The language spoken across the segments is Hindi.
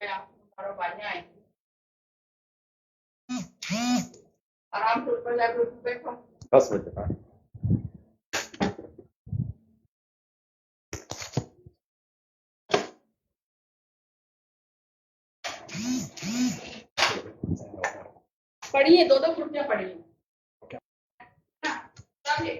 Ya, taruh banyak ya. आराम से ऊपर जाके उस पे बैठो। 10 बजे का पड़ी है, 2-2 कुर्सियां पड़ी हैं। हाँ, चलिए।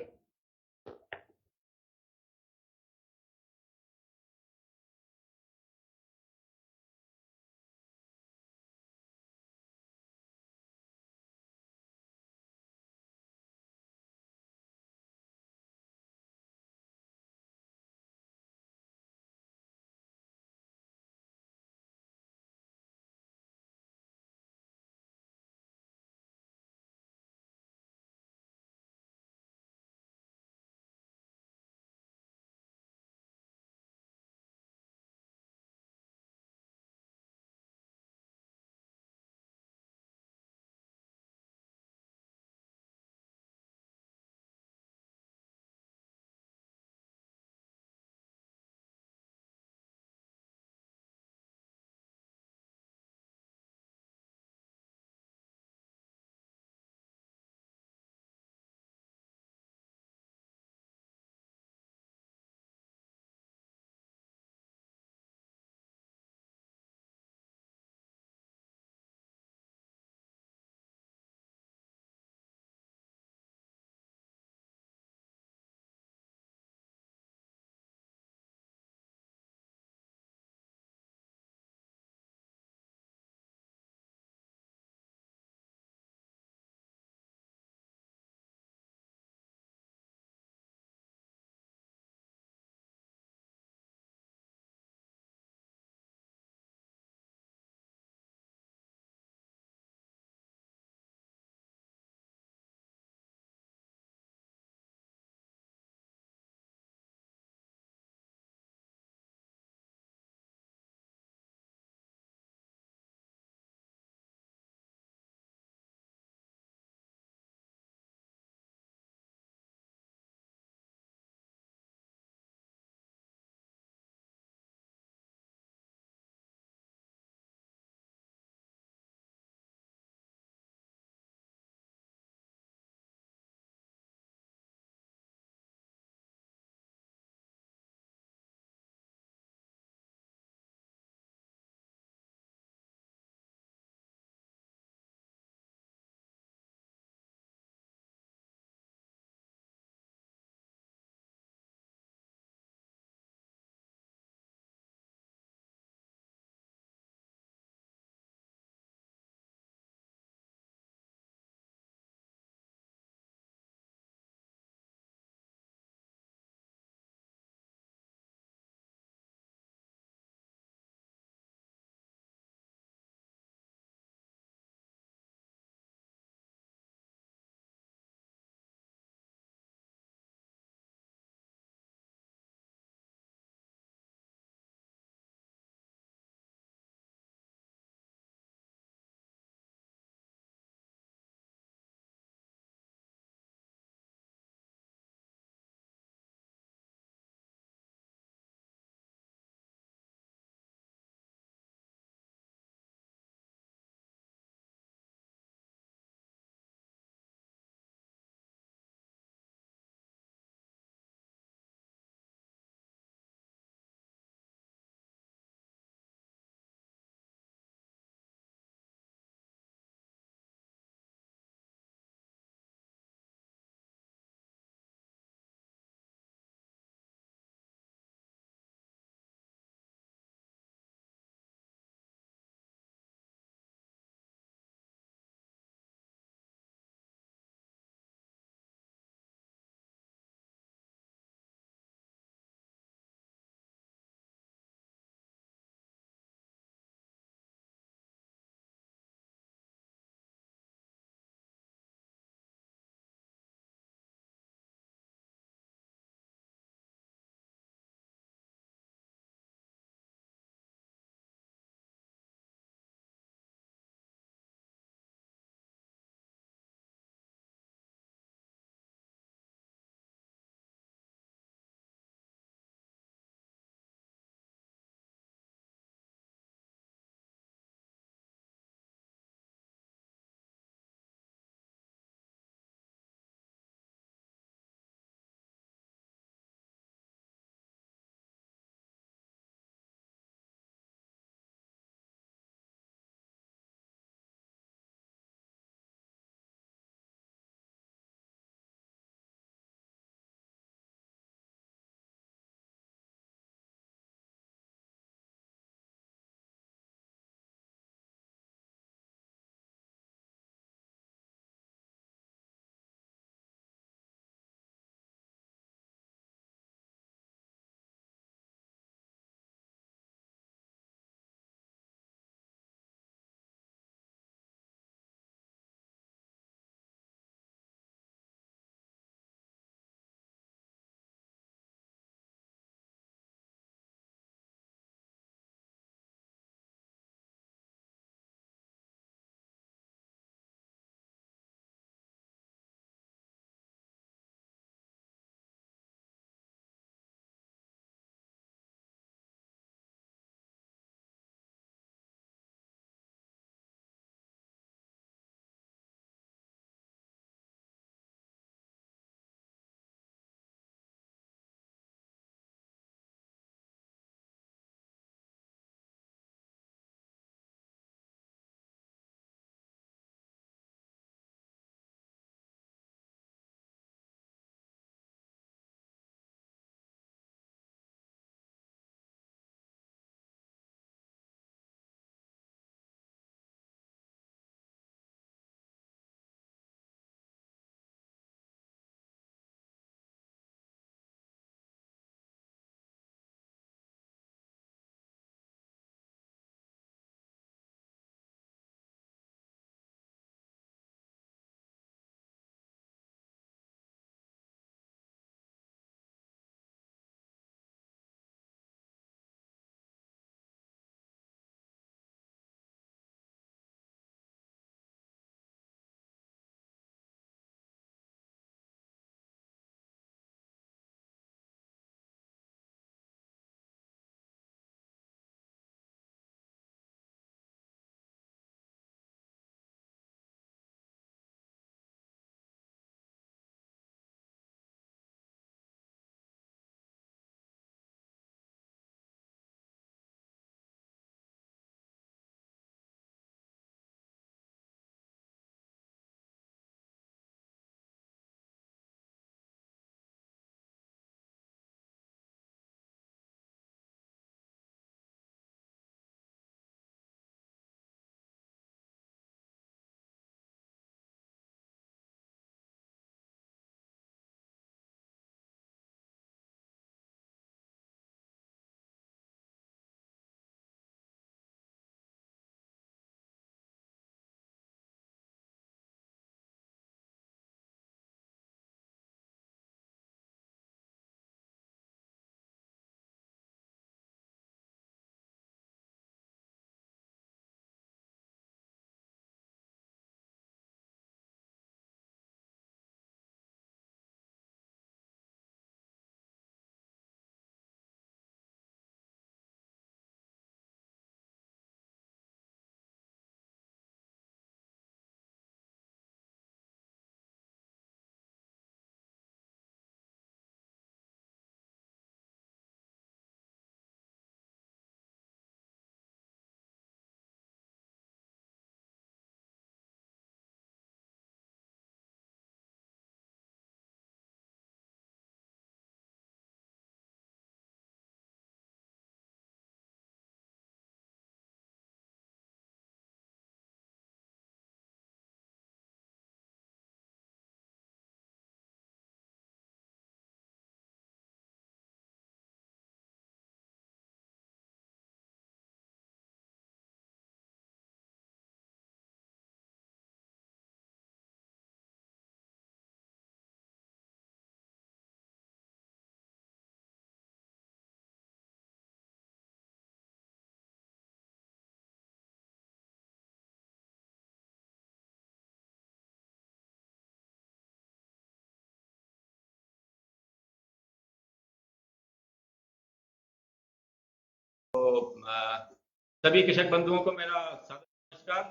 सभी कृषक बंधुओं को मेरा सादर नमस्कार।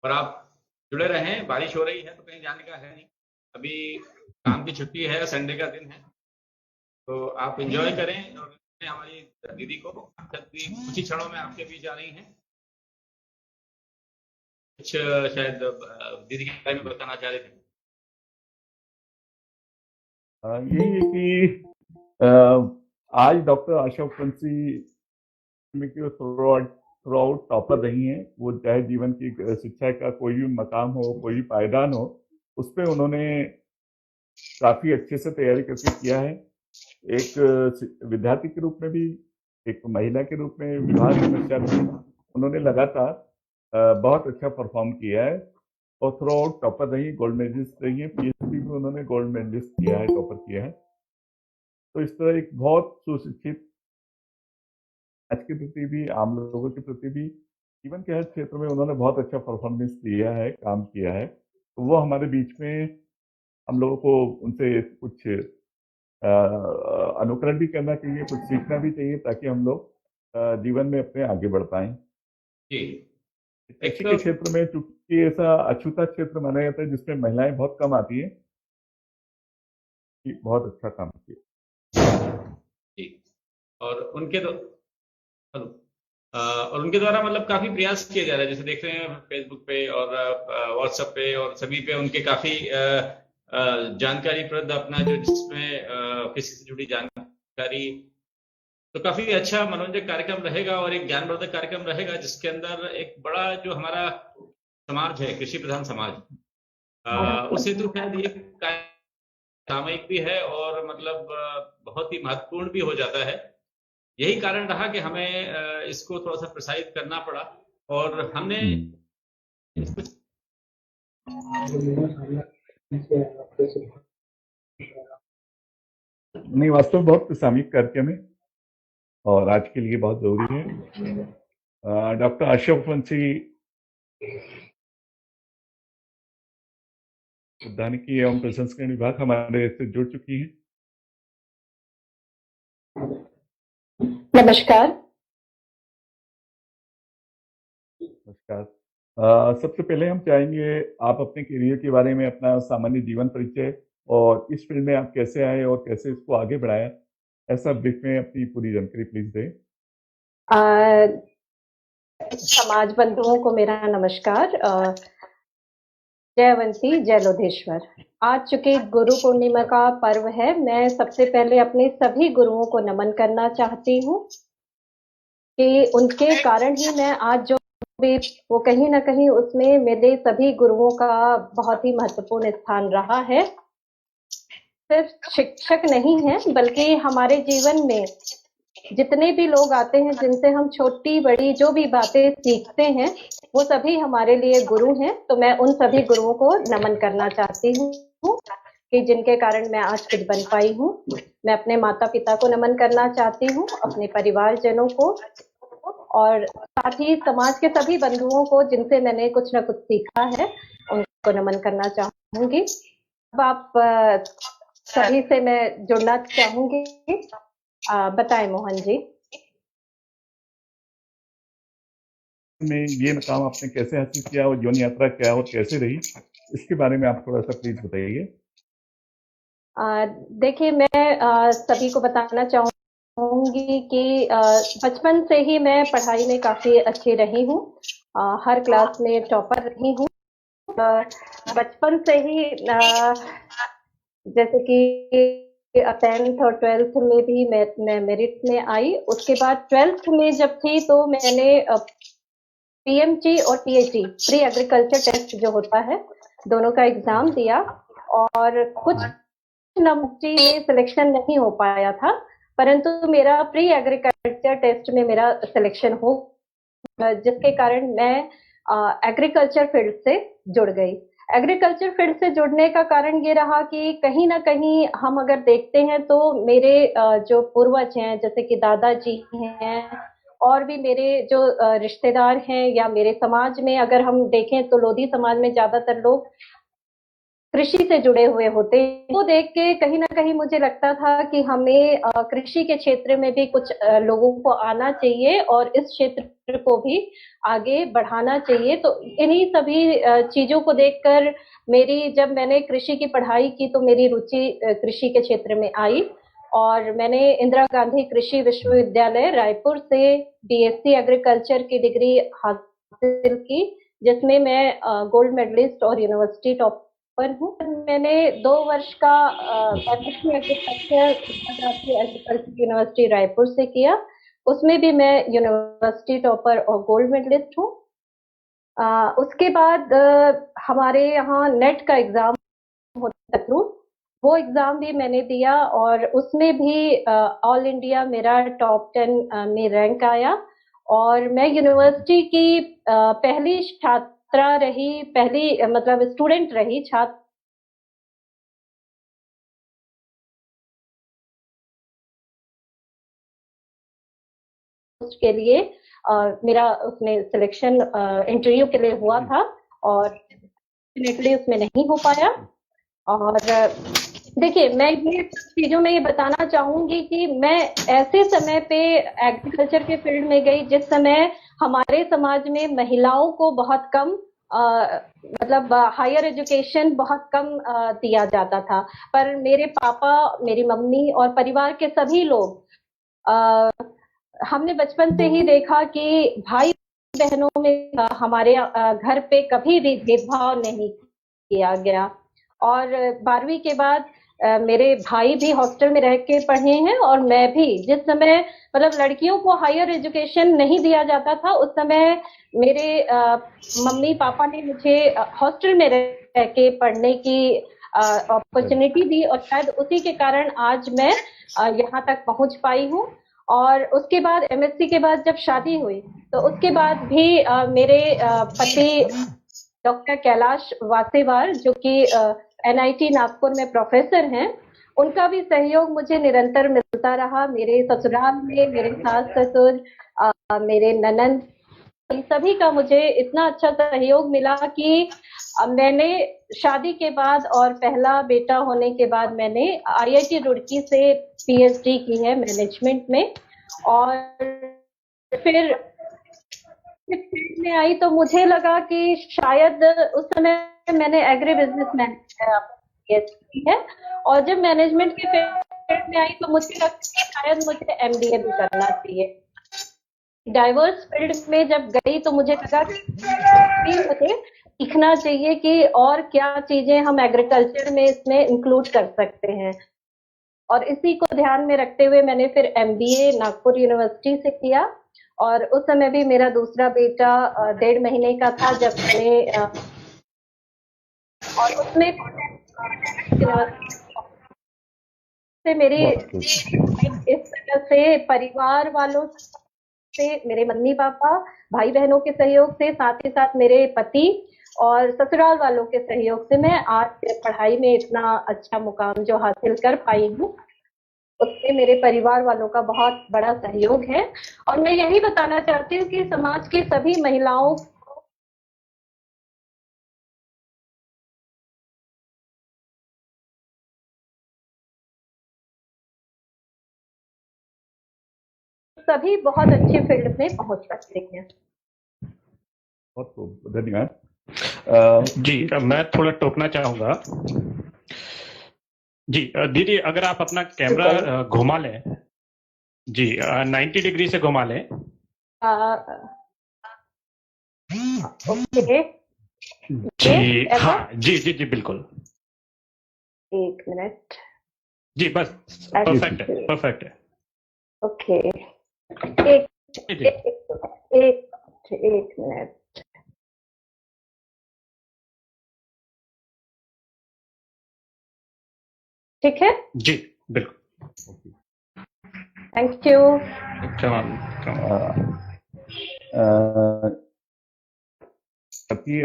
और आप जुड़े रहें, बारिश हो रही है तो कहीं जाने का है नहीं, अभी काम की छुट्टी है, संडे का दिन है, तो आप एंजॉय करें। और हमारी दीदी को कुछ ही क्षणों में आपके बीच आ रही हैं, कुछ शायद दीदी के बारे में बताना चाह रहे थे। यही है कि आज डॉक्टर आशा उपवंशी थ्रू आउट टॉपर रही हैं। वो चाहे जीवन की शिक्षा का कोई भी मकाम हो, कोई भी पायदान हो, उस पर उन्होंने काफी अच्छे से तैयारी करके किया है। एक विद्यार्थी के रूप में भी, एक महिला के रूप में, विवाह के पश्चात भी उन्होंने लगातार बहुत अच्छा परफॉर्म किया है और थ्रू आउट टॉपर रही, गोल्ड मेडलिस्ट रही है। पीएचडी में उन्होंने गोल्ड मेडलिस्ट किया है, टॉपर किया है। तो इस तरह एक बहुत सुशिक्षित, आज के प्रति भी, आम लोगों के प्रति भी, जीवन के हर क्षेत्र में उन्होंने बहुत अच्छा परफॉर्मेंस दिया है, काम किया है। तो वो हमारे बीच में, हम लोगों को उनसे कुछ अनुकरण भी करना चाहिए, कुछ सीखना भी चाहिए, ताकि हम लोग जीवन में अपने आगे बढ़ पाए। जी, कृषि के क्षेत्र में चूंकि ऐसा अछूता क्षेत्र माना जाता है जिसमें महिलाएं बहुत कम आती हैं, बहुत अच्छा काम किया जी। और उनके द्वारा मतलब काफी प्रयास किए जा रहे हैं, जैसे देख रहे हैं फेसबुक पे और व्हाट्सएप पे और सभी पे उनके काफी जानकारी प्रद अपना जो, जिसमें कृषि से जुड़ी जानकारी, तो काफी अच्छा मनोरंजक कार्यक्रम रहेगा और एक ज्ञानवर्धक कार्यक्रम रहेगा, जिसके अंदर एक बड़ा जो हमारा समाज है, कृषि प्रधान समाज, उस हेतु शायद ये सामयिक भी है और मतलब बहुत ही महत्वपूर्ण भी हो जाता है। यही कारण रहा कि हमें इसको थोड़ा सा प्रसारित करना पड़ा और हमने इसको नहीं, वास्तव में बहुत सामयिक कार्यक्रम है और आज के लिए बहुत जरूरी है। डॉक्टर आशा उपवंशी उद्यानिकी एवं प्रसंस्करण विभाग हमारे से जुड़ चुकी हैं। नमस्कार। नमस्कार। सबसे पहले हम चाहेंगे आप अपने करियर के बारे में, अपना सामान्य जीवन परिचय और इस फील्ड में आप कैसे आए और कैसे इसको आगे बढ़ाया, ऐसा ब्रीफ में अपनी पूरी जानकारी प्लीज दें। समाज बंधुओं को मेरा नमस्कार। जयवंती, जय लोधेश्वर। आज चूंकि गुरु पूर्णिमा का पर्व है, मैं सबसे पहले अपने सभी गुरुओं को नमन करना चाहती हूँ कि उनके कारण ही मैं आज जो भी, वो कहीं ना कहीं उसमें मेरे सभी गुरुओं का बहुत ही महत्वपूर्ण स्थान रहा है। सिर्फ शिक्षक नहीं है, बल्कि हमारे जीवन में जितने भी लोग आते हैं, जिनसे हम छोटी बड़ी जो भी बातें सीखते हैं, वो सभी हमारे लिए गुरु हैं। तो मैं उन सभी गुरुओं को नमन करना चाहती हूँ कि जिनके कारण मैं आज कुछ बन पाई हूँ। मैं अपने माता पिता को नमन करना चाहती हूँ, अपने परिवारजनों को, और साथ ही समाज के सभी बंधुओं को जिनसे मैंने कुछ ना कुछ सीखा है, उनको नमन करना चाहूंगी। अब आप सभी से मैं जुड़ना चाहूंगी। बताएं मोहन जी। में ये मकाम आपने कैसे हासिल किया और जीवन यात्रा क्या और कैसे रही, इसके बारे में आप थोड़ा सा प्लीज बताइए। देखिए, मैं सभी को बताना चाहूंगी कि बचपन से ही मैं पढ़ाई में काफी अच्छी रही हूँ। हर क्लास में टॉपर रही हूँ। बचपन से ही जैसे कि 10th और 12th में भी मैं मेरिट में आई। उसके बाद 12th में जब थी तो मैंने पीएमटी और पीएचडी, प्री एग्रीकल्चर टेस्ट जो होता है, दोनों का एग्जाम दिया और कुछ नंबर में सिलेक्शन नहीं हो पाया था, परंतु मेरा प्री एग्रीकल्चर टेस्ट में मेरा सिलेक्शन हो, जिसके कारण मैं एग्रीकल्चर फील्ड से जुड़ गई। एग्रीकल्चर फील्ड से जुड़ने का कारण ये रहा कि कहीं ना कहीं हम अगर देखते हैं तो मेरे जो पूर्वज हैं, जैसे कि दादाजी हैं, और भी मेरे जो रिश्तेदार हैं, या मेरे समाज में अगर हम देखें तो लोधी समाज में ज्यादातर लोग कृषि से जुड़े हुए होते हैं। वो देख के कहीं ना कहीं मुझे लगता था कि हमें कृषि के क्षेत्र में भी कुछ लोगों को आना चाहिए और इस क्षेत्र को भी आगे बढ़ाना चाहिए। तो इन्हीं सभी चीजों को देखकर जब मैंने कृषि की पढ़ाई की तो मेरी रुचि कृषि के क्षेत्र में आई और मैंने इंदिरा गांधी कृषि विश्वविद्यालय रायपुर से बीएससी एग्रीकल्चर की डिग्री हासिल की, जिसमें मैं गोल्ड मेडलिस्ट और यूनिवर्सिटी टॉपर हूँ। मैंने 2 वर्ष का एमएससी एग्रीकल्चर यूनिवर्सिटी रायपुर से किया, उसमें भी मैं यूनिवर्सिटी टॉपर और गोल्ड मेडलिस्ट हूँ। उसके बाद हमारे यहाँ नेट का एग्जाम होता है, वो एग्जाम भी मैंने दिया और उसमें भी ऑल इंडिया मेरा टॉप 10 में रैंक आया और मैं यूनिवर्सिटी की पहली छात्रा रही, पहली मतलब स्टूडेंट रही, छात्र के लिए मेरा उसमें सिलेक्शन इंटरव्यू के लिए हुआ था और डेफिनेटली उसमें नहीं हो पाया। और देखिए, मैं ये चीजों में ये बताना चाहूंगी कि मैं ऐसे समय पे एग्रीकल्चर के फील्ड में गई जिस समय हमारे समाज में महिलाओं को बहुत कम मतलब हायर एजुकेशन बहुत कम दिया जाता था, पर मेरे पापा, मेरी मम्मी और परिवार के सभी लोग हमने बचपन से ही देखा कि भाई बहनों में हमारे घर पे कभी भी भेदभाव नहीं किया गया और 12वीं के बाद मेरे भाई भी हॉस्टल में रह के पढ़े हैं और मैं भी, जिस समय मतलब लड़कियों को हायर एजुकेशन नहीं दिया जाता था उस समय मेरे मम्मी पापा ने मुझे हॉस्टल में रह के पढ़ने की अपॉर्चुनिटी दी और शायद उसी के कारण आज मैं यहाँ तक पहुंच पाई हूँ। और उसके बाद एमएससी के बाद जब शादी हुई तो उसके बाद भी मेरे पति डॉक्टर कैलाश वासेवार जो कि एनआईटी नागपुर में प्रोफेसर हैं, उनका भी सहयोग मुझे निरंतर मिलता रहा। मेरे ससुराल में मेरे सास ससुर, मेरे ननंद, सभी का मुझे इतना अच्छा सहयोग मिला कि मैंने शादी के बाद और पहला बेटा होने के बाद मैंने आईआईटी रुड़की से पीएचडी की है मैनेजमेंट में और फिर में आई तो मुझे लगा कि शायद उस समय मैंने एग्री बिजनेस मैनेजमेंट की है और जब मैनेजमेंट के फील्ड में आई तो मुझे लगा कि शायद मुझे एमबीए भी करना चाहिए। डाइवर्स फील्ड में जब गई तो मुझे लगा कि मुझे सीखना चाहिए कि और क्या चीजें हम एग्रीकल्चर में इसमें इंक्लूड कर सकते हैं और इसी को ध्यान में रखते हुए मैंने फिर एमबीए नागपुर यूनिवर्सिटी से किया और उस समय भी मेरा दूसरा बेटा 1.5 महीने का था जब मैंने और उसमें से मेरी इस तरह से परिवार वालों से, मेरे मम्मी पापा, भाई बहनों के सहयोग से, साथ ही साथ मेरे पति और ससुराल वालों के सहयोग से मैं आज पढ़ाई में इतना अच्छा मुकाम जो हासिल कर पाई हूँ, उसमें मेरे परिवार वालों का बहुत बड़ा सहयोग है। और मैं यही बताना चाहती हूँ कि समाज की सभी महिलाओं सभी बहुत अच्छे फील्ड में पहुंच सकते हैं। बहुत धन्यवाद। जी, मैं थोड़ा टोकना चाहूंगा। जी दीदी, अगर आप अपना कैमरा घुमा लें, जी 90 डिग्री से घुमा लें। ओके जी हाँ, जी जी जी बिल्कुल। 1 मिनट। जी बस, परफेक्ट है, परफेक्ट है। ओके, एक मिनट। ठीक है जी बिल्कुल। Thank you.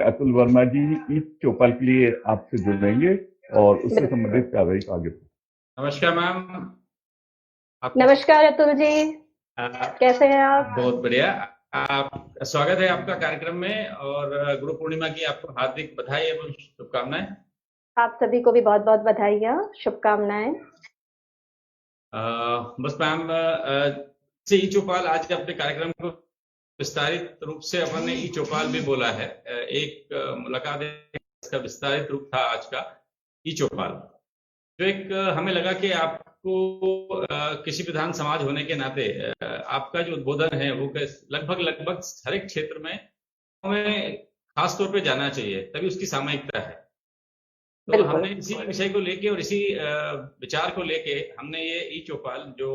अतुल वर्मा जी इस चौपाल के लिए आपसे जुड़ेंगे और उससे संबंधित कार्रवाई को आगे। नमस्कार मैम। नमस्कार अतुल जी, कैसे हैं आप? बहुत बढ़िया। आप स्वागत है आपका कार्यक्रम में और गुरु पूर्णिमा की आपको हार्दिक बधाई एवं शुभकामनाएं। आप सभी को भी बहुत बहुत बधाइयाँ, शुभकामनाएं। बस मैम, से ई चौपाल आज के अपने कार्यक्रम को विस्तारित रूप से अपन ने ई चौपाल भी बोला है। एक मुलाकात इसका विस्तारित रूप था आज का ई चौपाल, जो एक हमें लगा कि आपको कृषि प्रधान समाज होने के नाते आपका जो उद्बोधन है वो लगभग हर एक क्षेत्र में हमें खास तौर पे जाना चाहिए, तभी उसकी सामयिकता है। तो हमने इसी विषय को लेके और इसी विचार को लेके हमने ये ई चौपाल जो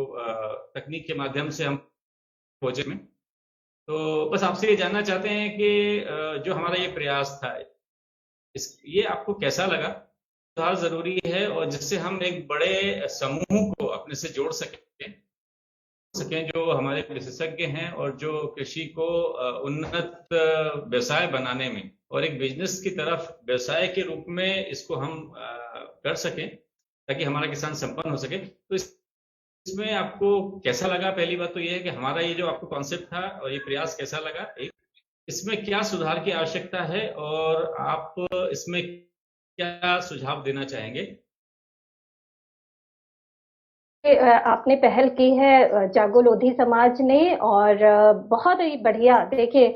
तकनीक के माध्यम से हम पहुंचे में, तो बस आपसे ये जानना चाहते हैं कि जो हमारा ये प्रयास था ये आपको कैसा लगा, सुधार जरूरी है, और जिससे हम एक बड़े समूह को अपने से जोड़ सकें जो हमारे विशेषज्ञ हैं और जो कृषि को उन्नत व्यवसाय बनाने में और एक बिजनेस की तरफ व्यवसाय के रूप में इसको हम कर सकें ताकि हमारा किसान संपन्न हो सके। तो इसमें आपको कैसा लगा? पहली बात तो ये है कि हमारा ये जो आपको कॉन्सेप्ट था और ये प्रयास कैसा लगा, एक इसमें क्या सुधार की आवश्यकता है और आप इसमें क्या सुझाव देना चाहेंगे? आपने पहल की है जागो लोधी समाज ने, और बहुत ही बढ़िया। देखिए,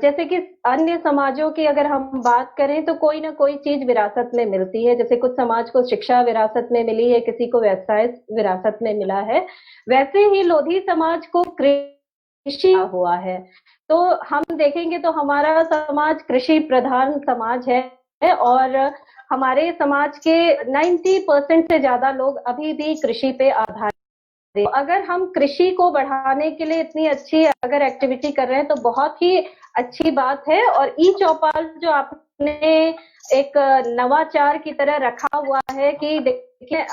जैसे कि अन्य समाजों की अगर हम बात करें तो कोई ना कोई चीज विरासत में मिलती है। जैसे कुछ समाज को शिक्षा विरासत में मिली है, किसी को व्यवसाय विरासत में मिला है, वैसे ही लोधी समाज को कृषि हुआ है। तो हम देखेंगे तो हमारा समाज कृषि प्रधान समाज है और हमारे समाज के 90% से ज्यादा लोग अभी भी कृषि पे आधारित। अगर हम कृषि को बढ़ाने के लिए इतनी अच्छी अगर एक्टिविटी कर रहे हैं तो बहुत ही अच्छी बात है। और ई चौपाल जो आपने एक नवाचार की तरह रखा हुआ है कि देखिए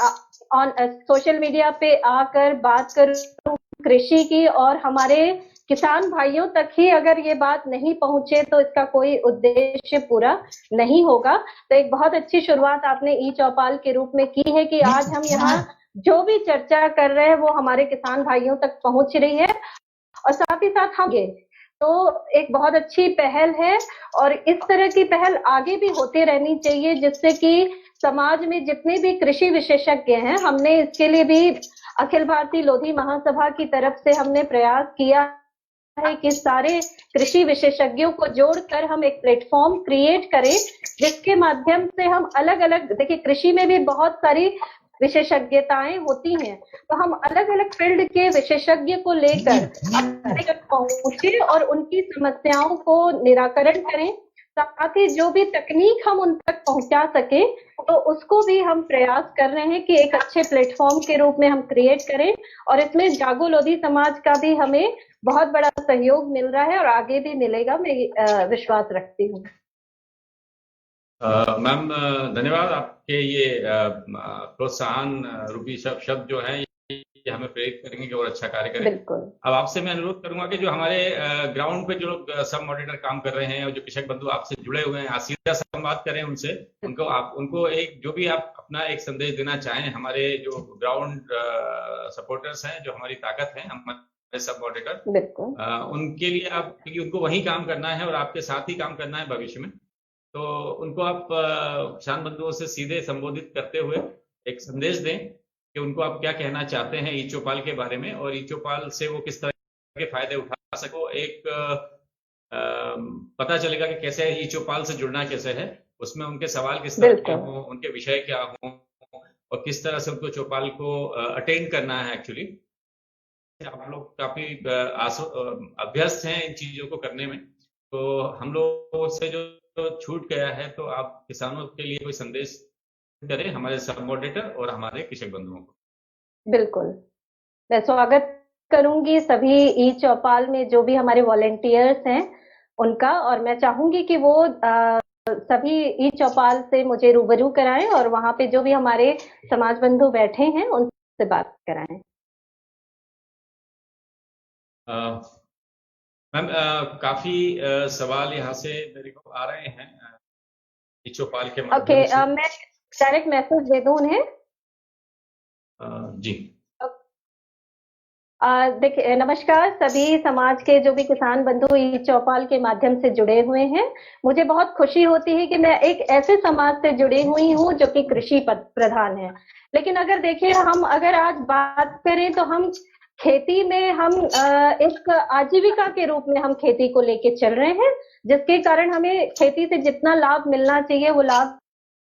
ऑन सोशल मीडिया पे आकर बात करूं कृषि की, और हमारे किसान भाइयों तक ही अगर ये बात नहीं पहुंचे तो इसका कोई उद्देश्य पूरा नहीं होगा। तो एक बहुत अच्छी शुरुआत आपने ई चौपाल के रूप में की है कि आज हम यहाँ जो भी चर्चा कर रहे हैं वो हमारे किसान भाइयों तक पहुंच रही है, और साथ ही साथ हम ये तो एक बहुत अच्छी पहल है। और इस तरह की पहल आगे भी होती रहनी चाहिए, जिससे कि समाज में जितने भी कृषि विशेषज्ञ हैं, हमने इसके लिए भी अखिल भारतीय लोधी महासभा की तरफ से हमने प्रयास किया है कि सारे कृषि विशेषज्ञों को जोड़कर हम एक प्लेटफॉर्म क्रिएट करें, जिसके माध्यम से हम अलग अलग, देखिए कृषि में भी बहुत सारी विशेषज्ञताएं होती हैं, तो हम अलग अलग फील्ड के विशेषज्ञ को लेकर पहुंचे और उनकी समस्याओं को निराकरण करें। साथ ही जो भी तकनीक हम उन तक पहुंचा सके तो उसको भी हम प्रयास कर रहे हैं कि एक अच्छे प्लेटफॉर्म के रूप में हम क्रिएट करें। और इसमें जागो लोधी समाज का भी हमें बहुत बड़ा सहयोग मिल रहा है और आगे भी मिलेगा, मैं विश्वास रखती हूँ। मैम, धन्यवाद। आपके ये प्रोत्साहन रूपी शब्द जो है ये हमें प्रेरित करेंगे कि और अच्छा कार्य करें। बिल्कुल। अब आपसे मैं अनुरोध करूंगा कि जो हमारे ग्राउंड पे जो लोग सब मॉडरेटर काम कर रहे हैं और जो कृषक बंधु आपसे जुड़े हुए हैं, सीधा संवाद करें उनसे, उनको एक जो भी आप अपना एक संदेश देना चाहें। हमारे जो ग्राउंड सपोर्टर्स हैं, जो हमारी ताकत है, हमारे सब मॉडरेटर, उनके लिए आप, क्योंकि उनको वही काम करना है और आपके साथ ही काम करना है भविष्य में, तो उनको आप किसान बंधुओं से सीधे संबोधित करते हुए एक संदेश दें कि उनको आप क्या कहना चाहते हैं ई चौपाल के बारे में, और ई चौपाल से वो किस तरह के फायदे उठा सको। एक पता चलेगा कि कैसे ई चौपाल से जुड़ना कैसे है, उसमें उनके सवाल किस तरह के हों, उनके विषय क्या हों, और किस तरह से उनको चौपाल को अटेंड करना है। एक्चुअली आप लोग काफी अभ्यस्त हैं इन चीजों को करने में, तो हम लोगों से जो छूट गया है, तो आप किसानों के लिए कोई संदेश करें, हमारे सब मॉडरेटर और हमारे कृषक बंधुओं को। बिल्कुल, मैं स्वागत करूंगी सभी ई चौपाल में जो भी हमारे वॉलेंटियर्स हैं उनका, और मैं चाहूंगी कि वो सभी ई चौपाल से मुझे रूबरू कराएं और वहां पे जो भी हमारे समाज बंधु बैठे हैं उनसे बात कराएं। मैम, काफी सवाल यहाँ से मेरे को आ रहे हैं ई चौपाल के माध्यम से। मैं डायरेक्ट मैसेज दे दूं उन्हें? जी। देखिए, नमस्कार सभी समाज के जो भी किसान बंधु ई चौपाल के माध्यम से जुड़े हुए हैं। मुझे बहुत खुशी होती है कि मैं एक ऐसे समाज से जुड़ी हुई हूँ जो कि कृषि प्रधान है। लेकिन अगर देखिए, हम अगर आज बात करें तो हम खेती में हम एक आजीविका के रूप में हम खेती को लेके चल रहे हैं, जिसके कारण हमें खेती से जितना लाभ मिलना चाहिए वो लाभ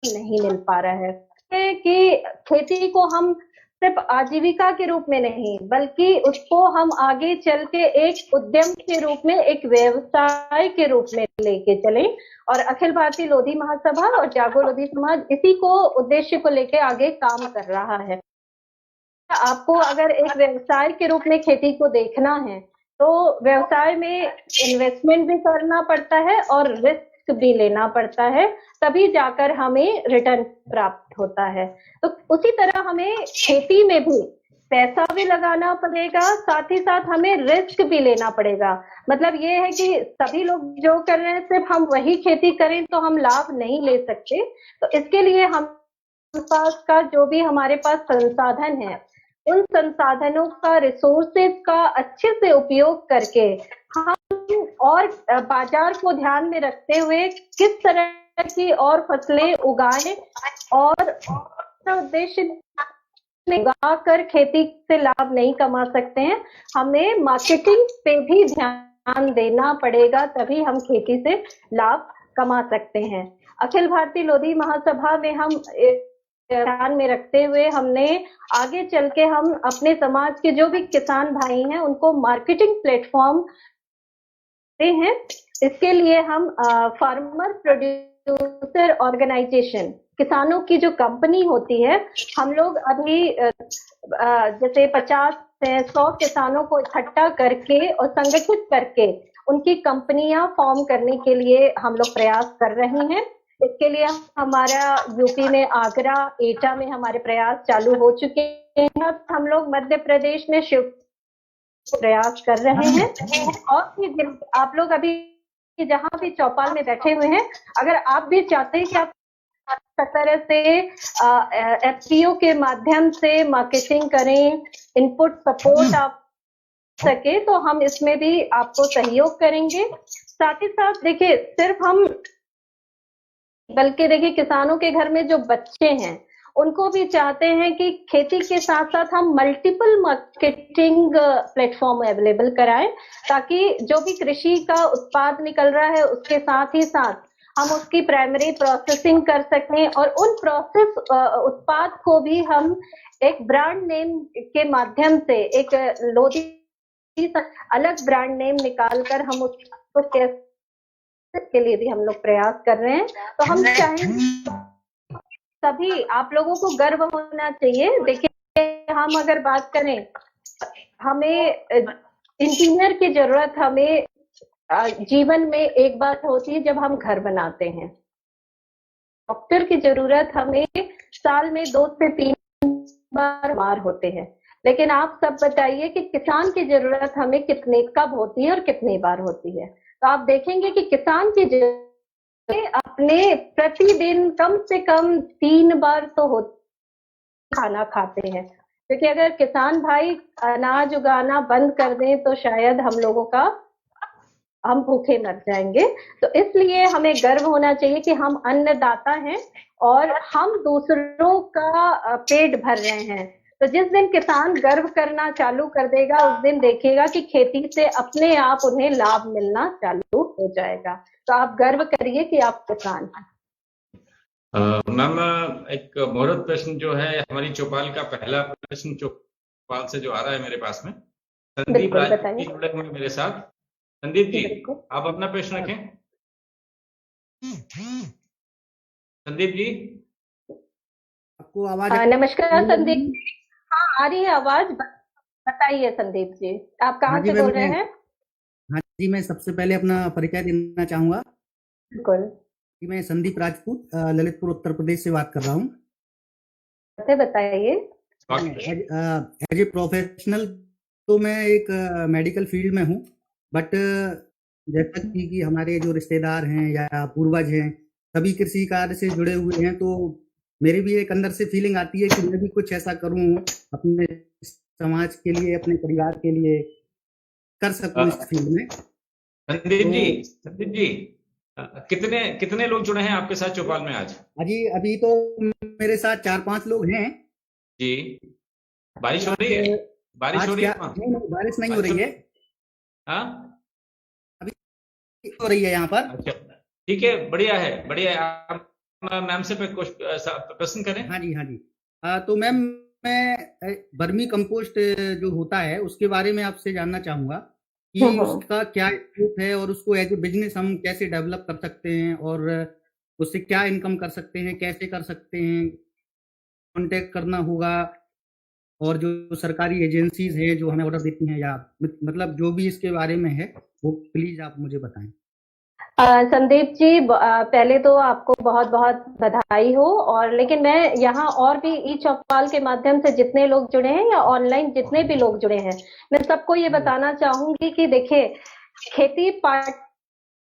नहीं मिल पा रहा है। कि खेती को हम सिर्फ आजीविका के रूप में नहीं, बल्कि उसको हम आगे चल के एक उद्यम के रूप में, एक व्यवसाय के रूप में लेके चलें। और अखिल भारतीय लोधी महासभा और जागो लोधी समाज इसी को उद्देश्य को लेके आगे काम कर रहा है। आपको अगर एक व्यवसाय के रूप में खेती को देखना है तो व्यवसाय में इन्वेस्टमेंट भी करना पड़ता है और रिस्क भी लेना पड़ता है, तभी जाकर हमें रिटर्न प्राप्त होता है। तो उसी तरह हमें खेती में भी पैसा भी लगाना पड़ेगा, साथ ही साथ हमें रिस्क भी लेना पड़ेगा। मतलब ये है कि सभी लोग जो कर रहे हैं सिर्फ हम वही खेती करें तो हम लाभ नहीं ले सकते। तो इसके लिए हम पास का जो भी हमारे पास संसाधन है, उन संसाधनों का, रिसोर्सेज का अच्छे से उपयोग करके हम और बाजार को ध्यान में रखते हुए किस तरह की और फसलें उगाएं और उद्देश्य उगा कर खेती से लाभ नहीं कमा सकते हैं। हमें मार्केटिंग पे भी ध्यान देना पड़ेगा, तभी हम खेती से लाभ कमा सकते हैं। अखिल भारतीय लोधी महासभा में हम ध्यान में रखते हुए हमने आगे चल के हम अपने समाज के जो भी किसान भाई हैं उनको मार्केटिंग प्लेटफॉर्म देते हैं। इसके लिए हम फार्मर प्रोड्यूसर ऑर्गेनाइजेशन, किसानों की जो कंपनी होती है, हम लोग अभी जैसे 50 से 100 किसानों को इकट्ठा करके और संगठित करके उनकी कंपनियां फॉर्म करने के लिए हम लोग प्रयास कर रहे हैं। इसके लिए हमारा यूपी में आगरा, एटा में हमारे प्रयास चालू हो चुके हैं। हम लोग मध्य प्रदेश में शिव प्रयास कर रहे हैं। और भी आप लोग अभी जहां भी चौपाल में बैठे हुए हैं, अगर आप भी चाहते हैं कि आप तरह से एफपीओ के माध्यम से मार्केटिंग करें, इनपुट सपोर्ट आप सके, तो हम इसमें भी आपको सहयोग करेंगे। साथ ही साथ देखिए, सिर्फ हम बल्कि देखिए किसानों के घर में जो बच्चे हैं उनको भी चाहते हैं कि खेती के साथ साथ हम मल्टीपल मार्केटिंग प्लेटफॉर्म अवेलेबल कराएं, ताकि जो भी कृषि का उत्पाद निकल रहा है उसके साथ ही साथ हम उसकी प्राइमरी प्रोसेसिंग कर सकें और उन प्रोसेस उत्पाद को भी हम एक ब्रांड नेम के माध्यम से, एक लोधी अलग ब्रांड नेम निकालकर हम उसको के लिए भी हम लोग प्रयास कर रहे हैं। तो हम चाहेंगे सभी आप लोगों को गर्व होना चाहिए। देखिए, हम अगर बात करें, हमें इंजीनियर की जरूरत हमें जीवन में एक बार होती है जब हम घर बनाते हैं। डॉक्टर की जरूरत हमें साल में 2 से 3 बार होते हैं। लेकिन आप सब बताइए कि किसान की जरूरत हमें कितने कब होती है और कितनी बार होती है। तो आप देखेंगे कि किसान की अपने प्रतिदिन कम से कम 3 बार तो खाना खाते हैं, क्योंकि अगर किसान भाई अनाज उगाना बंद कर दें तो शायद हम भूखे मर जाएंगे। तो इसलिए हमें गर्व होना चाहिए कि हम अन्नदाता हैं और हम दूसरों का पेट भर रहे हैं। तो जिस दिन किसान गर्व करना चालू कर देगा, उस दिन देखिएगा कि खेती से अपने आप उन्हें लाभ मिलना चालू हो जाएगा। तो आप गर्व करिए कि आप किसान हैं। मैम, एक मुहूर्त प्रश्न जो है, हमारी चौपाल का पहला प्रश्न चौपाल से जो आ रहा है मेरे पास में, संदीप राज जी जुड़े हुए मेरे साथ। संदीप जी, आप अपना प्रश्न रखें। संदीप जी, आपको आवाज? नमस्कार संदीप। हाँ, आ रही है आवाज। बताइए संदीप जी, आप कहाँ से बोल रहे हैं? हाँ जी, मैं सबसे पहले अपना परिचय देना चाहूंगा। बिल्कुल। मैं संदीप राजपूत ललितपुर उत्तर प्रदेश से बात कर रहा हूँ। बताइए। एज ए प्रोफेशनल तो मैं एक मेडिकल फील्ड में हूँ, बट जैसा कि हमारे जो रिश्तेदार हैं या पूर्वज हैं सभी कृषि कार्य से जुड़े हुए हैं, तो मेरी भी एक अंदर से फीलिंग आती है कि मैं भी कुछ ऐसा करूं अपने समाज के लिए, अपने परिवार के लिए कर सकूं इस फील्ड में। संदीप जी कितने कितने लोग जुड़े हैं आपके साथ चौपाल में आज? अजी अभी तो मेरे साथ 4-5 लोग हैं जी। बारिश हो रही है? बारिश हो रही है वहाँ? नहीं, बारिश नहीं हो रही है। हाँ, अभी हो रही है यहाँ पर। अच्छा, ठीक है, बढ़िया है, बढ़िया है। आप मैम से प्रश्न करें। हाँ जी, हाँ जी। तो मैम, मैं वर्मी कंपोस्ट जो होता है उसके बारे में आपसे जानना चाहूंगा कि उसका क्या स्कोप है और उसको एज ए बिजनेस हम कैसे डेवलप कर सकते हैं और उससे क्या इनकम कर सकते हैं, कैसे कर सकते हैं, कांटेक्ट करना होगा, और जो सरकारी एजेंसीज हैं जो हमें ऑर्डर देती हैं, या मतलब जो भी इसके बारे में है वो प्लीज आप मुझे बताएं। संदीप जी, पहले तो आपको बहुत बहुत बधाई हो। और लेकिन मैं यहाँ और भी ई चौपाल के माध्यम से जितने लोग जुड़े हैं या ऑनलाइन जितने भी लोग जुड़े हैं, मैं सबको ये बताना चाहूंगी कि देखिए, खेती पार्ट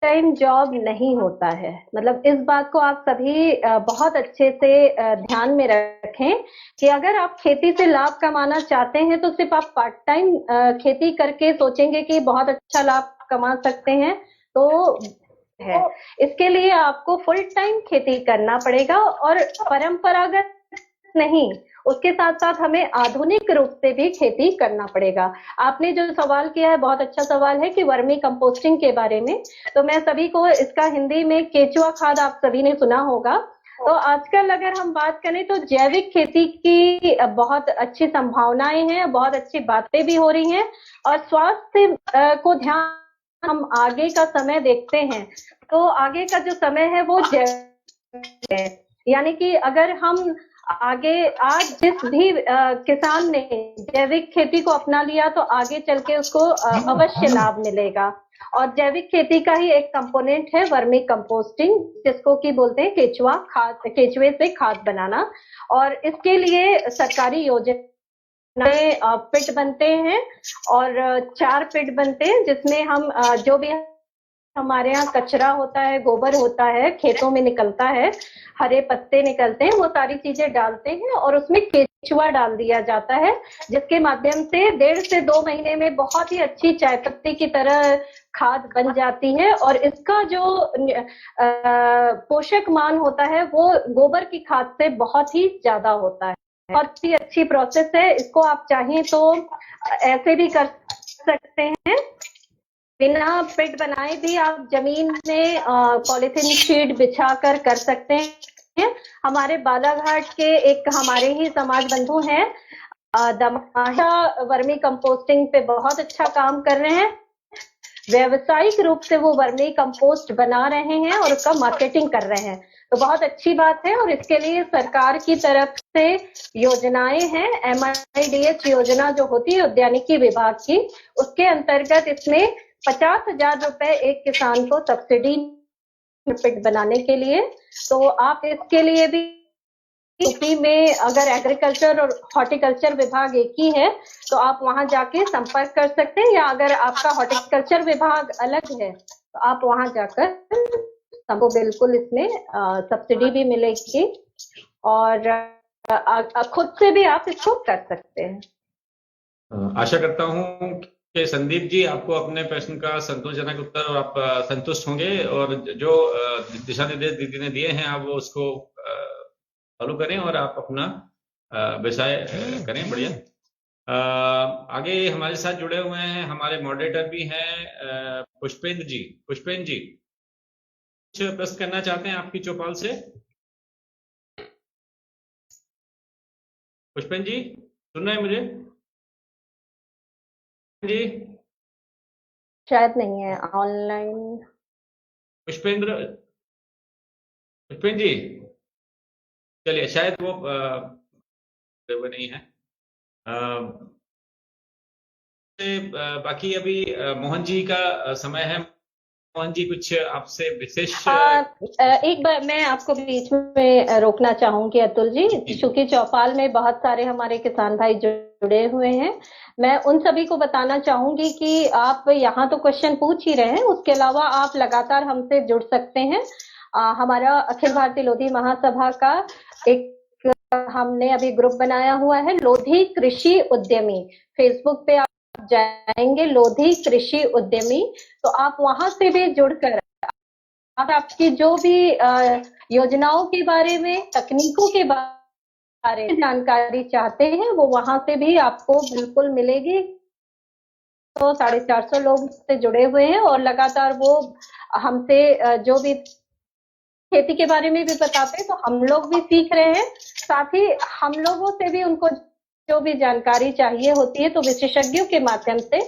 टाइम जॉब नहीं होता है। मतलब इस बात को आप सभी बहुत अच्छे से ध्यान में रखें कि अगर आप खेती से लाभ कमाना चाहते हैं तो सिर्फ आप पार्ट टाइम खेती करके सोचेंगे कि बहुत अच्छा लाभ कमा सकते हैं तो है। इसके लिए आपको फुल टाइम खेती करना पड़ेगा और परंपरागत नहीं, उसके साथ साथ हमें आधुनिक रूप से भी खेती करना पड़ेगा। आपने जो सवाल किया है बहुत अच्छा सवाल है कि वर्मी कंपोस्टिंग के बारे में, तो मैं सभी को इसका हिंदी में केचुआ खाद आप सभी ने सुना होगा। तो आजकल अगर हम बात करें तो जैविक खेती की बहुत अच्छी संभावनाएं हैं, बहुत अच्छी बातें भी हो रही हैं, और स्वास्थ्य को ध्यान हम आगे का समय देखते हैं तो आगे का जो समय है वो जैविक है। यानी कि अगर हम आगे आज जिस भी किसान ने जैविक खेती को अपना लिया तो आगे चल के उसको अवश्य लाभ मिलेगा। और जैविक खेती का ही एक कंपोनेंट है वर्मी कंपोस्टिंग, जिसको कि बोलते हैं केचुआ खाद, केचुए से खाद बनाना। और इसके लिए सरकारी योजना पिट बनते हैं और 4 पिट बनते हैं, जिसमें हम जो भी हमारे यहाँ कचरा होता है, गोबर होता है, खेतों में निकलता है, हरे पत्ते निकलते हैं, वो सारी चीजें डालते हैं और उसमें केचुआ डाल दिया जाता है, जिसके माध्यम से 1.5 से 2 महीने में बहुत ही अच्छी चाय पत्ती की तरह खाद बन जाती है। और इसका जो पोषक मान होता है वो गोबर की खाद से बहुत ही ज्यादा होता है। बहुत ही अच्छी प्रोसेस है, इसको आप चाहें तो ऐसे भी कर सकते हैं, बिना पिट बनाए भी आप जमीन में पॉलिथीन शीट बिछाकर कर सकते हैं। हमारे बालाघाट के एक हमारे ही समाज बंधु हैं, दमाशा वर्मी कंपोस्टिंग पे बहुत अच्छा काम कर रहे हैं। व्यावसायिक रूप से वो वर्मी कंपोस्ट बना रहे हैं और उसका मार्केटिंग कर रहे हैं, तो बहुत अच्छी बात है। और इसके लिए सरकार की तरफ से योजनाएं हैं, MIDH योजना जो होती है उद्यानिकी विभाग की, उसके अंतर्गत इसमें 50,000 रुपए एक किसान को सब्सिडी पिट बनाने के लिए। तो आप इसके लिए भी यूपी में अगर एग्रीकल्चर और हॉर्टिकल्चर विभाग एक ही है तो आप वहां जाके संपर्क कर सकते हैं, या अगर आपका हॉर्टिकल्चर विभाग अलग है तो आप वहां जाकर हमको बिल्कुल इसमें सब्सिडी भी मिलेगी और खुद से भी आप इसको कर सकते हैं। आशा करता हूं कि संदीप जी आपको अपने प्रश्न का संतोषजनक उत्तर और आप संतुष्ट होंगे, और जो दिशा निर्देश दीदी ने दिए हैं आप वो उसको फॉलो करें और आप अपना व्यवसाय करें। बढ़िया। आगे हमारे साथ जुड़े हुए हैं हमारे मॉडरेटर भी हैं पुष्पेंद्र जी। पुष्पेंद्र जी कुछ प्रश्न करना चाहते हैं आपकी चौपाल से? पुष्पेंद्र जी सुन रहे हैं मुझे? जी शायद नहीं है ऑनलाइन। पुष्पेंद्र जी चलिए, शायद वो नहीं है। बाकी अभी मोहन जी का समय है। मोहन जी कुछ आपसे विशेष एक बार मैं आपको बीच में रोकना चाहूंगी अतुल जी, चूंकि चौपाल में बहुत सारे हमारे किसान भाई जुड़े हुए हैं, मैं उन सभी को बताना चाहूंगी कि आप यहाँ तो क्वेश्चन पूछ ही रहे हैं, उसके अलावा आप लगातार हमसे जुड़ सकते हैं। हमारा अखिल भारतीय लोधी महासभा का एक हमने अभी ग्रुप बनाया हुआ है लोधी कृषि उद्यमी। फेसबुक पे आप जाएंगे लोधी कृषि उद्यमी, तो आप वहां से भी जुड़कर आप आपकी जो भी योजनाओं के बारे में, तकनीकों के बारे में जानकारी चाहते हैं वो वहां से भी आपको बिल्कुल मिलेगी। तो 450 लोग से जुड़े हुए हैं और लगातार वो हमसे जो भी खेती के बारे में भी बताते हैं, तो हम लोग भी सीख रहे हैं। साथ ही हम लोगों से भी उनको जो भी जानकारी चाहिए होती है तो विशेषज्ञों के माध्यम से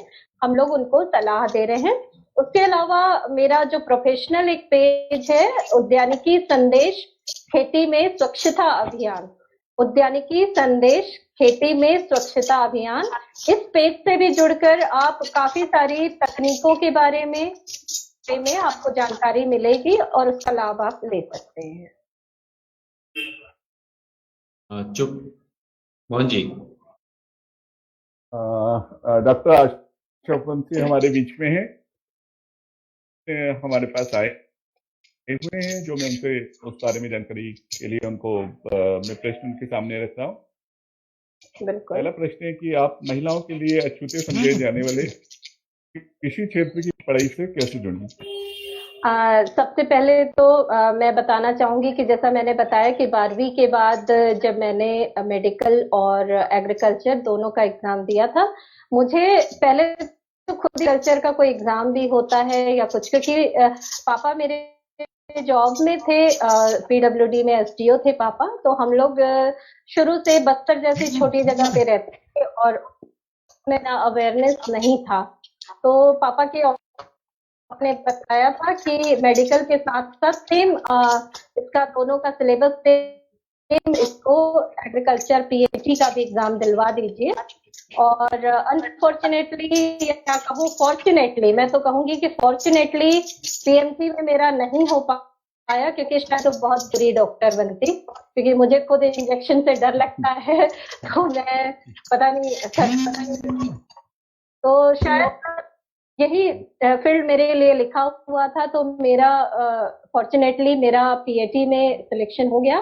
हम लोग उनको सलाह दे रहे हैं। उसके अलावा मेरा जो प्रोफेशनल एक पेज है उद्यानिकी संदेश खेती में स्वच्छता अभियान, उद्यानिकी संदेश खेती में स्वच्छता अभियान, इस पेज से भी जुड़कर आप काफी सारी तकनीकों के बारे में आपको जानकारी मिलेगी और उसका लाभ आप ले सकते हैं। चुप मोहन जी। डॉक्टर अशोकवंशी हमारे बीच में हैं, हमारे पास आए हुए हैं, जो मैं उनसे उस बारे में जानकारी के लिए उनको मैं प्रश्न उनके सामने रखता हूँ। पहला प्रश्न है कि आप महिलाओं के लिए अछूते समझे जाने वाले कृषि क्षेत्र की पढ़ाई से कैसे जुड़ी? सबसे पहले तो मैं बताना चाहूंगी कि जैसा मैंने बताया कि 12वीं के बाद जब मैंने मेडिकल और एग्रीकल्चर दोनों का एग्जाम दिया था, मुझे पहले तो खुद कल्चर का कोई एग्जाम भी होता है या कुछ, क्योंकि पापा मेरे जॉब में थे, पीडब्ल्यूडी में एसडीओ थे पापा, तो हम लोग शुरू से बस्तर जैसी छोटी जगह पे रहते थे और उसमें ना अवेयरनेस नहीं था। तो पापा के आपने बताया था कि मेडिकल के साथ साथ सेम इसका दोनों का सिलेबस सेम, इसको एग्रीकल्चर पीएचडी का भी एग्जाम दिलवा दीजिए। और अनफॉर्चुनेटली या कहूँ फॉर्चुनेटली, मैं तो कहूंगी कि फॉर्चुनेटली पीएमसी में मेरा नहीं हो पाया, क्योंकि शायद तो बहुत बुरी डॉक्टर बनती, क्योंकि मुझे खुद इंजेक्शन से डर लगता है, तो मैं पता नहीं तो शायद यही फील्ड मेरे लिए लिखा हुआ था। तो मेरा फॉर्चुनेटली मेरा पीएचडी में सिलेक्शन हो गया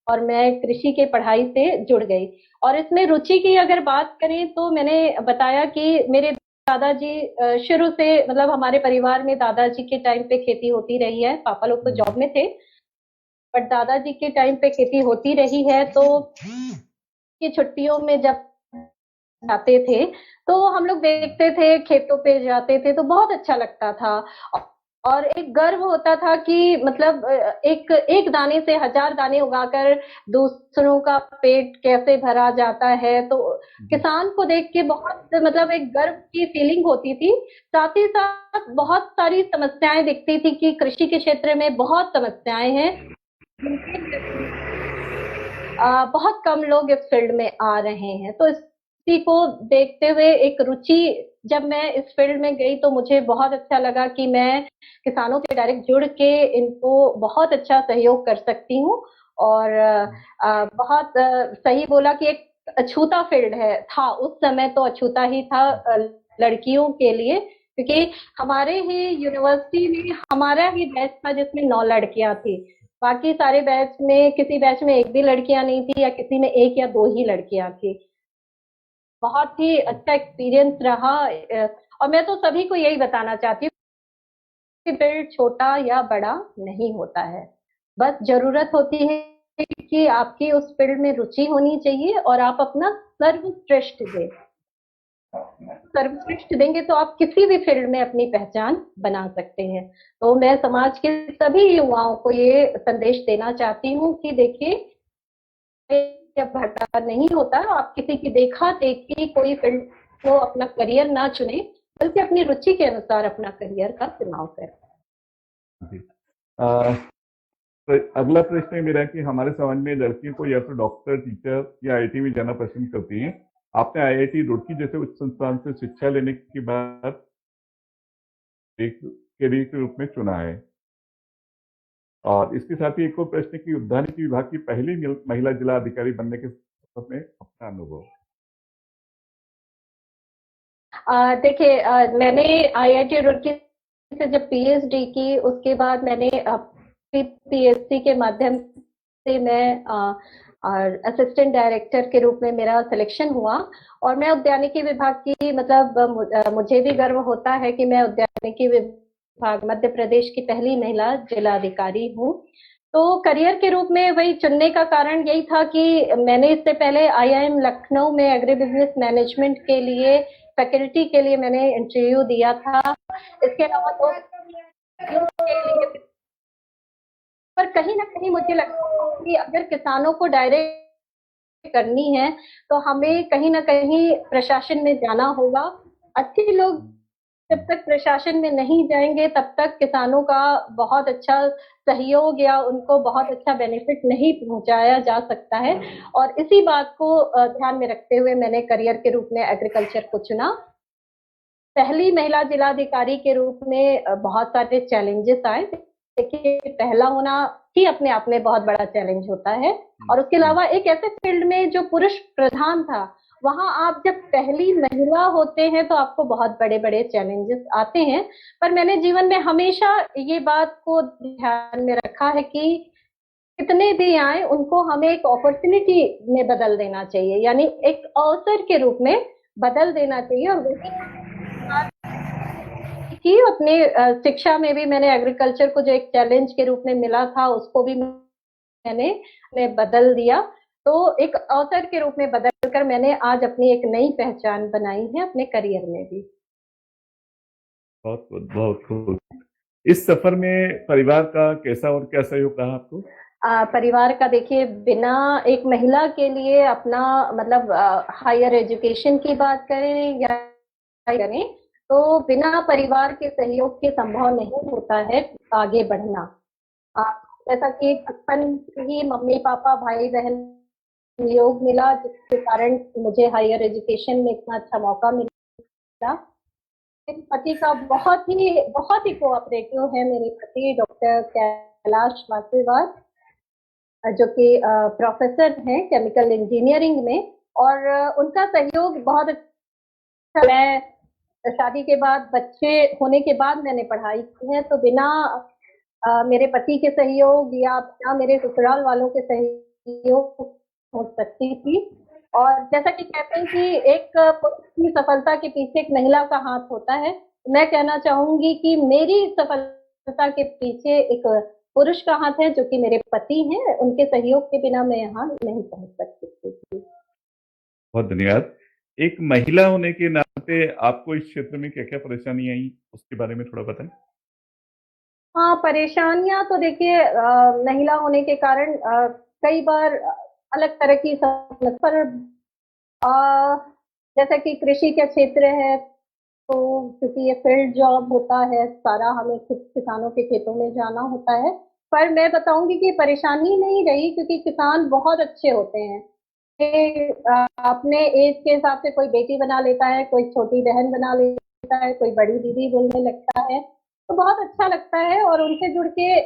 और मैं कृषि के पढ़ाई से जुड़ गई। और इसमें रुचि की अगर बात करें तो मैंने बताया कि मेरे दादाजी शुरू से, मतलब हमारे परिवार में दादाजी के टाइम पे खेती होती रही है, पापा लोग तो जॉब में थे बट दादाजी के टाइम पे खेती होती रही है। तो की छुट्टियों में जब जाते थे तो हम लोग देखते थे, खेतों पे जाते थे तो बहुत अच्छा लगता था और एक गर्व होता था कि मतलब एक दाने से 1000 दाने उगाकर दूसरों का पेट कैसे भरा जाता है। तो किसान को देख के बहुत मतलब एक गर्व की फीलिंग होती थी। साथ ही साथ बहुत सारी समस्याएं दिखती थी कि कृषि के क्षेत्र में बहुत समस्याएं हैं, बहुत कम लोग इस फील्ड में आ रहे हैं। तो इसी को देखते हुए एक रुचि, जब मैं इस फील्ड में गई तो मुझे बहुत अच्छा लगा कि मैं किसानों से डायरेक्ट जुड़ के इनको बहुत अच्छा सहयोग कर सकती हूँ। और बहुत सही बोला कि एक अछूता फील्ड है, था उस समय तो अछूता ही था लड़कियों के लिए, क्योंकि हमारे ही यूनिवर्सिटी में हमारा ही बैच था जिसमें 9 लड़कियां थी, बाकी सारे बैच में किसी बैच में एक भी लड़कियां नहीं थी या किसी में 1 या 2 ही लड़कियां थी। बहुत ही अच्छा एक्सपीरियंस रहा। और मैं तो सभी को यही बताना चाहती हूँ कि फील्ड छोटा या बड़ा नहीं होता है, बस जरूरत होती है कि आपकी उस फील्ड में रुचि होनी चाहिए और आप अपना सर्वश्रेष्ठ दें। सर्वश्रेष्ठ देंगे तो आप किसी भी फील्ड में अपनी पहचान बना सकते हैं। तो मैं समाज के सभी युवाओं को ये संदेश देना चाहती हूँ कि देखिए, भटका नहीं होता, आप किसी की देखा देखी कोई फील्ड को अपना करियर ना चुने, बल्कि अपनी रुचि के अनुसार अपना करियर का चुनाव करें। तो अगला प्रश्न है मेरा कि हमारे समाज में लड़कियों को या तो डॉक्टर, टीचर या आईआईटी में जाना पसंद करती हैं। आपने आईआईटी रुड़की जैसे उच्च संस्थान से शिक्षा लेने के बाद एक करियर के रूप में चुना है। और इसके साथ ही एक और प्रश्न की उद्यानिकी विभाग की पहली महिला जिला अधिकारी बनने के संदर्भ में अपना अनुभव। देखिए, मैंने आईआईटी रुड़की से जब पीएचडी की, उसके बाद मैंने पीएचडी के माध्यम से मैं और असिस्टेंट डायरेक्टर के रूप में मेरा सिलेक्शन हुआ। और मैं उद्यानिकी विभाग की मतलब मुझे भी गर्व होता है कि मैं उद्यानिकी विभाग मध्य प्रदेश की पहली महिला जिलाधिकारी हूँ। तो करियर के रूप में वही चुनने का कारण यही था कि मैंने इससे पहले IIM लखनऊ में एग्री बिजनेस मैनेजमेंट के लिए फैकल्टी के लिए मैंने इंटरव्यू दिया था। इसके अलावा तो के लिए, पर कहीं ना कहीं मुझे लगता है कि अगर किसानों को डायरेक्ट करनी है तो हमें कहीं ना कहीं प्रशासन में जाना होगा। अच्छे लोग जब तक प्रशासन में नहीं जाएंगे तब तक किसानों का बहुत अच्छा सहयोग या उनको बहुत अच्छा बेनिफिट नहीं पहुंचाया जा सकता है। और इसी बात को ध्यान में रखते हुए मैंने करियर के रूप में एग्रीकल्चर को चुना। पहली महिला जिलाधिकारी के रूप में बहुत सारे चैलेंजेस आए। देखिए, पहला होना ही अपने आप में बहुत बड़ा चैलेंज होता है, और उसके अलावा एक ऐसे फील्ड में जो पुरुष प्रधान था, वहां आप जब पहली महिला होते हैं तो आपको बहुत बड़े बड़े चैलेंजेस आते हैं। पर मैंने जीवन में हमेशा ये बात को ध्यान में रखा है कि कितने भी आए उनको हमें एक अपॉर्चुनिटी में बदल देना चाहिए, यानी एक अवसर के रूप में बदल देना चाहिए। और वही कि अपने शिक्षा में भी मैंने एग्रीकल्चर को जो एक चैलेंज के रूप में मिला था उसको भी मैंने बदल दिया। तो एक अवसर के रूप में बदलकर मैंने आज अपनी एक नई पहचान बनाई है अपने करियर में भी। बहुत बहुत खूब। इस सफर में परिवार का कैसा और क्या सहयोग रहा आपको? परिवार का देखिए, बिना एक महिला के लिए अपना मतलब हायर एजुकेशन की बात करें या करें तो बिना परिवार के सहयोग के संभव नहीं होता है आगे बढ़ना। जैसा कि बचपन से ही मम्मी पापा भाई बहन सहयोग मिला, जिसके कारण मुझे हायर एजुकेशन में इतना अच्छा मौका मिला। मेरे पति का बहुत ही कोऑपरेटिव है मेरे पति, डॉक्टर कैलाश वासुदेव, जो कि प्रोफेसर हैं केमिकल इंजीनियरिंग में, और उनका सहयोग बहुत अच्छा। मैं शादी के बाद, बच्चे होने के बाद मैंने पढ़ाई की है, तो बिना मेरे पति के सहयोग या बिना मेरे ससुराल वालों के सहयोग हो सकती थी। और जैसा कि कहते हैं कि एक पुरुष की सफलता के पीछे एक महिला का हाथ होता है, मैं कहना चाहूंगी कि मेरी सफलता के पीछे एक पुरुष का हाथ है, जो कि मेरे पति हैं। उनके सहयोग के बिना मैं यहाँ नहीं पहुंच सकती थी। बहुत धन्यवाद। एक महिला होने के नाते आपको इस क्षेत्र में क्या क्या परेशानी आई, उसके बारे में थोड़ा बताएं। हाँ, परेशानियां तो देखिए महिला होने के कारण कई बार अलग तरह की समस्या, पर जैसा कि कृषि का क्षेत्र है तो क्योंकि ये फील्ड जॉब होता है, सारा हमें खुद किसानों के खेतों में जाना होता है। पर मैं बताऊंगी कि परेशानी नहीं रही, क्योंकि किसान बहुत अच्छे होते हैं। अपने एज के हिसाब से कोई बेटी बना लेता है, कोई छोटी बहन बना लेता है, कोई बड़ी दीदी बोलने लगता है, तो बहुत अच्छा लगता है। और उनसे जुड़ के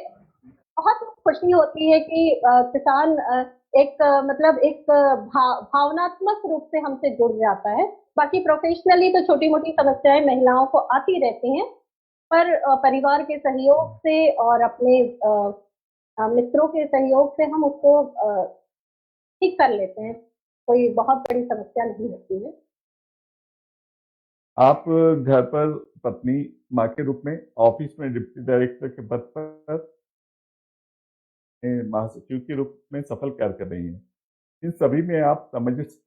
बहुत खुशी होती है कि किसान एक मतलब एक भावनात्मक रूप से हमसे जुड़ जाता है। बाकी प्रोफेशनली तो छोटी मोटी समस्याएं महिलाओं को आती रहती हैं, पर परिवार के सहयोग से और अपने मित्रों के सहयोग से हम उसको ठीक कर लेते हैं। कोई बहुत बड़ी समस्या नहीं होती है। आप घर पर पत्नी, माँ के रूप में, ऑफिस में डिप्टी डायरेक्टर के पद पर, महासचिव के रूप में सफल कार्य कर रही हैं। इन सभी में आप सामंजस्य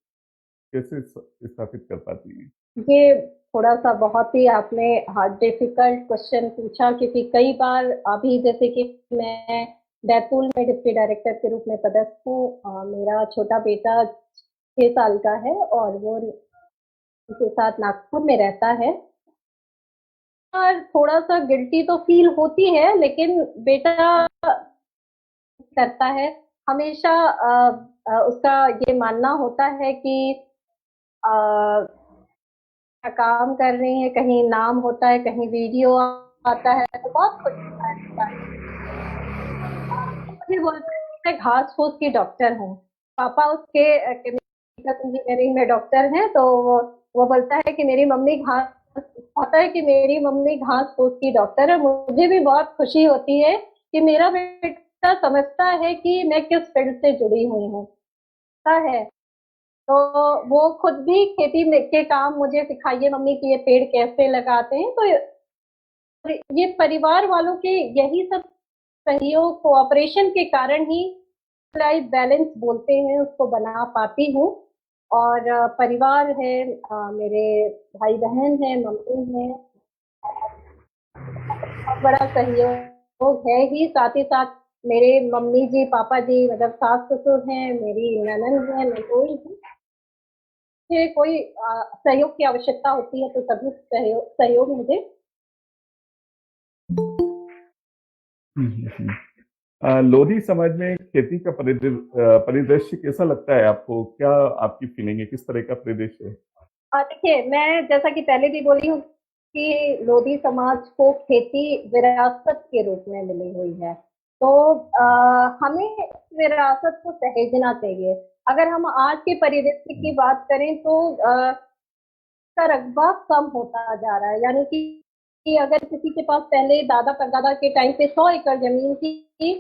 कैसे स्थापित कर पाती हैं? ये थोड़ा सा बहुत ही आपने डिफिकल्ट क्वेश्चन पूछा, क्योंकि कई बार अभी जैसे कि मैं बैतूल में डिप्टी डायरेक्टर के रूप में पदस्थ हूँ। मेरा छोटा बेटा 6 साल का है और वो उसके साथ नागपुर में रहता है। और थोड़ा सा गिल्टी तो फील होती है, लेकिन बेटा करता है हमेशा। उसका ये मानना होता है कि काम कर रही है, कहीं नाम होता है, कहीं वीडियो आता है, तो बहुत खुश होता है। मुझे बोलता है कि मैं घास फूस की डॉक्टर हूँ। पापा उसके केमिकल इंजीनियरिंग में डॉक्टर हैं, तो वो बोलता है कि मेरी मम्मी घास फूस की डॉक्टर है। मुझे भी बहुत खुशी होती है कि मेरा बेटा समझता है कि मैं किस फील्ड से जुड़ी हुई हूँ। है तो वो खुद भी खेती में के काम मुझे सिखाइए मम्मी कि ये पेड़ कैसे लगाते हैं। तो ये परिवार वालों के यही सब सहयोग कोऑपरेशन के कारण ही लाइफ बैलेंस बोलते हैं उसको बना पाती हूँ। और परिवार है, मेरे भाई बहन है, मम्मी है, बहुत बड़ा सहयोग है ही। साथ ही साथ मेरे मम्मी जी पापा जी मतलब सास ससुर हैं, मेरी ननद है, मैं कोई हूँ। मुझे कोई सहयोग की आवश्यकता होती है तो सभी सहयोग मुझे। लोधी समाज में खेती का परिदृश्य कैसा लगता है आपको? क्या आपकी फीलिंग है? किस तरह का परिदृश्य है? देखिए, मैं जैसा कि पहले भी बोली हूँ कि लोधी समाज को खेती विरासत के रूप में मिली हुई है, तो हमें इस विरासत को सहेजना चाहिए। अगर हम आज के परिदृश्य की बात करें तो का रकबा कम होता जा रहा है, यानी कि अगर किसी के पास पहले दादा परदादा के टाइम पे 100 एकड़ जमीन थी,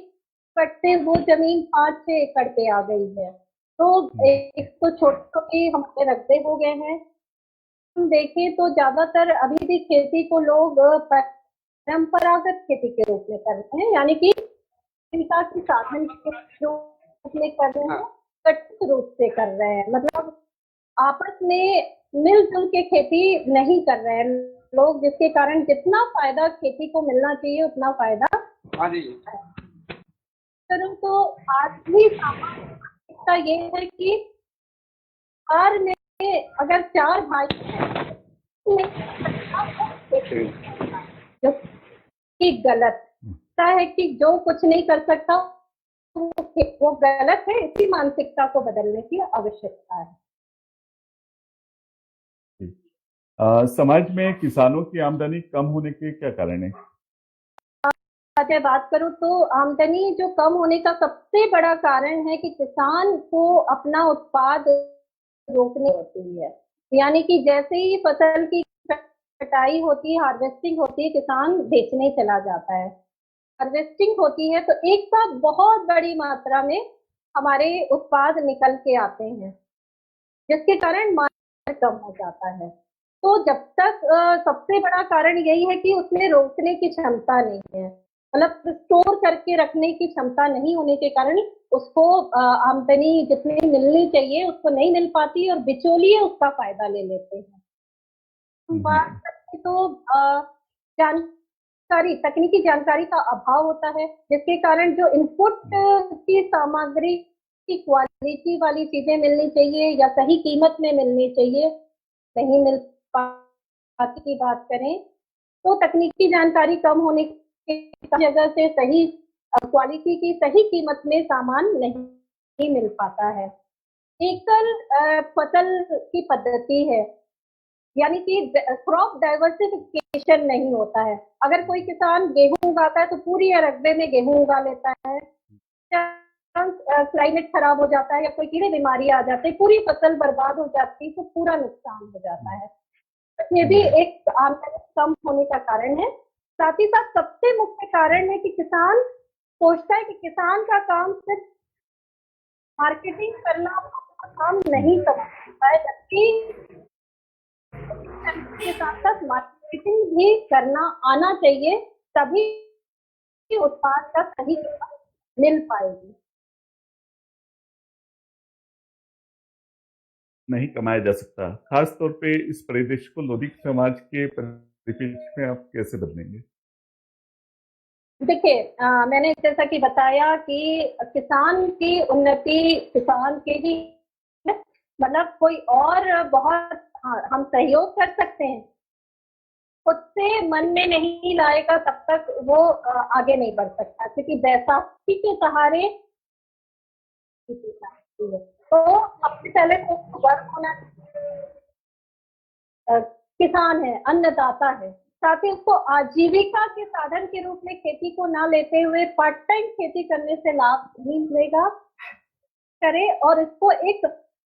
कटते वो जमीन 5-6 एकड़ पे आ गई है। तो एक तो छोटे हमारे रकबे हो गए हैं। हम देखें तो ज्यादातर अभी भी खेती को लोग परंपरागत खेती के रूप में कर रहे हैं, यानी कि जीविका के साधन के रूप में कर रहे हैं, कथित रूप से कर रहे हैं। मतलब आपस में मिलजुल के खेती नहीं कर रहे हैं लोग, जिसके कारण जितना फायदा खेती को मिलना चाहिए उतना फायदा करूँ तो आज भी सामाजिकता ये है कि हर में अगर 4 भाई हैं जो कि गलत है कि जो कुछ नहीं कर सकता वो गलत है। इसी मानसिकता को बदलने की आवश्यकता है। समाज में किसानों की आमदनी कम होने के क्या कारण है? अगर बात करूं तो आमदनी जो कम होने का सबसे बड़ा कारण है कि किसान को अपना उत्पाद रोकनी होती है। यानी कि जैसे ही फसल की कटाई होती है, हार्वेस्टिंग होती है, किसान बेचने चला जाता है। हार्वेस्टिंग होती है तो एक साथ बहुत बड़ी मात्रा में हमारे उत्पाद निकल के आते हैं, जिसके कारण मार्केट कम हो जाता है। तो जब तक सबसे बड़ा कारण यही है कि उसमें रोकने की क्षमता नहीं है, मतलब स्टोर करके रखने की क्षमता नहीं होने के कारण उसको आमदनी जितनी मिलनी चाहिए उसको नहीं मिल पाती और बिचौलिए उसका फायदा ले लेते हैं। बात करें तो तकनीकी जानकारी का अभाव होता है, जिसके कारण जो इनपुट की सामग्री की क्वालिटी वाली चीजें मिलनी चाहिए या सही कीमत में मिलनी चाहिए नहीं मिल पाती की बात करें तो तकनीकी जानकारी कम होने की जगह से सही क्वालिटी की सही कीमत में सामान नहीं मिल पाता है। एकल फसल की पद्धति है, यानी कि क्रॉप डाइवर्सिफिकेशन नहीं होता है। अगर कोई किसान गेहूं उगाता है तो पूरी रकबे में गेहूं उगा लेता है, क्लाइमेट खराब हो जाता है या कोई कीड़े बीमारी आ जाते हैं, पूरी फसल बर्बाद हो जाती है, तो पूरा नुकसान हो जाता है। ये भी एक आमदनी कम होने का कारण है। साथ ही साथ सबसे मुख्य कारण है कि किसान सोचता है कि किसान का काम सिर्फ मार्केटिंग करना काम नहीं समझता है, जबकि के साथ साथ मार्केटिंग भी करना आना चाहिए, तभी उत्पाद का सही कीमत मिल पाएगी। नहीं कमाया जा सकता। खास तौर पे इस परिदृश्य को लोधी समाज के परिप्रेक्ष्य में आप कैसे बदलेंगे? देखिए, मैंने जैसा कि बताया कि किसान की उन्नति किसान के ही मतलब कोई और बहुत हम सहयोग कर सकते हैं, खुद से मन में नहीं लाएगा तब तक वो आगे नहीं बढ़ सकता, क्योंकि बैसाखी के सहारे तो सबसे पहले तो वर्क होना किसान है, अन्नदाता है, साथ ही उसको आजीविका के साधन के रूप में खेती को ना लेते हुए पार्ट टाइम खेती करने से लाभ नहीं मिलेगा करे और इसको एक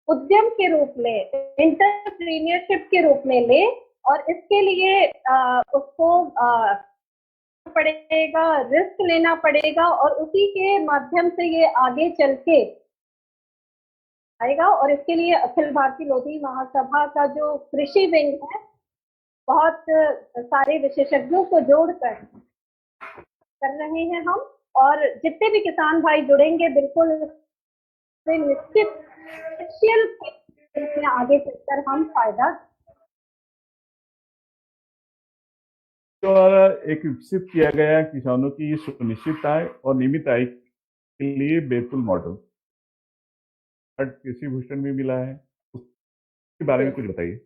उद्यम के रूप में एंटरप्रेन्योरशिप के रूप में ले और इसके लिए उसको पड़ेगा, रिस्क लेना पड़ेगा और उसी के माध्यम से ये आगे चल के आएगा। और इसके लिए अखिल भारतीय लोधी महासभा का जो कृषि विंग है, बहुत सारे विशेषज्ञों को जोड़कर कर रहे हैं हम, और जितने भी किसान भाई जुड़ेंगे बिल्कुल निश्चित में आगे चलकर हम फायदा। तो एक विकसित किया गया किसानों की सुनिश्चित आय और नियमित आय के लिए बैतूल मॉडल कृषि भूषण भी मिला है, उसके बारे में कुछ बताइए।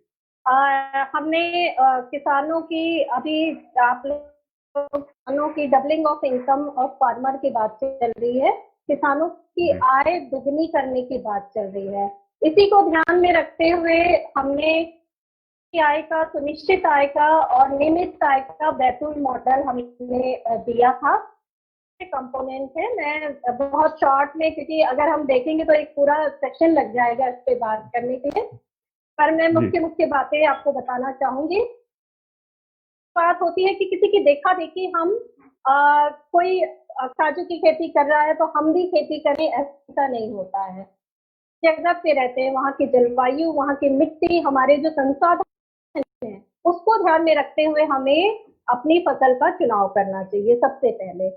हमने किसानों की अभी आप किसानों की doubling of income of farmer की बात चल रही है, किसानों की आय दुगनी करने की बात चल रही है। इसी को ध्यान में रखते हुए हमने आय का, सुनिश्चित आय का और नियमित आय का बैतूल मॉडल हमने दिया था। कंपोनेंट है, मैं बहुत शॉर्ट में, क्योंकि अगर हम देखेंगे तो एक पूरा सेक्शन लग जाएगा इस पे बात करने के लिए, पर मैं मुख्य बातें आपको बताना चाहूंगी। बात होती है कि किसी की देखा देखी हम कोई काजू की खेती कर रहा है तो हम भी खेती करें, ऐसा नहीं होता है। जगह पे रहते हैं, वहाँ की जलवायु, वहाँ की मिट्टी, हमारे जो संसाधन हैं, उसको ध्यान में रखते हुए हमें अपनी फसल का चुनाव करना चाहिए सबसे पहले।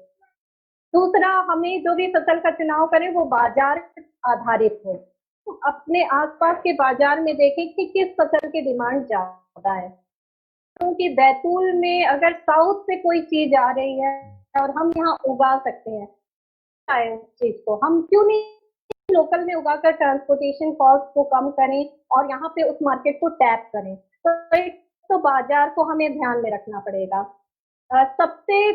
दूसरा, हमें जो भी फसल का चुनाव करें वो बाजार आधारित हो, तो अपने आसपास के बाजार में देखें कि किस फसल की डिमांड ज्यादा है। क्योंकि बैतूल में अगर साउथ से कोई चीज आ रही है और हम यहाँ उगा सकते हैं उस चीज को, हम क्यों नहीं लोकल में उगाकर ट्रांसपोर्टेशन कॉस्ट को कम करें और यहाँ पे उस मार्केट को टैप करें। तो एक तो बाजार को हमें ध्यान में रखना पड़ेगा। सबसे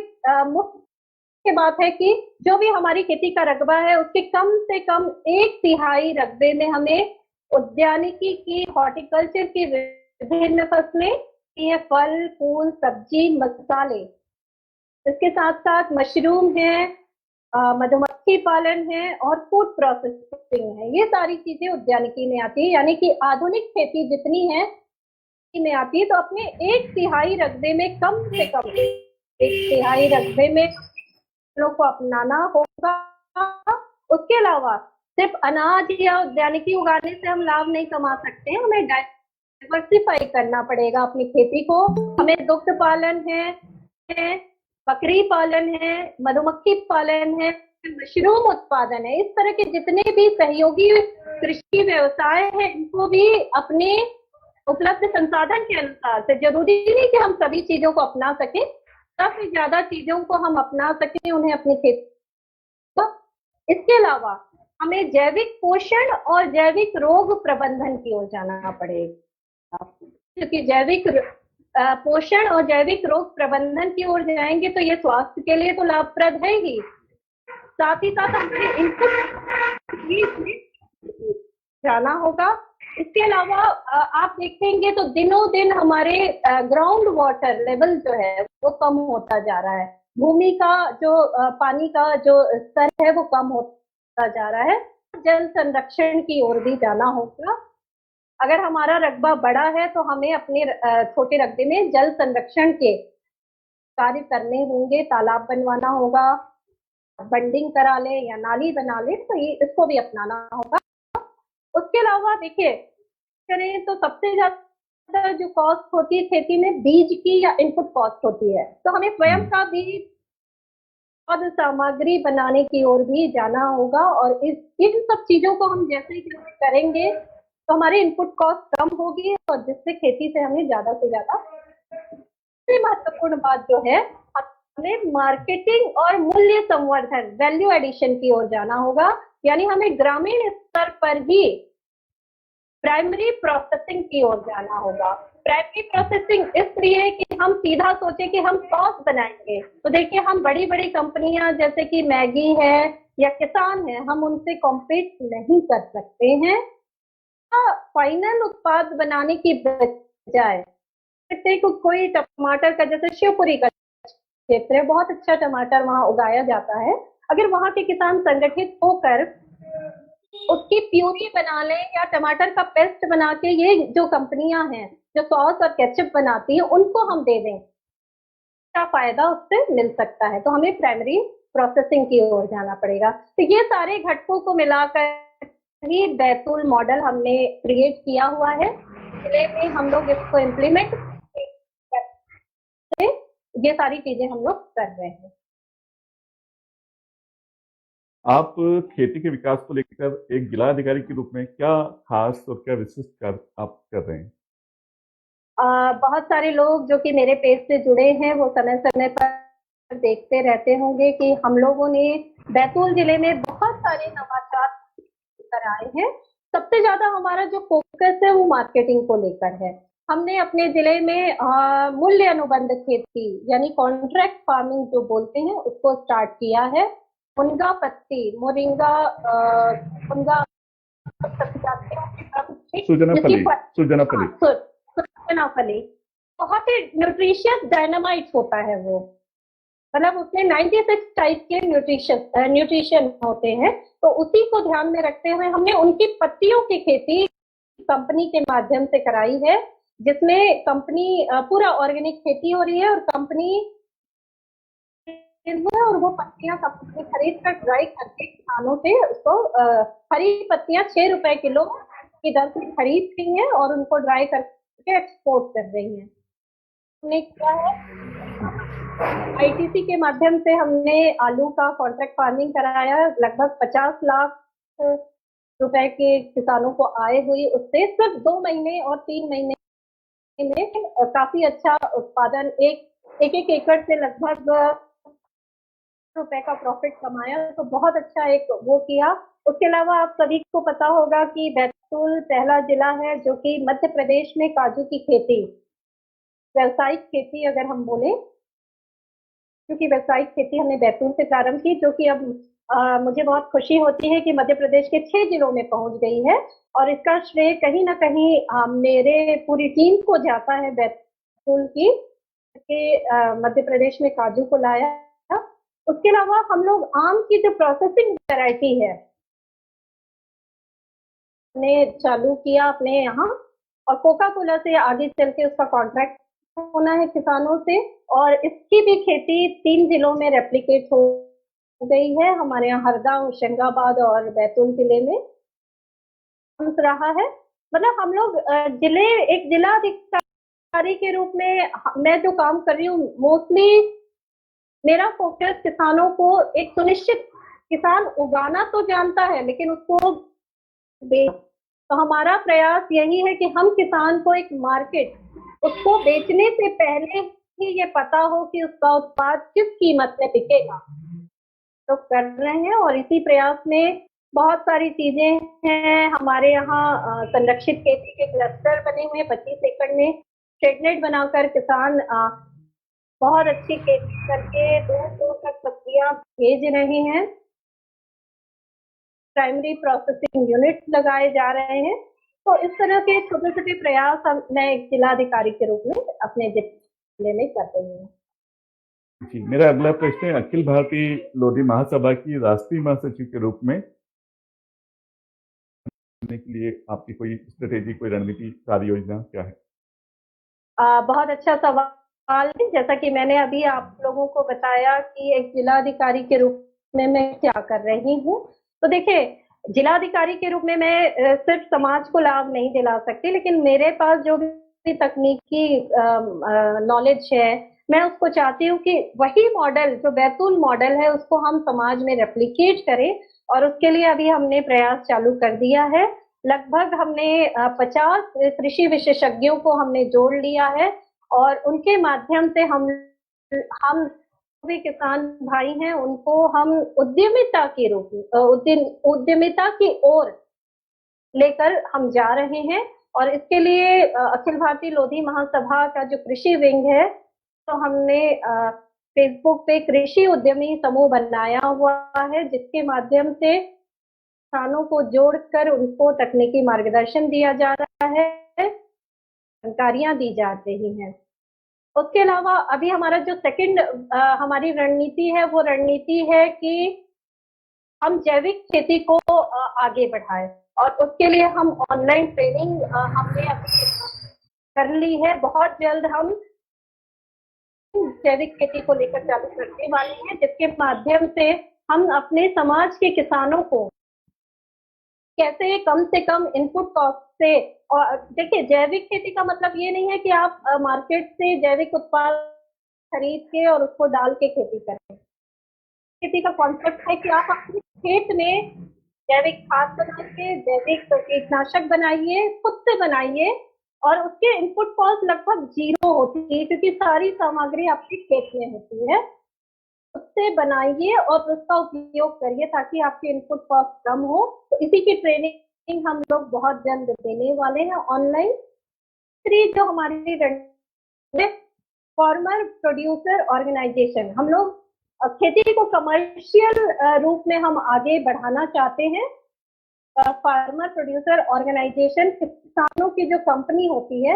मुख्य बात है कि जो भी हमारी खेती का रकबा है उसके कम से कम 1/3 रकबे में हमें उद्यानिकी की, हॉर्टिकल्चर की विभिन्न फसलें, ये फल, फूल, सब्जी, मसाले, इसके साथ साथ मशरूम है, मधुमक्खी पालन है और फूड प्रोसेसिंग है। ये सारी चीजें उद्यानिकी में आती है, यानी कि आधुनिक खेती जितनी है में आती है। तो अपने 1/3 रकबे में कम से कम 1/3 रकबे में लोग को अपनाना होगा। उसके अलावा सिर्फ अनाज या उद्यानिकी उगाने से हम लाभ नहीं कमा सकते हैं, हमें डाइवर्सिफाई करना पड़ेगा अपनी खेती को। हमें दुग्ध पालन है, बकरी पालन है, मधुमक्खी पालन है, मशरूम उत्पादन है, इस तरह के जितने भी सहयोगी कृषि व्यवसाय है, इनको भी अपने उपलब्ध संसाधन के अनुसार से, जरूरी नहीं कि हम सभी चीजों को अपना सकें, काफी ज्यादा चीजों को हम अपना सकें उन्हें अपनी खेती। इसके अलावा हमें जैविक पोषण और जैविक रोग प्रबंधन की ओर जाना पड़ेगा, क्योंकि जैविक पोषण और जैविक रोग प्रबंधन की ओर जाएंगे तो ये स्वास्थ्य के लिए तो लाभप्रद है ही, साथ ही साथ हमें इनपुट जाना होगा। इसके अलावा आप देखेंगे तो दिनों दिन हमारे ग्राउंड वाटर लेवल जो है वो कम होता जा रहा है, भूमि का जो पानी का जो स्तर है वो कम होता जा रहा है। जल संरक्षण की ओर भी जाना होगा। अगर हमारा रकबा बड़ा है तो हमें अपने छोटे रकबे में जल संरक्षण के कार्य करने होंगे, तालाब बनवाना होगा, बंडिंग करा ले या नाली बना ले, तो ये इसको भी अपनाना होगा। उसके अलावा देखिए करें तो सबसे ज्यादा जो कॉस्ट होती है खेती में बीज की या इनपुट कॉस्ट होती है, तो हमें स्वयं का बीज और सामग्री बनाने की ओर भी जाना होगा। और इन सब चीजों को हम जैसे ही करेंगे तो हमारी इनपुट कॉस्ट कम होगी और जिससे खेती से हमें ज्यादा से ज्यादा। सबसे महत्वपूर्ण बात जो है, हमें मार्केटिंग और मूल्य संवर्धन, वैल्यू एडिशन की ओर जाना होगा, यानी हमें ग्रामीण स्तर पर ही प्राइमरी प्रोसेसिंग की ओर जाना होगा। प्राइमरी प्रोसेसिंग इसलिए कि हम सीधा सोचे कि हम कॉस्ट बनाएंगे, तो देखिए हम बड़ी बड़ी कंपनियां जैसे कि मैगी है या किसान है, हम उनसे कॉम्पीट नहीं कर सकते हैं। फाइनल उत्पाद बनाने की बजाय कोई टमाटर का, जैसे शिवपुरी का क्षेत्र है, बहुत अच्छा टमाटर वहां उगाया जाता है, अगर वहां के किसान संगठित होकर उसकी प्यूरी बना ले या टमाटर का पेस्ट बना के, ये जो कंपनियां हैं जो सॉस और केचप बनाती है उनको हम दे दें, क्या फायदा उससे मिल सकता है। तो हमें प्राइमरी प्रोसेसिंग की ओर जाना पड़ेगा। तो ये सारे घटकों को मिलाकर ही बैतूल मॉडल हमने क्रिएट किया हुआ है। जिले में हम लोग इसको इम्प्लीमेंट करते, ये सारी चीजें हम लोग कर रहे हैं। आप खेती के विकास को लेकर एक जिला अधिकारी के रूप में क्या खास और क्या विशिष्ट कार्य आप कर रहे हैं? बहुत सारे लोग जो कि मेरे पेज से जुड़े हैं वो समय समय पर देखते रहते होंगे कि हम लोगों ने बैतूल जिले में बहुत सारे नवाचार लेकर आए हैं। सबसे ज्यादा हमारा जो फोकस है वो मार्केटिंग को लेकर है। हमने अपने जिले में मूल्य अनुबंध खेती यानी कॉन्ट्रैक्ट फार्मिंग जो बोलते हैं उसको स्टार्ट किया है। मुनगा पत्ती, मोरिंगा, मुनगा सुजनाफली, सुजनाफली। सुजनाफली बहुत ही न्यूट्रिशियस डायनामाइट होता है वो, मतलब उसमें 96 टाइप के न्यूट्रिशन होते हैं। तो उसी को ध्यान में रखते हुए हमने उनकी पत्तियों की खेती कंपनी के माध्यम से कराई है, जिसमें कंपनी पूरा ऑर्गेनिक खेती हो रही है और कंपनी और वो पत्तियां कंपनी खरीद कर ड्राई करके किसानों से उसको हरी पत्तियां 6 रुपए किलो की दर से खरीद रही है और उनको ड्राई करके एक्सपोर्ट कर रही है। हमने क्या है, आईटीसी के माध्यम से हमने आलू का कॉन्ट्रैक्ट फार्मिंग कराया। लगभग 50 लाख रुपए के किसानों को आय हुई उससे। सिर्फ 2 महीने और 3 महीने में काफी अच्छा उत्पादन, एक एकड़ से लगभग रुपए का प्रॉफिट कमाया। तो बहुत अच्छा एक वो किया। उसके अलावा आप सभी को पता होगा कि बैतूल पहला जिला है जो कि मध्य प्रदेश में काजू की खेती, व्यावसायिक खेती अगर हम बोले, क्योंकि व्यावसायिक खेती हमने बैतूल से प्रारंभ की, जो कि अब मुझे बहुत खुशी होती है कि मध्य प्रदेश के 6 जिलों में पहुंच गई है। और इसका श्रेय कहीं ना कहीं मेरे पूरी टीम को जाता है बैतूल की, मध्य प्रदेश में काजू को लाया। उसके अलावा हम लोग आम की जो प्रोसेसिंग वैरायटी है ने चालू किया अपने यहाँ, और कोका कोला से आगे चल के उसका कॉन्ट्रैक्ट होना है किसानों से। और इसकी भी खेती 3 जिलों में रेप्लिकेट हो गई है, हमारे यहाँ हरदा, होशंगाबाद और बैतूल जिले में रहा है। मतलब हम लोग एक जिला अधिकारी के रूप में मैं जो काम कर रही हूँ, मोस्टली मेरा फोकस किसानों को एक सुनिश्चित, किसान उगाना तो जानता है लेकिन उसको तो हमारा प्रयास यही है कि हम किसान को एक मार्केट, उसको बेचने से पहले ही ये पता हो कि उसका उत्पाद किस कीमत में बिकेगा, तो कर रहे हैं। और इसी प्रयास में बहुत सारी चीजें हैं हमारे यहाँ। संरक्षित खेती के क्लस्टर बने हुए 25 एकड़ में शेडनेट बनाकर किसान बहुत अच्छी खेती करके दूर तक पत्तियां भेज रहे हैं। प्राइमरी प्रोसेसिंग यूनिट लगाए जा रहे हैं। तो इस तरह के छोटे छोटे प्रयास मैं एक जिलाधिकारी के रूप में अपने जिले में कर रही हूँ। जी, मेरा अगला प्रश्न है, अखिल भारतीय लोधी महासभा की राष्ट्रीय महासचिव के रूप में के लिए आपकी कोई स्ट्रेटेजी, कोई रणनीति, कार्य योजना क्या है? बहुत अच्छा सवाल है। जैसा कि मैंने अभी आप लोगों को बताया कि एक जिलाधिकारी के रूप में मैं क्या कर रही हूँ। तो देखिए, जिलाधिकारी के रूप में मैं सिर्फ समाज को लाभ नहीं दिला सकती, लेकिन मेरे पास जो भी तकनीकी नॉलेज है, मैं उसको चाहती हूँ कि वही मॉडल जो बैतूल मॉडल है उसको हम समाज में रेप्लिकेट करें। और उसके लिए अभी हमने प्रयास चालू कर दिया है। लगभग हमने 50 कृषि विशेषज्ञों को हमने जोड़ लिया है और उनके माध्यम से हम भी किसान भाई हैं उनको हम उद्यमिता के रूप में, उद्यमिता की ओर लेकर हम जा रहे हैं। और इसके लिए अखिल भारतीय लोधी महासभा का जो कृषि विंग है, तो हमने फेसबुक पे कृषि उद्यमी समूह बनाया हुआ है, जिसके माध्यम से किसानों को जोड़कर उनको तकनीकी मार्गदर्शन दिया जा रहा है, जानकारियां दी जा रही हैं। उसके अलावा अभी हमारा जो सेकंड हमारी रणनीति है, वो रणनीति है कि हम जैविक खेती को आगे बढ़ाएं। और उसके लिए हम ऑनलाइन ट्रेनिंग हमने कर ली है। बहुत जल्द हम जैविक खेती को लेकर चालू करने वाले हैं, जिसके माध्यम से हम अपने समाज के किसानों को कैसे कम से कम इनपुट कॉस्ट से, और देखिए जैविक खेती का मतलब ये नहीं है कि आप मार्केट से जैविक उत्पाद खरीद के और उसको डाल के खेती करें। खेती का कॉन्सेप्ट है कि आप अपने खेत में जैविक खाद बनाइए, जैविक कीटनाशक बनाइए, खुद से बनाइए, और उसके इनपुट कॉस्ट लगभग 0 होती है क्योंकि सारी सामग्री आपके खेत में होती है। उससे बनाइए और उसका उपयोग करिए ताकि आपके इनपुट कॉस्ट कम हो। तो इसी की ट्रेनिंग हम लोग बहुत जल्द देने वाले हैं ऑनलाइन। जो हमारी फार्मर प्रोड्यूसर ऑर्गेनाइजेशन, हम लोग खेती को कमर्शियल रूप में हम आगे बढ़ाना चाहते हैं। फार्मर प्रोड्यूसर ऑर्गेनाइजेशन किसानों की जो कंपनी होती है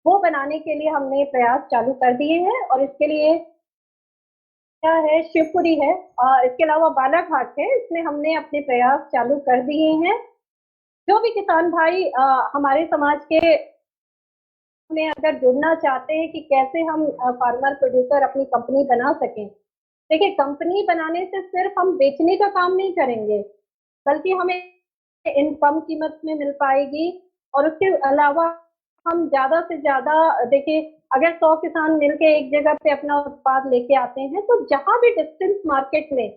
वो बनाने के लिए हमने प्रयास चालू कर दिए हैं, और इसके लिए क्या है, शिवपुरी है और इसके अलावा बालाघाट है, इसमें हमने अपने प्रयास चालू कर दिए हैं। जो भी किसान भाई हमारे समाज के में अगर जुड़ना चाहते हैं कि कैसे हम फार्मर प्रोड्यूसर अपनी कंपनी बना सकें, देखिए कंपनी बनाने से सिर्फ हम बेचने का काम नहीं करेंगे, बल्कि हमें इन कम कीमत में मिल पाएगी, और उसके अलावा हम ज्यादा से ज्यादा, देखिए अगर 100 किसान मिलके एक जगह पे अपना उत्पाद लेके आते हैं तो जहां भी डिस्टेंस मार्केट में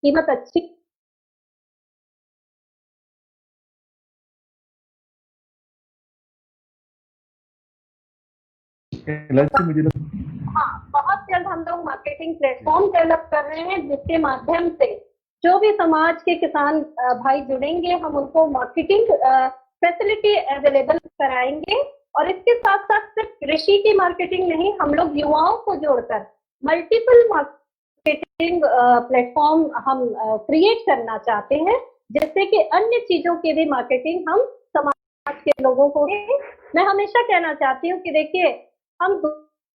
कीमत अच्छी, मुझे हाँ, बहुत जल्द हम लोग मार्केटिंग प्लेटफॉर्म डेवलप कर रहे हैं जिसके माध्यम से जो भी समाज के किसान भाई जुड़ेंगे, हम उनको मार्केटिंग फैसिलिटी अवेलेबल कराएंगे। और इसके साथ साथ सिर्फ कृषि की मार्केटिंग नहीं, हम लोग युवाओं को जोड़कर मल्टीपल मार्केटिंग प्लेटफॉर्म हम क्रिएट करना चाहते हैं, जिससे कि अन्य चीजों की भी मार्केटिंग हम समाज के लोगों को। मैं हमेशा कहना चाहती हूँ कि देखिए, हम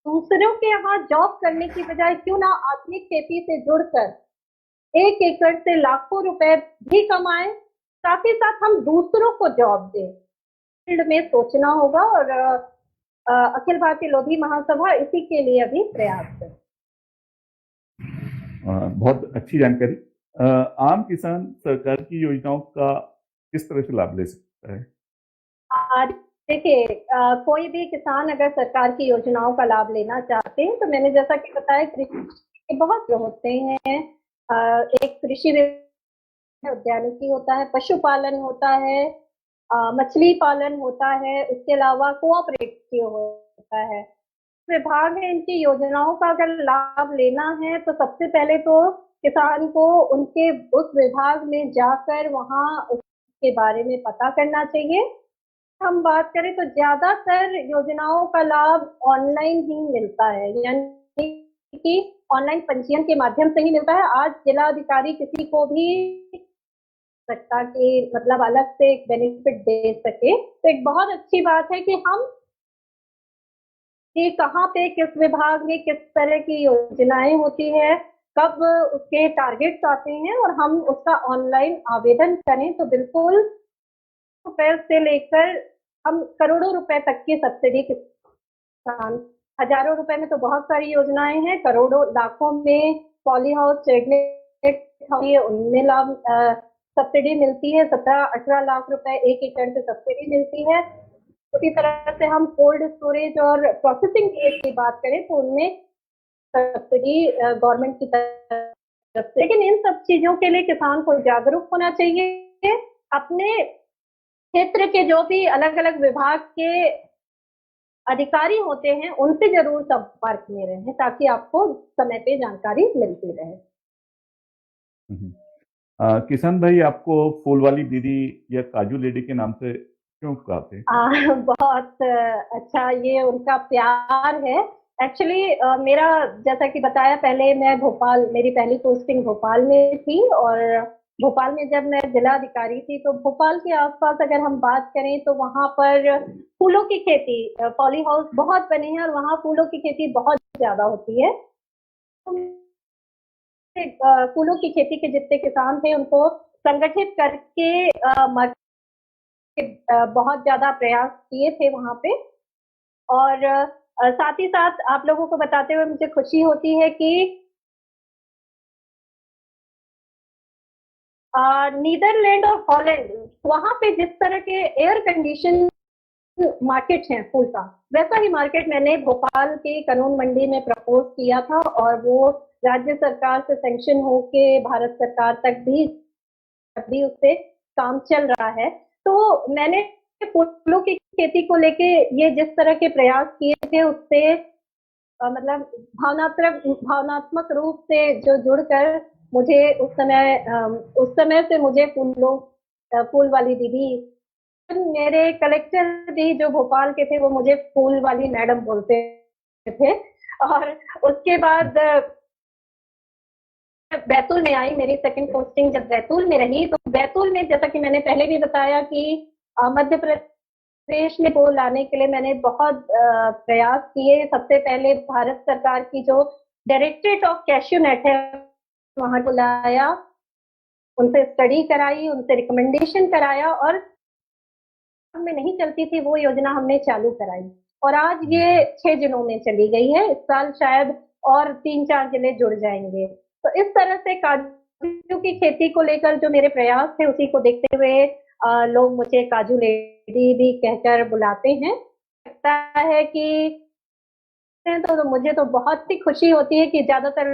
दूसरों के यहाँ जॉब करने की बजाय क्यों ना आधुनिक खेती से जुड़कर 1 एकड़ से लाखों रुपए भी कमाएं, साथ ही साथ हम दूसरों को जॉब दें। फील्ड में सोचना होगा, और अखिल भारतीय लोधी महासभा इसी के लिए अभी प्रयास है। बहुत अच्छी जानकारी। आम किसान सरकार की योजनाओं का किस तरह से लाभ ले सकता है? देखिए, कोई भी किसान अगर सरकार की योजनाओं का लाभ लेना चाहते हैं तो मैंने जैसा कि बताया, कृषि के बहुत होते हैं। एक कृषि उद्यानिकी होता है, पशुपालन होता है, मछली पालन होता है, उसके अलावा कोऑपरेटिव होता है। विभाग है, इनकी योजनाओं का अगर लाभ लेना है तो सबसे पहले तो किसान को उनके उस विभाग में जाकर वहां उसके बारे में पता करना चाहिए। हम बात करें तो ज्यादातर योजनाओं का लाभ ऑनलाइन ही मिलता है, यानी कि ऑनलाइन पंजीयन के माध्यम से ही मिलता है। आज जिलाधिकारी किसी को भी सकता कि मतलब अलग से एक बेनिफिट दे सके, तो एक बहुत अच्छी बात है कि हम कि कहाँ पे किस विभाग में किस तरह की योजनाएं होती है, कब उसके टारगेट्स आते हैं, और हम उसका ऑनलाइन आवेदन करें तो बिल्कुल रुपए से लेकर हम करोड़ों रुपए तक की सब्सिडी किसान, हजारों रुपए में तो बहुत सारी योजनाएं हैं, करोड़ों लाखों में पॉली हाउस, उनमें लाभ सब्सिडी मिलती है। 17-18 लाख रुपए 1 एकड़ से सब्सिडी मिलती है। उसी तरह से हम कोल्ड स्टोरेज और प्रोसेसिंग की बात करें तो उनमें सब्सिडी गवर्नमेंट की तरफ से। लेकिन इन सब चीजों के लिए किसान को जागरूक होना चाहिए। अपने क्षेत्र के जो भी अलग अलग विभाग के अधिकारी होते हैं उनसे जरूर संपर्क में रहें ताकि आपको समय पे जानकारी मिलती रहे। किसान भाई, आपको फूल वाली दीदी या काजू लेडी के नाम से क्यों कहते हैं? बहुत अच्छा, ये उनका प्यार है। एक्चुअली मेरा जैसा कि बताया, पहले मैं भोपाल, मेरी पहली पोस्टिंग भोपाल में थी, और भोपाल में जब मैं जिलाधिकारी थी तो भोपाल के आसपास अगर हम बात करें तो वहाँ पर फूलों की खेती, पॉली हाउस बहुत बने हैं और वहाँ फूलों की खेती बहुत ज्यादा होती है। फूलों की खेती के जितने किसान थे उनको संगठित करके बहुत ज्यादा प्रयास किए थे वहां पे। और साथ ही साथ आप लोगों को बताते हुए मुझे खुशी होती है कि नीदरलैंड और हॉलैंड, वहां पे जिस तरह के एयर कंडीशन मार्केट है फूल का, वैसा ही मार्केट मैंने भोपाल की कानून मंडी में प्रपोज किया था, और वो राज्य सरकार से सैंक्शन होके भारत सरकार तक भी उससे काम चल रहा है। तो मैंने फूलों की खेती को लेके ये जिस तरह के प्रयास किए थे, उससे मतलब भावनात्मक रूप से जो जुड़कर मुझे उस समय से मुझे फूल वाली दीदी, मेरे कलेक्टर भी जो भोपाल के थे वो मुझे फूल वाली मैडम बोलते थे। और उसके बाद बैतूल में आई, मेरी सेकंड पोस्टिंग जब बैतूल में रही, तो बैतूल में जैसा कि मैंने पहले भी बताया कि मध्य प्रदेश में फूल लाने के लिए मैंने बहुत प्रयास किए। सबसे पहले भारत सरकार की जो डायरेक्टरेट ऑफ कैश्यू नट है वहां को लाया, उनसे स्टडी कराई, उनसे रिकमेंडेशन कराया, और में नहीं चलती थी वो योजना हमने चालू कराई, और आज ये 6 जिलों में चली गई है। इस साल शायद और 3-4 जिले जुड़ जाएंगे। तो इस तरह से काजू की खेती को लेकर जो मेरे प्रयास थे, उसी को देखते हुए लोग मुझे काजू लेडी भी कहकर बुलाते हैं। लगता है कि तो मुझे तो बहुत ही खुशी होती है कि ज्यादातर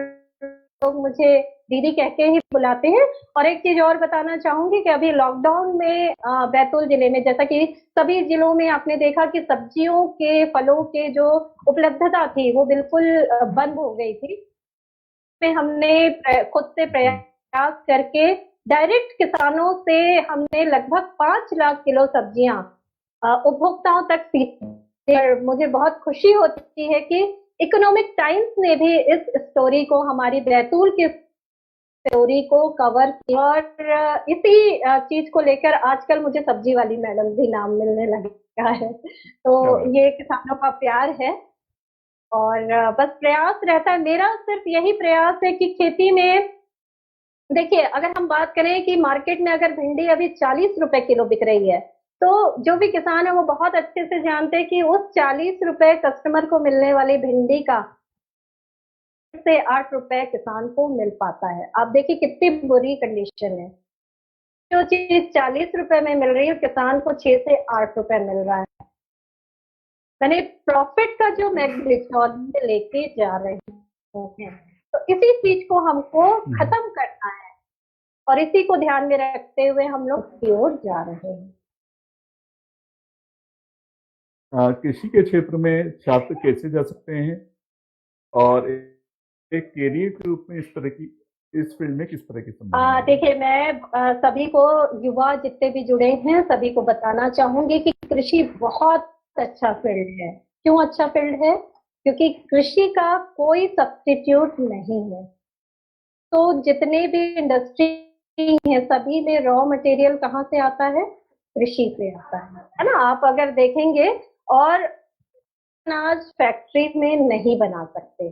लोग मुझे दीदी कह के ही बुलाते हैं। और एक चीज और बताना चाहूंगी कि अभी लॉकडाउन में बैतूल जिले में, जैसा कि सभी जिलों में आपने देखा कि सब्जियों के, फलों के जो उपलब्धता थी वो बिल्कुल बंद हो गई थी। में हमने खुद से प्रयास करके डायरेक्ट किसानों से हमने लगभग 5 लाख किलो सब्जियां उपभोक्ताओं तक सीधे। मुझे बहुत खुशी होती है कि इकोनॉमिक टाइम्स ने भी इस स्टोरी को, हमारी बैतूल की स्टोरी को कवर किया, और इसी चीज को लेकर आजकल मुझे सब्जी वाली मैडम भी नाम मिलने लगा है। तो ये किसानों का प्यार है, और बस प्रयास रहता है। मेरा सिर्फ यही प्रयास है कि खेती में, देखिए अगर हम बात करें कि मार्केट में अगर भिंडी अभी 40 रुपए किलो बिक रही है, तो जो भी किसान है वो बहुत अच्छे से जानते हैं कि उस 40 रुपए कस्टमर को मिलने वाली भिंडी का से 8 रुपए किसान को मिल पाता है। आप देखिए कितनी बुरी कंडीशन है। जो चीज 40 रुपए में मिल रही है, किसान को 6 से 8 रुपए मिल रहा है। मैंने प्रॉफिट का जो मैग्नीट्यूड लेके जा रहे हैं, तो इसी चीज को हमको खत्म करना है, और इसी को ध्यान में रखते हुए हम लोग की ओर जा रहे हैं। कृषि के क्षेत्र में छात्र कैसे जा सकते हैं, और एक कैरियर के रूप में इस फील्ड में किस तरह की संभावना? देखिए मैं सभी को, युवा जितने भी जुड़े हैं सभी को बताना चाहूंगी कि कृषि बहुत अच्छा फील्ड है। क्यों अच्छा फील्ड है? क्योंकि कृषि का कोई सब्स्टिट्यूट नहीं है। तो जितने भी इंडस्ट्री है सभी में रॉ मटेरियल कहाँ से आता है? कृषि से आता है ना। आप अगर देखेंगे, और अनाज फैक्ट्री में नहीं बना सकते।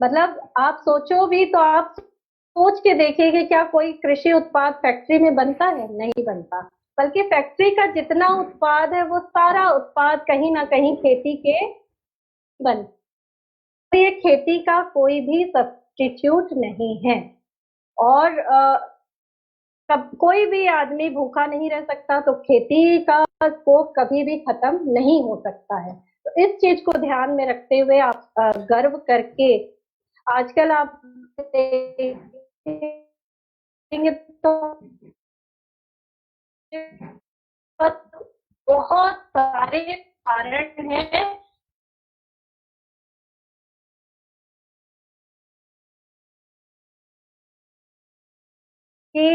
मतलब आप सोचो भी तो आप सोच के देखिए क्या कोई कृषि उत्पाद फैक्ट्री में बनता है? नहीं बनता। बल्कि फैक्ट्री का जितना उत्पाद है वो सारा उत्पाद कहीं ना कहीं खेती के बन, तो ये खेती का कोई भी सब्स्टिट्यूट नहीं है। और कोई भी आदमी भूखा नहीं रह सकता, तो खेती का स्कोप कभी भी खत्म नहीं हो सकता है। तो इस चीज को ध्यान में रखते हुए आप गर्व करके, आजकल आप तो बहुत सारे कारण हैं कि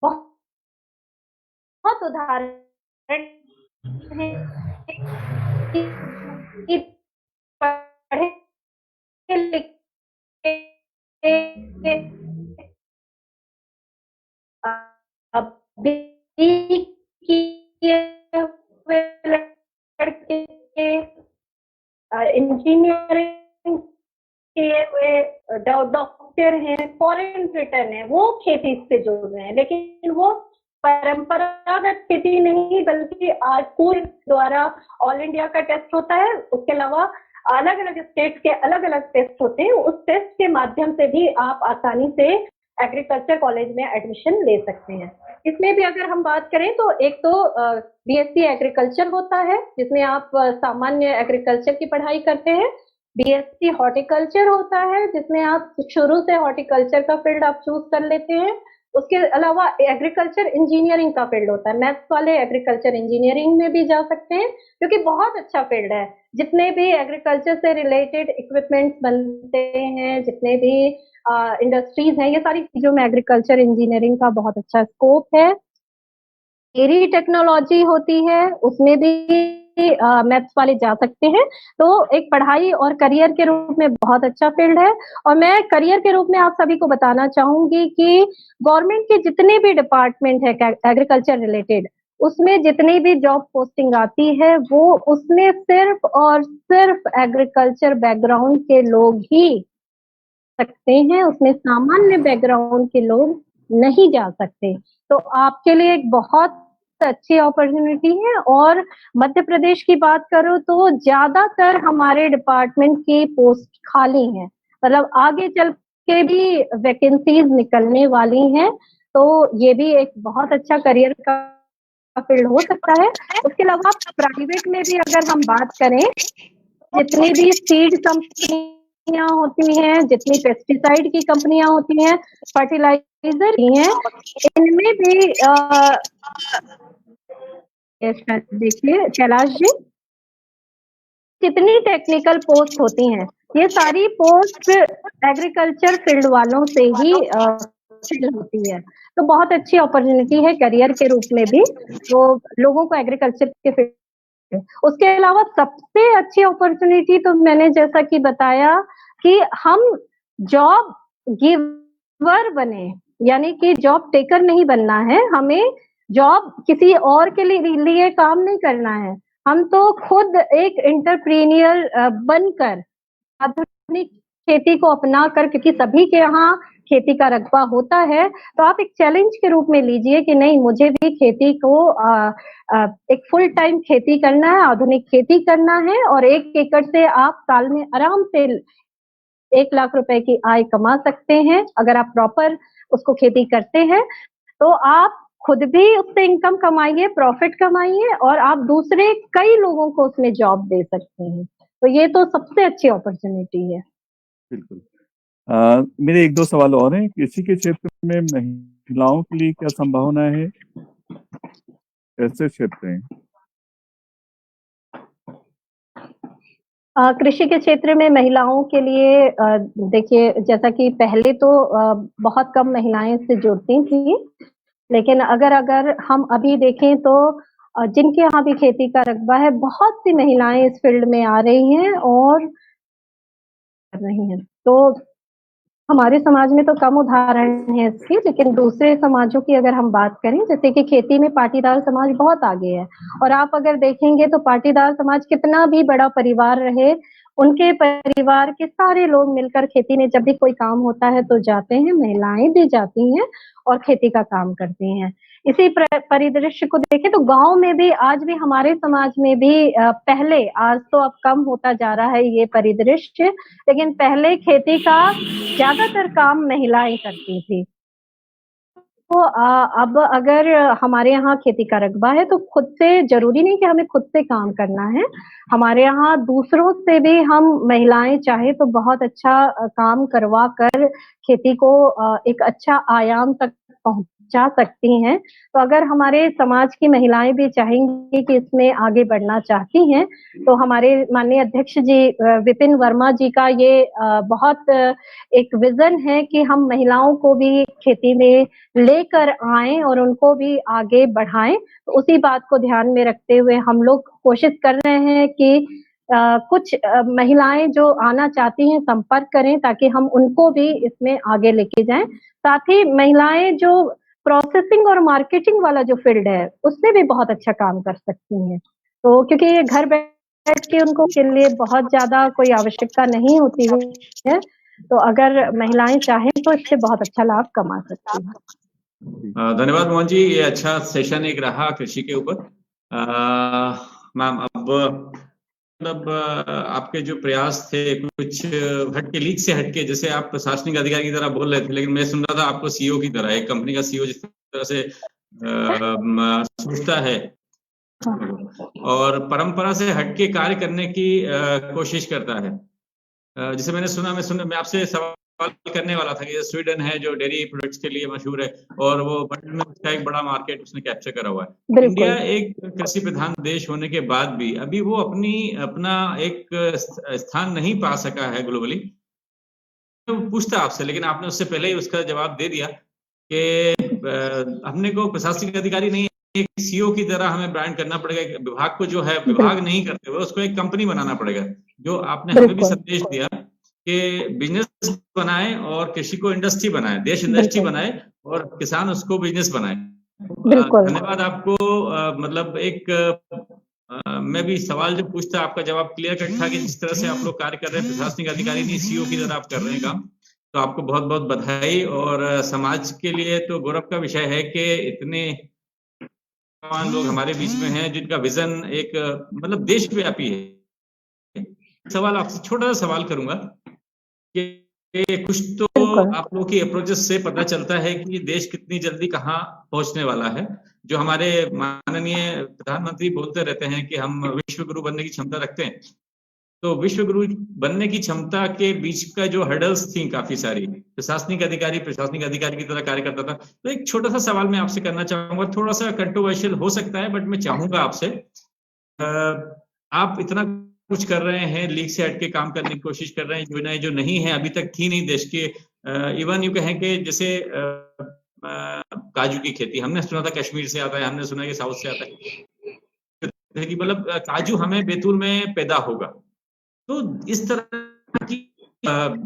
बहुत उदाहरण हैं कि पढ़े लिखे अभी किए हुए लड़के इंजीनियरिंग किए हुए डॉक्टर हैं, फॉरेन रिटर्न है, वो खेती से जुड़ रहे हैं। लेकिन वो परंपरागत खेती नहीं, बल्कि स्कूल द्वारा ऑल इंडिया का टेस्ट होता है, उसके अलावा अलग अलग स्टेट के अलग अलग टेस्ट होते हैं, उस टेस्ट के माध्यम से भी आप आसानी से एग्रीकल्चर कॉलेज में एडमिशन ले सकते हैं। इसमें भी अगर हम बात करें तो एक तो बीएससी एग्रीकल्चर होता है जिसमें आप सामान्य एग्रीकल्चर की पढ़ाई करते हैं। बीएससी हॉर्टिकल्चर होता है जिसमें आप शुरू से हॉर्टिकल्चर का फील्ड आप चूज कर लेते हैं। उसके अलावा एग्रीकल्चर इंजीनियरिंग का फील्ड होता है, मैथ्स वाले एग्रीकल्चर इंजीनियरिंग में भी जा सकते हैं क्योंकि बहुत अच्छा फील्ड है। जितने भी एग्रीकल्चर से रिलेटेड इक्विपमेंट्स बनते हैं, जितने भी इंडस्ट्रीज हैं, ये सारी चीजों में एग्रीकल्चर इंजीनियरिंग का बहुत अच्छा स्कोप है। एरी टेक्नोलॉजी होती है, उसमें भी मैथ्स वाले जा सकते हैं। तो एक पढ़ाई और करियर के रूप में बहुत अच्छा फील्ड है। और मैं करियर के रूप में आप सभी को बताना चाहूंगी कि गवर्नमेंट के जितने भी डिपार्टमेंट है एग्रीकल्चर रिलेटेड, उसमें जितनी भी जॉब पोस्टिंग आती है वो उसमें सिर्फ और सिर्फ एग्रीकल्चर बैकग्राउंड के लोग ही सकते हैं, उसमें सामान्य बैकग्राउंड के लोग नहीं जा सकते। तो आपके लिए एक बहुत अच्छी अपॉर्चुनिटी है। और मध्य प्रदेश की बात करूं तो ज्यादातर हमारे डिपार्टमेंट की पोस्ट खाली हैं, मतलब आगे चल के भी वैकेंसीज निकलने वाली हैं। तो ये भी एक बहुत अच्छा करियर का फील्ड हो सकता है। उसके अलावा प्राइवेट में भी अगर हम बात करें, जितनी भी सीड कंपनियां होती हैं, जितनी पेस्टिसाइड की कंपनियां होती हैं, फर्टिलाइजर की हैं, इनमें भी देखिए कैलाश जी, कितनी टेक्निकल पोस्ट होती हैं, ये सारी पोस्ट एग्रीकल्चर फील्ड वालों से ही फिल होती है। तो बहुत अच्छी अपॉर्चुनिटी है करियर के रूप में भी, तो लोगों को एग्रीकल्चर के फील्ड। उसके अलावा सबसे अच्छी अपॉर्चुनिटी तो मैंने जैसा कि बताया कि हम जॉब गिवर बने, यानी कि जॉब टेकर नहीं बनना है, हमें जॉब किसी और के लिए काम नहीं करना है, हम तो खुद एक एंटरप्रेन्योर बनकर आधुनिक खेती को अपना कर, क्योंकि सभी के यहाँ खेती का रकबा होता है, तो आप एक चैलेंज के रूप में लीजिए कि नहीं, मुझे भी खेती को एक फुल टाइम खेती करना है, आधुनिक खेती करना है, और 1 एकड़ से आप साल में आराम से 1 लाख रुपए की आय कमा सकते हैं। अगर आप प्रॉपर उसको खेती करते हैं तो आप खुद भी उससे इनकम कमाइए, प्रॉफिट कमाइए, और आप दूसरे कई लोगों को उसमें जॉब दे सकते हैं। तो ये तो सबसे अच्छी अपॉर्चुनिटी है। बिल्कुल। मेरे 1-2 सवाल और हैं। कृषि के क्षेत्र में महिलाओं के लिए क्या संभावना है, कैसे क्षेत्र हैं? कृषि के क्षेत्र में महिलाओं के लिए देखिए, जैसा कि पहले तो बहुत कम महिलाएं इससे जुड़ती थी, लेकिन अगर हम अभी देखें तो जिनके यहाँ भी खेती का रकबा है, बहुत सी महिलाएं इस फील्ड में आ रही हैं और कर रही हैं। तो हमारे समाज में तो कम उदाहरण है इसके, लेकिन दूसरे समाजों की अगर हम बात करें, जैसे कि खेती में पाटीदार समाज बहुत आगे है। और आप अगर देखेंगे तो पाटीदार समाज कितना भी बड़ा परिवार रहे, उनके परिवार के सारे लोग मिलकर खेती में जब भी कोई काम होता है तो जाते हैं, महिलाएं भी जाती हैं और खेती का काम करती हैं। इसी परिदृश्य को देखें तो गांव में भी, आज भी हमारे समाज में भी पहले, आज तो अब कम होता जा रहा है ये परिदृश्य, लेकिन पहले खेती का ज्यादातर काम महिलाएं करती थी। तो अब अगर हमारे यहाँ खेती का रकबा है तो खुद से, जरूरी नहीं कि हमें खुद से काम करना है, हमारे यहाँ दूसरों से भी हम महिलाएं चाहे तो बहुत अच्छा काम करवा कर खेती को एक अच्छा आयाम तक पहुंचा सकती हैं। तो अगर हमारे समाज की महिलाएं भी चाहेंगी कि इसमें आगे बढ़ना चाहती हैं, तो हमारे माननीय अध्यक्ष जी विपिन वर्मा जी का ये बहुत एक विजन है कि हम महिलाओं को भी खेती में लेकर आएं और उनको भी आगे बढ़ाएं। तो उसी बात को ध्यान में रखते हुए हम लोग कोशिश कर रहे हैं कि कुछ महिलाएं जो आना चाहती हैं संपर्क करें, ताकि हम उनको भी इसमें आगे लेके जाएं। साथ ही महिलाएं जो प्रोसेसिंग और मार्केटिंग वाला जो फील्ड है, उसमें भी बहुत अच्छा काम कर सकती हैं। तो क्योंकि ये घर बैठ के उनको के लिए बहुत ज्यादा कोई आवश्यकता नहीं होती है, तो अगर महिलाएं चाहें तो इससे बहुत अच्छा लाभ कमा सकती हैं। धन्यवाद मोहन जी, ये अच्छा सेशन एक रहा कृषि के ऊपर। मैम, अब मतलब आपके जो प्रयास थे कुछ हटके, लीक से हटके, जैसे आप प्रशासनिक अधिकारी की तरह बोल रहे थे, लेकिन मैं सुन रहा था आपको सीईओ की तरह, एक कंपनी का सीईओ जिस तरह से सोचता है और परंपरा से हटके कार्य करने की कोशिश करता है। जिसे मैंने सुना, मैं आपसे सवाल करने वाला था कि स्वीडन है जो डेयरी प्रोडक्ट्स के लिए मशहूर है और वो वर्ल्ड में उसका एक बड़ा मार्केट उसने कैप्चर करा हुआ है। इंडिया एक कृषि प्रधान देश होने के बाद भी अभी वो अपना एक स्थान नहीं पा सका है ग्लोबली। तो पूछता आपसे, लेकिन आपने उससे पहले ही उसका जवाब दे दिया कि हमने को प्रशासनिक अधिकारी नहीं, एक सीईओ की तरह हमें ब्रांड करना पड़ेगा। विभाग को जो है विभाग नहीं करते हुए उसको एक कंपनी बनाना पड़ेगा। जो आपने हमें भी संदेश दिया कि बिजनेस बनाए और कृषि को इंडस्ट्री बनाए, देश इंडस्ट्री बनाए और किसान उसको बिजनेस बनाए। धन्यवाद आपको। मतलब एक मैं भी सवाल जो पूछता आपका जवाब क्लियर कट था कि जिस तरह से आप लोग कार्य कर रहे हैं, प्रशासनिक अधिकारी नहीं सीईओ की तरह आप कर रहे हैं काम, तो आपको बहुत बहुत बधाई। और समाज के लिए तो गौरव का विषय है कि इतने लोग हमारे बीच में हैं जिनका विजन एक मतलब देशव्यापी है। सवाल आपसे छोटा सा सवाल करूंगा कि कुछ तो आप लोगों की अप्रोचेस से पता चलता है कि देश कितनी जल्दी कहाँ पहुंचने वाला है। जो हमारे माननीय प्रधानमंत्री बोलते रहते हैं कि हम विश्व गुरु बनने की क्षमता रखते हैं, तो विश्व गुरु बनने की क्षमता के बीच का जो हर्डल्स थी काफी सारी, प्रशासनिक अधिकारी की तरह कार्य करता था। तो एक छोटा सा सवाल मैं आपसे करना चाहूंगा, थोड़ा सा कंट्रोवर्शियल हो सकता है, बट मैं चाहूंगा आपसे, आप इतना कुछ कर रहे हैं, लीग से हटके काम करने की कोशिश कर रहे हैं, योजनाएं जो नहीं है अभी तक थी नहीं देश के, इवन यू कहें कि जैसे काजू की खेती हमने सुना था कश्मीर से आता है, हमने सुना कि साउथ से आता है कि मतलब काजू हमें बैतूल में पैदा होगा। तो इस तरह की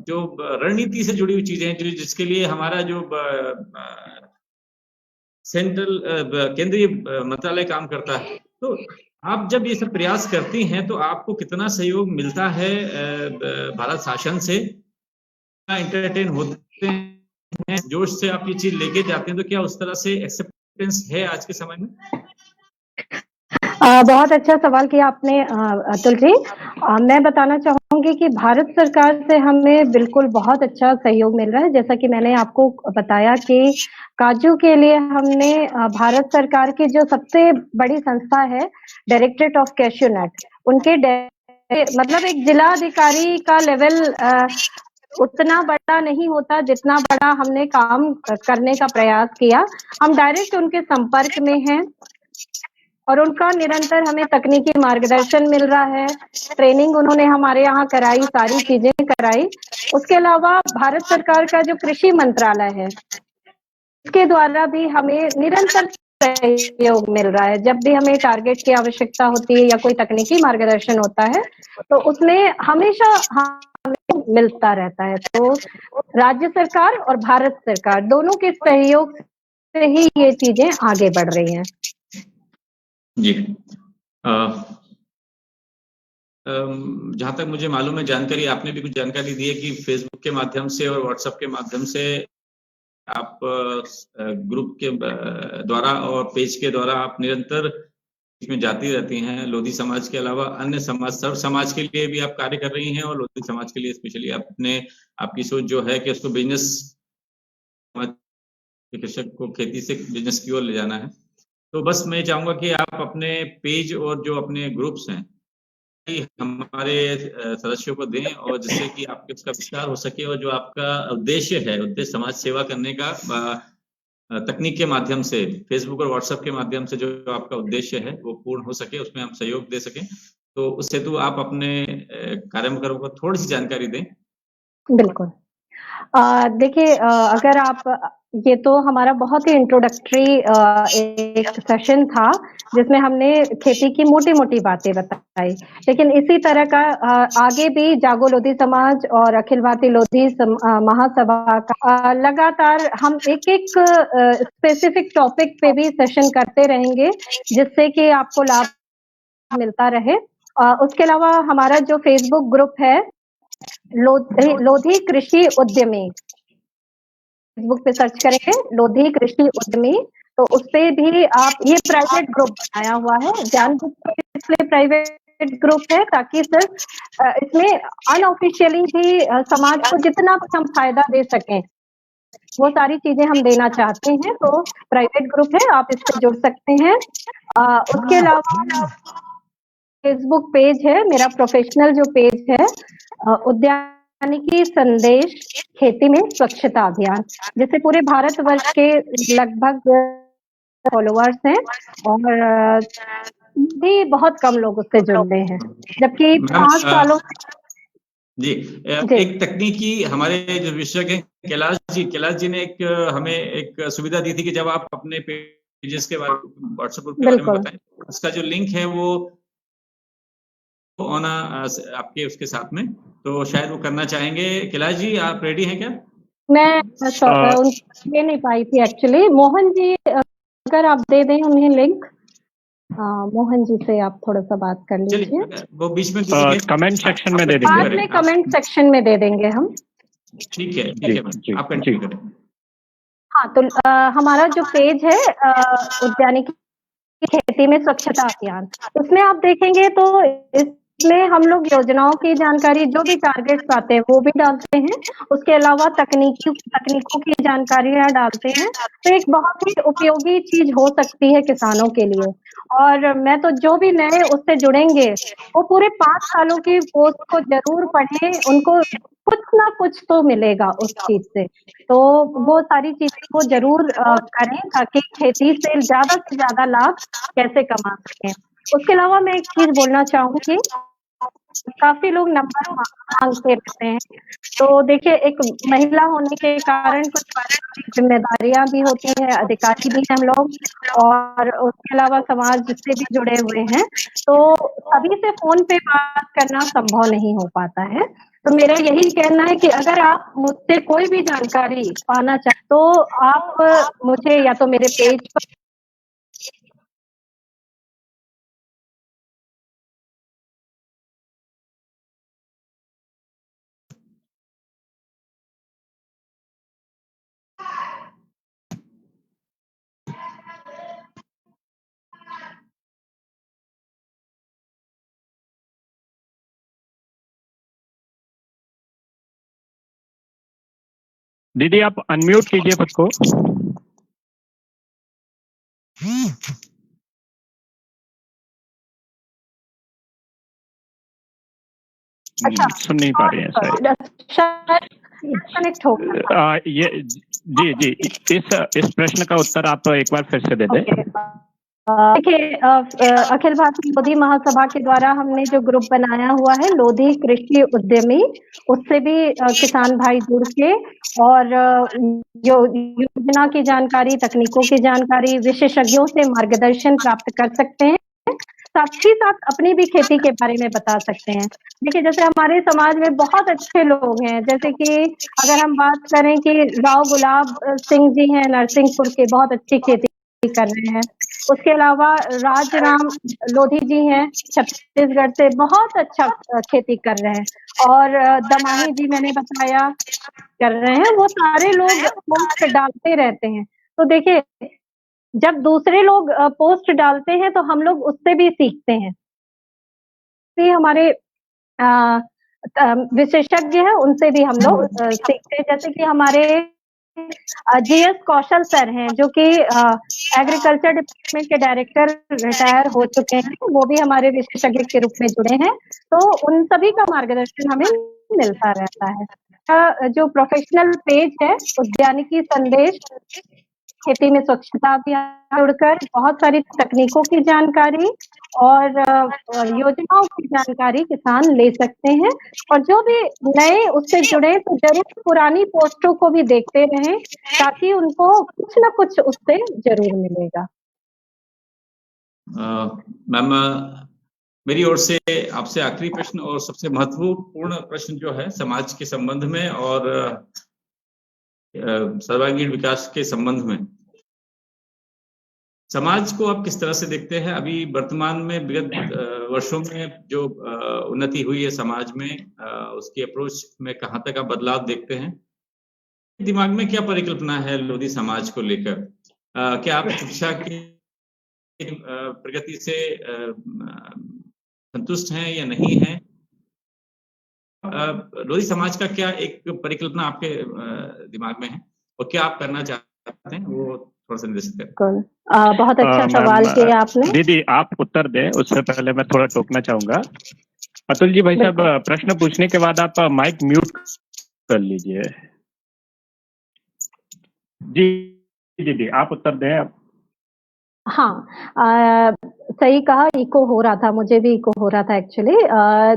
जो रणनीति से जुड़ी हुई चीजें जो जिसके लिए हमारा जो सेंट्रल केंद्रीय मंत्रालय काम करता है, तो आप जब ये सब प्रयास करती हैं तो आपको कितना सहयोग मिलता है भारत शासन से? एंटरटेन होते हैं, जोश से आप ये चीज लेके जाते हैं, तो क्या उस तरह से एक्सेप्टेंस है आज के समय में? बहुत अच्छा सवाल किया आपने अतुल जी। मैं बताना चाहूंगी कि भारत सरकार से हमें बिल्कुल बहुत अच्छा सहयोग मिल रहा है। जैसा कि मैंने आपको बताया कि काजू के लिए हमने भारत सरकार की जो सबसे बड़ी संस्था है डायरेक्टरेट ऑफ कैश्यू नट, उनके मतलब एक जिला अधिकारी का लेवल उतना बड़ा नहीं होता जितना बड़ा हमने काम करने का प्रयास किया। हम डायरेक्ट उनके संपर्क में हैं और उनका निरंतर हमें तकनीकी मार्गदर्शन मिल रहा है। ट्रेनिंग उन्होंने हमारे यहाँ कराई, सारी चीजें कराई। उसके अलावा भारत सरकार का जो कृषि मंत्रालय है उसके द्वारा भी हमें निरंतर सहयोग मिल रहा है। जब भी हमें टारगेट की आवश्यकता होती है या कोई तकनीकी मार्गदर्शन होता है तो उसमें हमेशा हमें मिलता रहता है। तो राज्य सरकार और भारत सरकार दोनों के सहयोग से ही ये चीजें आगे बढ़ रही हैं। जी, जहां तक मुझे मालूम है जानकारी, आपने भी कुछ जानकारी दी है कि फेसबुक के माध्यम से और व्हाट्सएप के माध्यम से आप ग्रुप के द्वारा और पेज के द्वारा आप निरंतर इसमें जाती रहती हैं। लोधी समाज के अलावा अन्य समाज, सर्व समाज के लिए भी आप कार्य कर रही हैं और लोधी समाज के लिए स्पेशली आपकी सोच जो है कि उसको बिजनेस, कृषक को खेती से बिजनेस की ओर ले जाना है। तो बस मैं चाहूंगा कि आप अपने पेज और जो अपने ग्रुप्स हैं हमारे सदस्यों को दें और जिससे कि आपके उसका विस्तार हो सके और जो आपका उद्देश्य है, उद्देश्य समाज सेवा करने का, तकनीक के माध्यम से, फेसबुक और व्हाट्सएप के माध्यम से जो आपका उद्देश्य है वो पूर्ण हो सके, उसमें हम सहयोग दे सकें। तो उस हेतु आप अपने कार्यक्रम को थोड़ी सी जानकारी दें। बिल्कुल। देखिए, अगर आप, ये तो हमारा बहुत ही इंट्रोडक्टरी एक सेशन था जिसमें हमने खेती की मोटी-मोटी बातें बताई, लेकिन इसी तरह का आगे भी जागो लोधी समाज और अखिल भारतीय लोधी महासभा का लगातार हम एक-एक स्पेसिफिक टॉपिक पे भी सेशन करते रहेंगे जिससे कि आपको लाभ मिलता रहे। उसके अलावा हमारा जो फेसबुक ग्रुप है लोधी कृषि उद्यमी, फेसबुक पे सर्च करेंगे लोधी कृषि उद्यमी, तो उस पे भी आप, ये प्राइवेट ग्रुप बनाया हुआ है, जानबूझ के इसलिए प्राइवेट ग्रुप है, ताकि सिर्फ इसमें अनऑफिशियली भी समाज को जितना भी हम फायदा दे सकें वो सारी चीजें हम देना चाहते हैं। तो प्राइवेट ग्रुप है, आप इससे जुड़ सकते हैं। उसके अलावा फेसबुक पेज है, मेरा प्रोफेशनल जो पेज है उद्यानिकी संदेश खेती में स्वच्छता अभियान, जिससे पूरे भारतवर्ष के लगभग फॉलोअर्स हैं और भी बहुत कम लोग उससे जुड़े हैं, जबकि 5 सालों जी एक तकनीकी हमारे जो विशेषज्ञ हैं कैलाश जी ने हमें एक सुविधा दी थी कि जब आप अपने पेजेस के बारे में व्हाट्सएप ग्रुप के बारे में बताएं, उसका जो लिंक है वो आना आपके उसके साथ में, तो शायद वो करना चाहेंगे। कैलाश जी आप रेडी हैं क्या? मैं दे नहीं पाई थी एक्चुअली। मोहन जी अगर आप दे दें उन्हें लिंक, मोहन जी से आप थोड़ा सा बात कर लीजिए। वो बीच में कमेंट सेक्शन में दे देंगे, बाद में कमेंट सेक्शन में दे देंगे हम। ठीक है आप कंटिन्यू करें। हाँ, तो हमारा जो पेज है उद्यानिकी खेती में स्वच्छता अभियान, उसमें आप देखेंगे तो इसमें हम लोग योजनाओं की जानकारी, जो भी टारगेट्स आते हैं वो भी डालते हैं। उसके अलावा तकनीकों की जानकारियां डालते हैं। तो एक बहुत ही उपयोगी चीज हो सकती है किसानों के लिए। और मैं तो जो भी नए उससे जुड़ेंगे वो पूरे 5 सालों की पोस्ट को जरूर पढ़ें, उनको कुछ ना कुछ तो मिलेगा उस चीज से। तो वो सारी चीजें वो जरूर करें ताकि खेती से ज्यादा लाभ कैसे कमा सकें। उसके अलावा मैं एक चीज बोलना चाहूंगी, काफी लोग नंबर मांगते रहते हैं। तो देखिए, एक महिला होने के कारण कुछ जिम्मेदारियां भी होती है, अधिकारी भी हम लोग, और उसके अलावा समाज से भी जुड़े हुए हैं, तो सभी से फोन पे बात करना संभव नहीं हो पाता है। तो मेरा यही कहना है कि अगर आप मुझसे कोई भी जानकारी पाना चाहें तो आप मुझे या तो मेरे पेज पर दीदी आप अनम्यूट कीजिए खुद को। अच्छा, सुन नहीं पा रहे हैं शायद। कनेक्ट हो गया। ये जी इस प्रश्न का उत्तर आप एक बार फिर से दे दें। देखिए, अखिल भारतीय लोधी महासभा के द्वारा हमने जो ग्रुप बनाया हुआ है लोधी कृषि उद्यमी, उससे भी किसान भाई जुड़ के और जो योजना की जानकारी, तकनीकों की जानकारी, विशेषज्ञों से मार्गदर्शन प्राप्त कर सकते हैं, साथ ही साथ अपनी भी खेती के बारे में बता सकते हैं। देखिए, जैसे हमारे समाज में बहुत अच्छे लोग हैं, जैसे कि अगर हम बात करें कि राव गुलाब सिंह जी हैं, नरसिंहपुर के, बहुत अच्छी खेती कर रहे हैं। उसके अलावा राजराम लोधी जी हैं, छत्तीसगढ़ से, बहुत अच्छा खेती कर रहे हैं। और दमाही जी मैंने बताया कर रहे हैं। वो सारे लोग पोस्ट डालते रहते हैं। तो देखिए, जब दूसरे लोग पोस्ट डालते हैं तो हम लोग उससे भी सीखते हैं। तो हमारे विशेषज्ञ हैं, उनसे भी हम लोग सीखते हैं। जैसे कि हमारे जीएस कौशल सर हैं, जो कि एग्रीकल्चर डिपार्टमेंट के डायरेक्टर रिटायर हो चुके हैं, वो भी हमारे विशेषज्ञ के रूप में जुड़े हैं। तो उन सभी का मार्गदर्शन हमें मिलता रहता है। जो प्रोफेशनल पेज है उद्यानिकी संदेश खेती में स्वच्छता अभियान, जुड़कर बहुत सारी तकनीकों की जानकारी और योजनाओं की जानकारी किसान ले सकते हैं। और जो भी नए उससे जुड़े तो जरूर पुरानी पोस्टों को भी देखते रहें, ताकि उनको कुछ ना कुछ उससे जरूर मिलेगा। मैम, मेरी ओर से आपसे आखिरी प्रश्न और सबसे महत्वपूर्ण प्रश्न जो है समाज के संबंध में और सर्वांगीण विकास के संबंध में, समाज को आप किस तरह से देखते हैं? अभी वर्तमान में विगत वर्षों में जो उन्नति हुई है समाज में, उसकी अप्रोच में कहाँ तक आप बदलाव देखते हैं? दिमाग में क्या परिकल्पना है लोधी समाज को लेकर? क्या आप शिक्षा की प्रगति से संतुष्ट हैं या नहीं हैं? लोधी समाज का क्या एक परिकल्पना आपके दिमाग में है और क्या आप करना चाहते हैं, वो थोड़ा सा निर्देशित करें। बहुत अच्छा सवाल किया आपने। दीदी आप उत्तर दें उससे पहले मैं थोड़ा टोकना चाहूंगा। अतुल जी भाई साहब, प्रश्न पूछने के बाद आप माइक म्यूट कर लीजिए। जी दीदी आप उत्तर दें आप। हाँ, सही कहा, इको हो रहा था, मुझे भी इको हो रहा था एक्चुअली।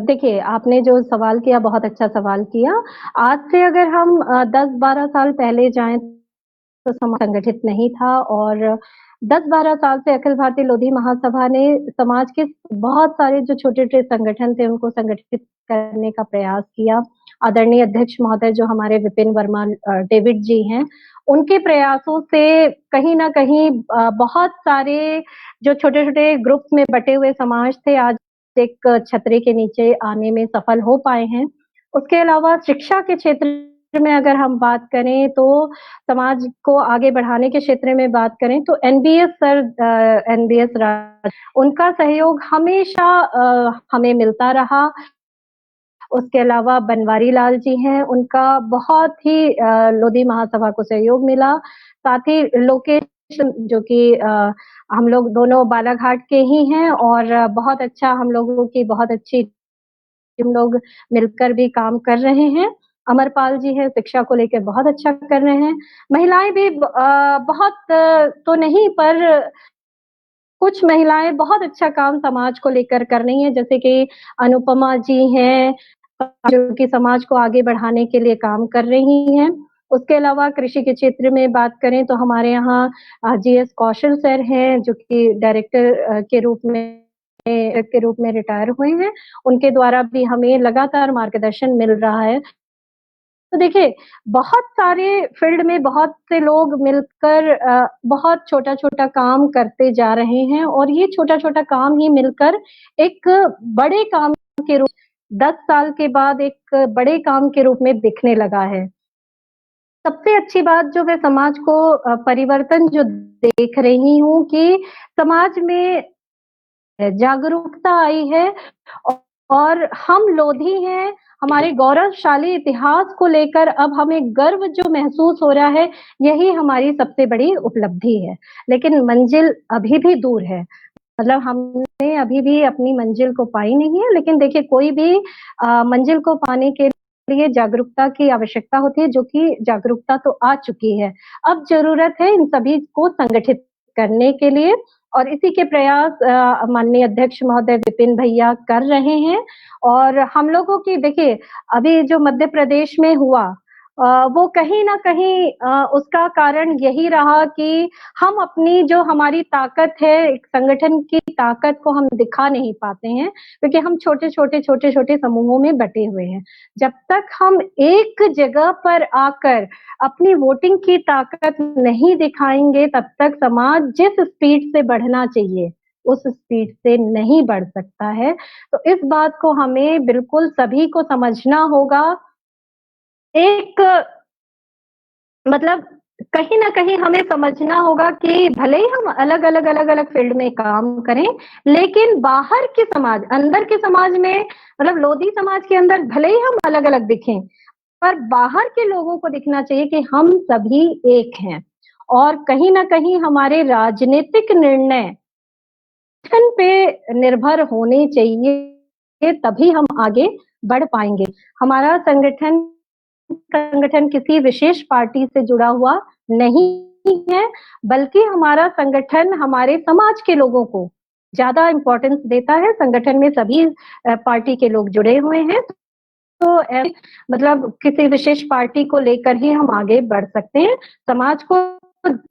देखिए, आपने जो सवाल किया बहुत अच्छा सवाल किया। आज से अगर हम 10-12 साल पहले जाएं तो समाज संगठित नहीं था, और 10-12 साल से अखिल भारतीय लोधी महासभा ने समाज के बहुत सारे जो छोटे-छोटे संगठन थे उनको संगठित करने का प्रयास किया। आदरणीय अध्यक्ष महोदय जो हमारे विपिन वर्मा डेविड जी हैं, उनके प्रयासों से कहीं न कहीं बहुत सारे जो छोटे-छोटे ग्रुप्स में बटे हुए समाज थे आज एक छतरी के नीचे आने में सफल हो पाए हैं। उसके अलावा शिक्षा के क्षेत्र में अगर हम बात करें तो समाज को आगे बढ़ाने के क्षेत्र में बात करें तो एनबीएस राज, उनका सहयोग हमेशा हमें मिलता रहा। उसके अलावा बनवारी लाल जी हैं, उनका बहुत ही लोधी महासभा को सहयोग मिला। साथ ही लोकेश जो कि हम लोग दोनों बालाघाट के ही हैं और बहुत अच्छा हम लोगों की बहुत अच्छी टीम लोग मिलकर भी काम कर रहे हैं। अमरपाल जी हैं, शिक्षा को लेकर बहुत अच्छा कर रहे हैं। महिलाएं भी बहुत तो नहीं पर कुछ महिलाएं बहुत अच्छा काम समाज को लेकर कर रही हैं, जैसे कि अनुपमा जी हैं जो कि समाज को आगे बढ़ाने के लिए काम कर रही हैं। उसके अलावा कृषि के क्षेत्र में बात करें तो हमारे यहाँ जीएस कौशल सर हैं जो कि डायरेक्टर के रूप में रिटायर हुए हैं। उनके द्वारा भी हमें लगातार मार्गदर्शन मिल रहा है। तो देखिए, बहुत सारे फील्ड में बहुत से लोग मिलकर बहुत छोटा-छोटा काम करते जा रहे हैं और ये छोटा-छोटा काम ही मिलकर एक बड़े काम के रूप 10 साल के बाद एक बड़े काम के रूप में दिखने लगा है। सबसे अच्छी बात जो मैं समाज को परिवर्तन जो देख रही हूँ कि समाज में जागरूकता आई है और हम लोधी हैं, हमारे गौरवशाली इतिहास को लेकर अब हमें गर्व जो महसूस हो रहा है, यही हमारी सबसे बड़ी उपलब्धि है। लेकिन मंजिल अभी भी दूर है, मतलब हमने अभी भी अपनी मंजिल को पाई नहीं है। लेकिन देखिए, कोई भी मंजिल को पाने के लिए जागरूकता की आवश्यकता होती है, जो कि जागरूकता तो आ चुकी है। अब ज़रूरत है इन सभी को संगठित करने के लिए और इसी के प्रयास माननीय अध्यक्ष महोदय विपिन भैया कर रहे हैं। और हम लोगों की देखिए, अभी जो मध्य प्रदेश में हुआ वो कहीं न कहीं उसका कारण यही रहा कि हम अपनी जो हमारी ताकत है, एक संगठन की ताकत को हम दिखा नहीं पाते हैं, क्योंकि हम छोटे-छोटे समूहों में बटे हुए हैं। जब तक हम एक जगह पर आकर अपनी वोटिंग की ताकत नहीं दिखाएँगे, तब तक समाज जिस स्पीड से बढ़ना चाहिए, उस स्पीड से नहीं बढ़ सकता है। तो इस बात को हमें बिल्कुल सभी को समझना होगा। एक मतलब कहीं न कहीं हमें समझना होगा कि भले ही हम अलग-अलग फील्ड में काम करें, लेकिन बाहर के समाज, अंदर के समाज में मतलब लोधी समाज के अंदर भले ही हम अलग-अलग दिखें, पर बाहर के लोगों को दिखना चाहिए कि हम सभी एक हैं। और कहीं न कहीं हमारे राजनीतिक निर्णय संगठन पे निर्भर होने चाहिए, तभी हम आगे बढ़ पाएँगे। हमारा संगठन किसी विशेष पार्टी से जुड़ा हुआ नहीं है, बल्कि हमारा संगठन हमारे समाज के लोगों को ज़्यादा इम्पोर्टेंस देता है। संगठन में सभी पार्टी के लोग जुड़े हुए हैं, तो मतलब किसी विशेष पार्टी को लेकर ही हम आगे बढ़ सकते हैं। समाज को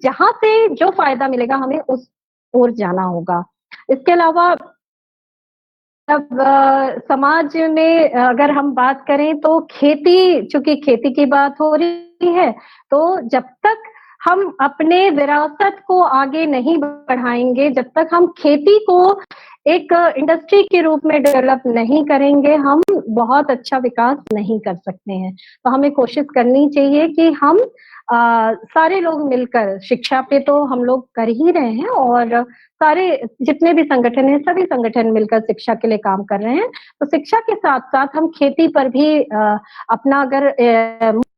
जहाँ से जो फ़ायदा मिलेगा हमें उस ओर जाना होगा। इसके अलावा अब समाज में अगर हम बात करें तो चूँकि खेती की बात हो रही है, तो जब तक हम अपने विरासत को आगे नहीं बढ़ाएँगे, जब तक हम खेती को एक इंडस्ट्री के रूप में डेवलप नहीं करेंगे, हम बहुत अच्छा विकास नहीं कर सकते हैं। तो हमें कोशिश करनी चाहिए कि हम सारे लोग मिलकर, शिक्षा पे तो हम लोग कर ही रहे हैं और सारे जितने भी संगठन हैं, सभी संगठन मिलकर शिक्षा के लिए काम कर रहे हैं। तो शिक्षा के साथ-साथ हम खेती पर भी अपना अगर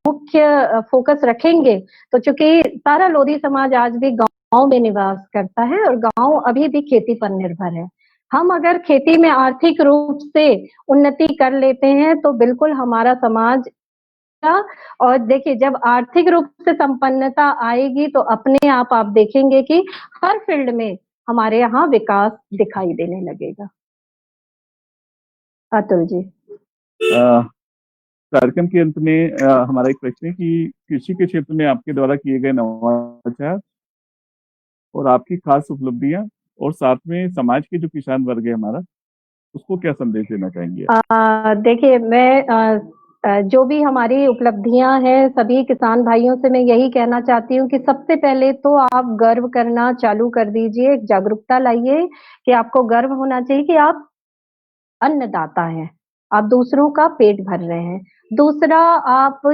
मुख्य फोकस रखेंगे, तो चूँकि सारा लोधी समाज आज भी गाँव में निवास करता है और गाँव अभी भी खेती पर निर्भर है। हम अगर खेती में आर्थिक रूप से उन्नति कर लेते हैं, तो बिल्कुल हमारा समाज और देखिए जब आर्थिक रूप से संपन्नता आएगी तो अपने आप देखेंगे कि हर फील्ड में हमारे यहाँ विकास दिखाई देने लगेगा। अतुल जी। कार्यक्रम के अंत में हमारा एक प्रश्न है कि कृषि के क्षेत्र में आपके द्वारा किए गए नवाचार और आपकी खास उपलब्धियां और साथ में समाज के जो किसान वर्ग है हमारा, उसको क्या संदेश देना चाहेंगे? देखिए मैं जो भी हमारी उपलब्धियां हैं सभी किसान भाइयों से मैं यही कहना चाहती हूँ कि सबसे पहले तो आप गर्व करना चालू कर दीजिए, एक जागरूकता लाइए कि आपको गर्व होना चाहिए कि आप अन्नदाता हैं, आप दूसरों का पेट भर रहे हैं। दूसरा,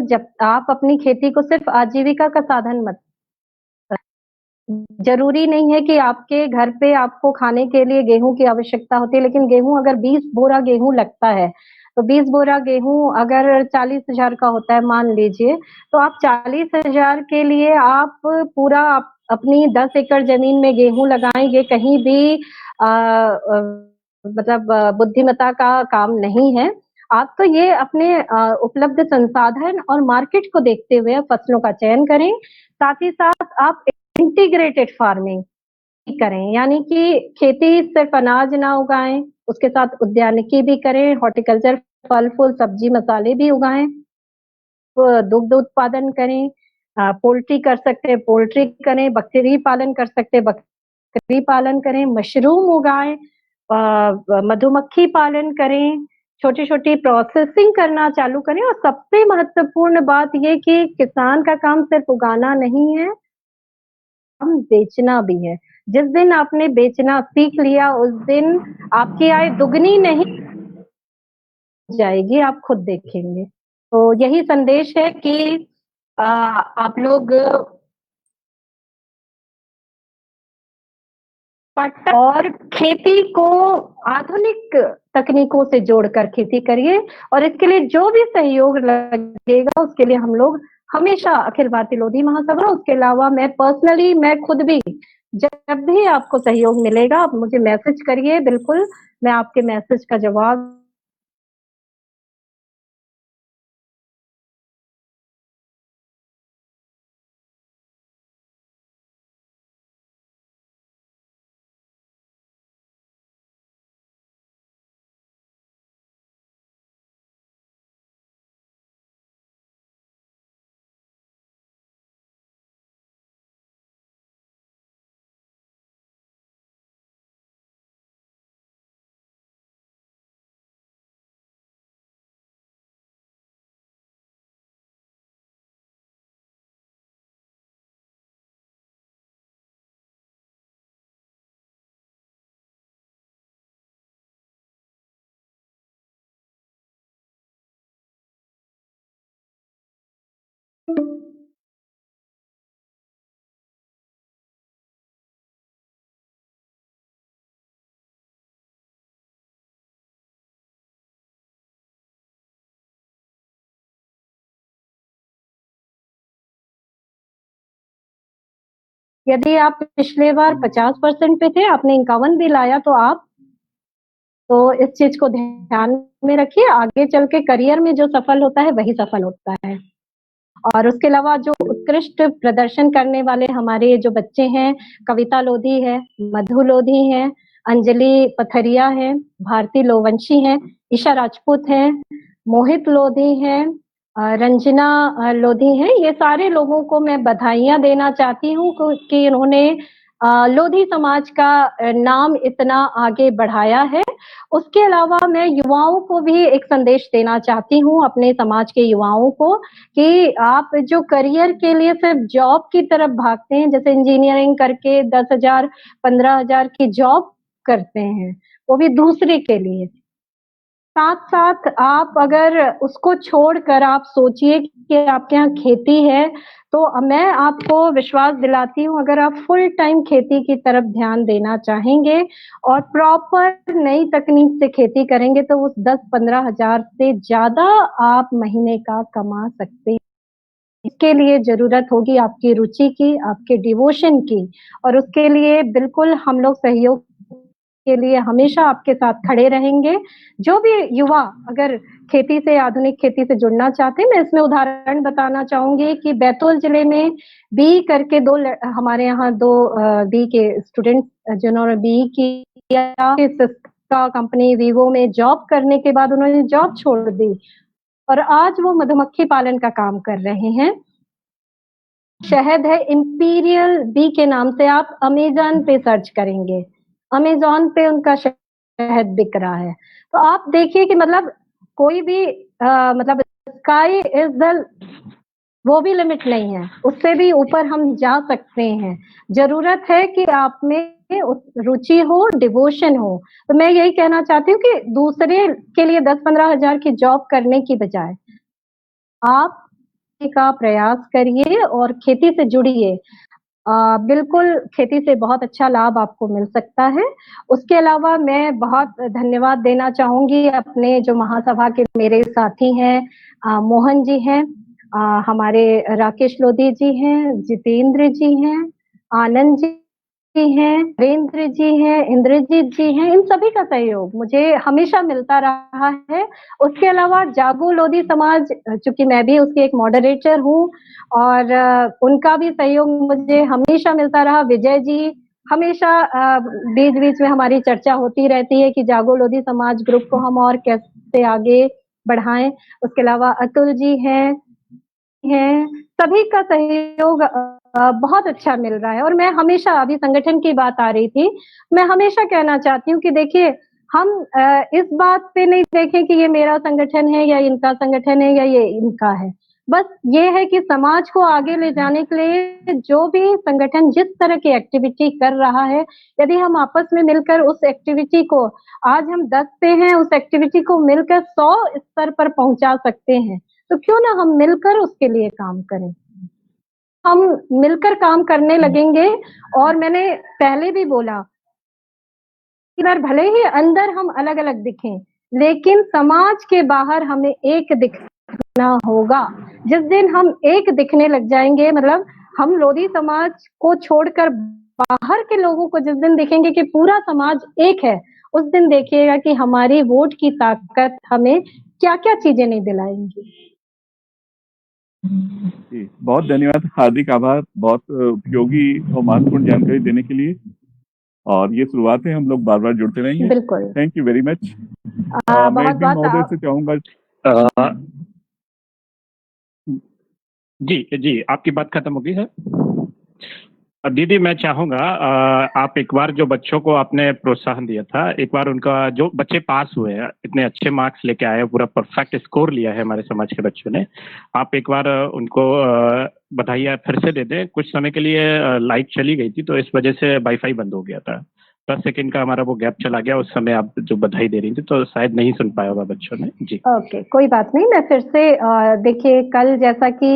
जब आप अपनी खेती को सिर्फ आजीविका का साधन मत, जरूरी नहीं है कि आपके घर पे आपको खाने के लिए गेहूं की आवश्यकता होती है, लेकिन गेहूं अगर 20 बोरा गेहूं लगता है, तो 20 बोरा गेहूं अगर 40,000 का होता है मान लीजिए, तो आप 40,000 के लिए आप पूरा अपनी 10 एकड़ जमीन में गेहूं लगाएंगे, कहीं भी मतलब बुद्धिमत्ता का काम नहीं है। आप तो ये अपने उपलब्ध संसाधन और मार्केट को देखते हुए फसलों का चयन करें, साथ ही साथ आप इंटीग्रेटेड फार्मिंग करें, यानी कि खेती सिर्फ अनाज ना उगाएं, उसके साथ उद्यानिकी भी करें, हॉर्टिकल्चर फल फूल सब्जी मसाले भी उगाएं, दुग्ध उत्पादन करें, पोल्ट्री कर सकते हैं पोल्ट्री करें, बकरी पालन कर सकते हैं बकरी पालन करें, मशरूम उगाएं, मधुमक्खी पालन करें, छोटी-छोटी प्रोसेसिंग करना चालू करें और सबसे महत्वपूर्ण बात ये कि किसान का काम सिर्फ उगाना नहीं है, हम बेचना भी है। जिस दिन आपने बेचना सीख लिया उस दिन आपकी आय दुगनी नहीं जाएगी, आप खुद देखेंगे। तो यही संदेश है कि आप लोग और खेती को आधुनिक तकनीकों से जोड़कर खेती करिए और इसके लिए जो भी सहयोग लगेगा उसके लिए हम लोग हमेशा अखिल भारतीय लोधी महासभा, उसके अलावा मैं खुद भी जब भी आपको सहयोग मिलेगा आप मुझे मैसेज करिए, बिल्कुल मैं आपके मैसेज का जवाब यदि आप पिछले बार 50% पे थे, आपने 51 भी लाया तो इस चीज को ध्यान में रखिए, आगे चल के करियर में जो सफल होता है वही सफल होता है। और उसके अलावा जो उत्कृष्ट प्रदर्शन करने वाले हमारे जो बच्चे हैं, कविता लोधी है, मधु लोधी है, अंजलि पथरिया है, भारती लोवंशी है, ईशा राजपूत है, मोहित लोधी है, रंजना लोधी है, ये सारे लोगों को मैं बधाइयां देना चाहती हूँ कि इन्होंने लोधी समाज का नाम इतना आगे बढ़ाया है। उसके अलावा मैं युवाओं को भी एक संदेश देना चाहती हूँ, अपने समाज के युवाओं को, कि आप जो करियर के लिए सिर्फ जॉब की तरफ भागते हैं, जैसे इंजीनियरिंग करके 10,000 15,000 की जॉब करते हैं, वो भी दूसरे के लिए। साथ साथ आप अगर उसको छोड़कर आप सोचिए कि आपके यहाँ खेती है, तो मैं आपको विश्वास दिलाती हूँ, अगर आप फुल टाइम खेती की तरफ ध्यान देना चाहेंगे और प्रॉपर नई तकनीक से खेती करेंगे तो उस 10-15 हजार से ज्यादा आप महीने का कमा सकते हैं। इसके लिए जरूरत होगी आपकी रुचि की, आपके डिवोशन की, और उसके लिए बिल्कुल हम लोग सहयोग के लिए हमेशा आपके साथ खड़े रहेंगे। जो भी युवा अगर खेती से, आधुनिक खेती से जुड़ना चाहते हैं, मैं इसमें उदाहरण बताना चाहूंगी कि बैतूल जिले में बी करके हमारे यहाँ दो बी के स्टूडेंट्स जिन्होंने बी किया, सिस्का कंपनी वीवो में जॉब करने के बाद उन्होंने जॉब छोड़ दी और आज वो मधुमक्खी पालन का काम कर रहे हैं। शहद है इंपीरियल बी के नाम से, आप अमेज़न पे सर्च करेंगे, अमेज़न पे उनका शहद बिक रहा है। तो आप देखिए कि मतलब कोई भी मतलब स्काई इज द, वो भी लिमिट नहीं है, उससे भी ऊपर हम जा सकते हैं। जरूरत है कि आप में रुचि हो, डिवोशन हो। तो मैं यही कहना चाहती हूँ कि दूसरे के लिए 10-15 हजार की जॉब करने की बजाय आप का प्रयास करिए और खेती से जुड़िए। बिल्कुल खेती से बहुत अच्छा लाभ आपको मिल सकता है। उसके अलावा मैं बहुत धन्यवाद देना चाहूंगी अपने जो महासभा के मेरे साथी हैं, मोहन जी हैं, हमारे राकेश लोधी जी हैं, जितेंद्र जी हैं, आनंद जी हैं, वीरेंद्र जी हैं, इंद्रजीत जी हैं, इन सभी का सहयोग मुझे हमेशा मिलता रहा है। उसके अलावा जागो लोधी समाज, चूंकि मैं भी उसकी एक मॉडरेटर हूँ, और उनका भी सहयोग मुझे हमेशा मिलता रहा। विजय जी, हमेशा बीच बीच में हमारी चर्चा होती रहती है कि जागो लोधी समाज ग्रुप को हम और कैसे आगे बढ़ाएं। उसके अलावा अतुल जी हैं, सभी का सहयोग बहुत अच्छा मिल रहा है। और मैं हमेशा, अभी संगठन की बात आ रही थी, मैं हमेशा कहना चाहती हूँ कि देखिए हम इस बात पे नहीं देखें कि ये मेरा संगठन है या इनका संगठन है या ये इनका है। बस ये है कि समाज को आगे ले जाने के लिए जो भी संगठन जिस तरह की एक्टिविटी कर रहा है, यदि हम आपस में मिलकर उस एक्टिविटी को, आज हम 10 पे हैं, उस एक्टिविटी को मिलकर 100 स्तर पर पहुंचा सकते हैं, तो क्यों ना हम मिलकर उसके लिए काम करें। हम मिलकर काम करने लगेंगे। और मैंने पहले भी बोला, भले ही अंदर हम अलग अलग दिखें, लेकिन समाज के बाहर हमें एक दिखना होगा। जिस दिन हम एक दिखने लग जाएंगे, मतलब हम लोधी समाज को छोड़कर बाहर के लोगों को जिस दिन देखेंगे कि पूरा समाज एक है, उस दिन देखिएगा कि हमारी वोट की ताकत हमें क्या क्या चीजें नहीं दिलाएंगी। जी, बहुत धन्यवाद, हार्दिक आभार, बहुत उपयोगी और महत्वपूर्ण जानकारी देने के लिए। और ये शुरुआत है, हम लोग बार बार जुड़ते रहेंगे। बिल्कुल, थैंक यू वेरी मच। मैं एक दिन महोदय से चाहूंगा। जी, आपकी बात खत्म होगी सर। दीदी, मैं चाहूंगा आप एक बार जो बच्चों को आपने प्रोत्साहन दिया था, एक बार उनका, जो बच्चे पास हुए हैं, इतने अच्छे मार्क्स लेके आए, पूरा परफेक्ट स्कोर लिया है हमारे समाज के बच्चों ने, आप एक बार उनको बधाई फिर से दे दें। कुछ समय के लिए लाइट चली गई थी तो इस वजह से वाईफाई बंद हो गया था, 10 सेकंड का हमारा वो गैप चला गया। उस समय आप जो बधाई दे रही थी तो शायद नहीं सुन पाया होगा बच्चों ने। जी ओके, कोई बात नहीं, मैं फिर से देखिए, कल जैसा कि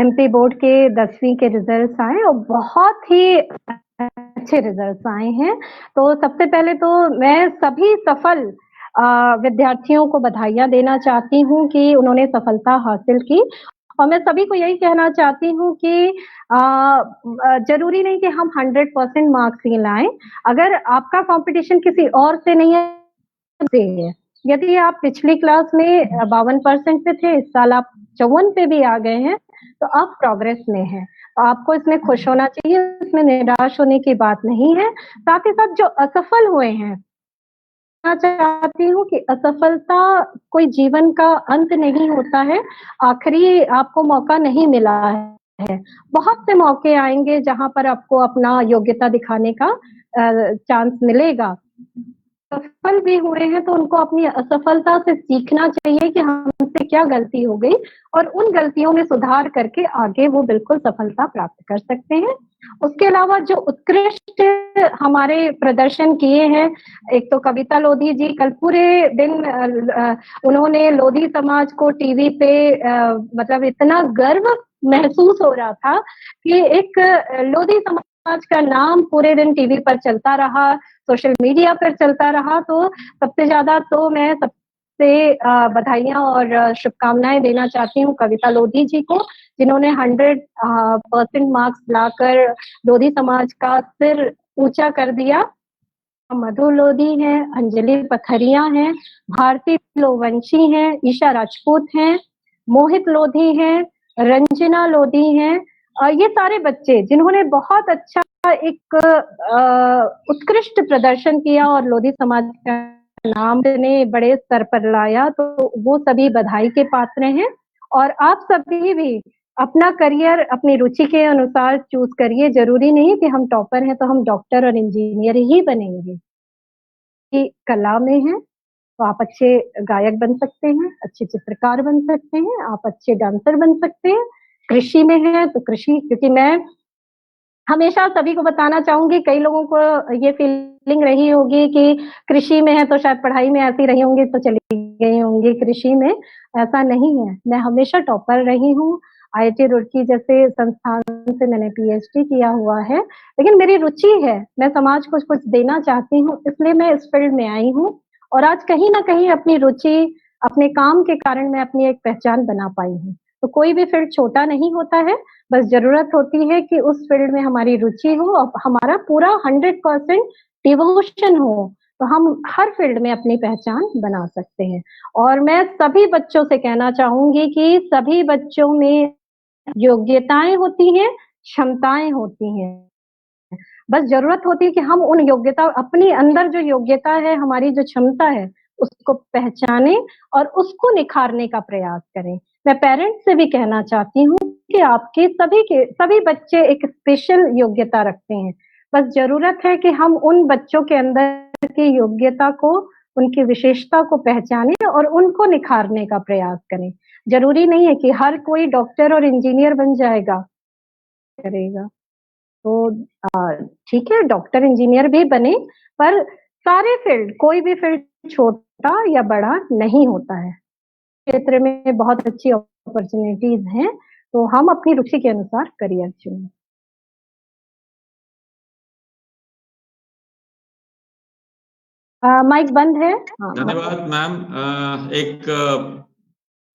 एमपी बोर्ड के 10वीं के रिजल्ट्स आए और बहुत ही अच्छे रिजल्ट्स आए हैं, तो सबसे पहले तो मैं सभी सफल विद्यार्थियों को बधाइयां देना चाहती हूं कि उन्होंने सफलता हासिल की। और मैं सभी को यही कहना चाहती हूँ कि जरूरी नहीं कि हम 100% मार्क्स ही लाएं। अगर आपका कंपटीशन किसी और से नहीं है, यदि आप पिछली क्लास में 52% पे थे, इस साल आप 54 पे भी आ गए हैं, तो आप प्रोग्रेस में हैं। तो आपको इसमें खुश होना चाहिए, इसमें निराश होने की बात नहीं है। साथ ही साथ जो असफल हुए हैं, मैं चाहती हूँ कि असफलता कोई जीवन का अंत नहीं होता है, आखिरी आपको मौका नहीं मिला है। बहुत से मौके आएंगे जहां पर आपको अपना योग्यता दिखाने का चांस मिलेगा। सफल भी हुए हैं तो उनको अपनी असफलता से सीखना चाहिए कि हमसे क्या गलती हो गई और उन गलतियों में सुधार करके आगे वो बिल्कुल सफलता प्राप्त कर सकते हैं। उसके अलावा जो उत्कृष्ट हमारे प्रदर्शन किए हैं, एक तो कविता लोधी जी कल पूरे दिन उन्होंने लोधी समाज को टीवी पे मतलब इतना गर्व महसूस हो रहा था कि एक लोधी समाज का नाम पूरे दिन टीवी पर चलता रहा, सोशल मीडिया पर चलता रहा। तो सबसे ज्यादा तो मैं सबसे बधाइयां और शुभकामनाएं देना चाहती हूँ कविता लोधी जी को, जिन्होंने 100% मार्क्स लाकर लोधी समाज का सिर ऊंचा कर दिया। मधु लोधी हैं, अंजलि पथरिया हैं, भारती लोवंशी हैं, ईशा राजपूत हैं, मोहित लोधी हैं, रंजना लोधी हैं। ये सारे बच्चे जिन्होंने बहुत अच्छा एक उत्कृष्ट प्रदर्शन किया और लोधी समाज का नाम ने बड़े स्तर पर लाया, तो वो सभी बधाई के पात्र हैं। और आप सभी भी अपना करियर अपनी रुचि के अनुसार चूज करिए। जरूरी नहीं कि हम टॉपर हैं तो हम डॉक्टर और इंजीनियर ही बनेंगे। कि कला में है तो आप अच्छे गायक बन सकते हैं, अच्छे चित्रकार बन सकते हैं, आप अच्छे डांसर बन सकते हैं। कृषि में है तो कृषि, क्योंकि मैं हमेशा सभी को बताना चाहूंगी, कई लोगों को ये फीलिंग रही होगी कि कृषि में है तो शायद पढ़ाई में ऐसी रही होंगी तो चली गई होंगी कृषि में। ऐसा नहीं है, मैं हमेशा टॉपर रही हूँ। IIT रुड़की जैसे संस्थान से मैंने PhD किया हुआ है, लेकिन मेरी रुचि है, मैं समाज को कुछ देना चाहती हूँ, इसलिए मैं इस फील्ड में आई हूँ। और आज कहीं ना कहीं अपनी रुचि, अपने काम के कारण मैं अपनी एक पहचान बना पाई हूँ। तो कोई भी फील्ड छोटा नहीं होता है, बस जरूरत होती है कि उस फील्ड में हमारी रुचि हो और हमारा पूरा 100% डिवोशन हो, तो हम हर फील्ड में अपनी पहचान बना सकते हैं। और मैं सभी बच्चों से कहना चाहूंगी कि सभी बच्चों में योग्यताएं होती हैं, क्षमताएं होती हैं, बस जरूरत होती है कि हम उन योग्यता, अपनी अंदर जो योग्यता है, हमारी जो क्षमता है, उसको पहचाने और उसको निखारने का प्रयास करें। मैं पेरेंट्स से भी कहना चाहती हूँ कि आपके सभी बच्चे एक स्पेशल योग्यता रखते हैं, बस जरूरत है कि हम उन बच्चों के अंदर की योग्यता को, उनकी विशेषता को पहचानें और उनको निखारने का प्रयास करें। जरूरी नहीं है कि हर कोई डॉक्टर और इंजीनियर बन जाएगा करेगा, तो ठीक है डॉक्टर इंजीनियर भी बने, पर सारे फील्ड, कोई भी फील्ड छोटा या बड़ा नहीं होता है। क्षेत्र में बहुत अच्छी अपॉर्चुनिटीज हैं, तो हम अपनी रुचि के अनुसार करियर चुनें। माइक बंद है। धन्यवाद मैम। एक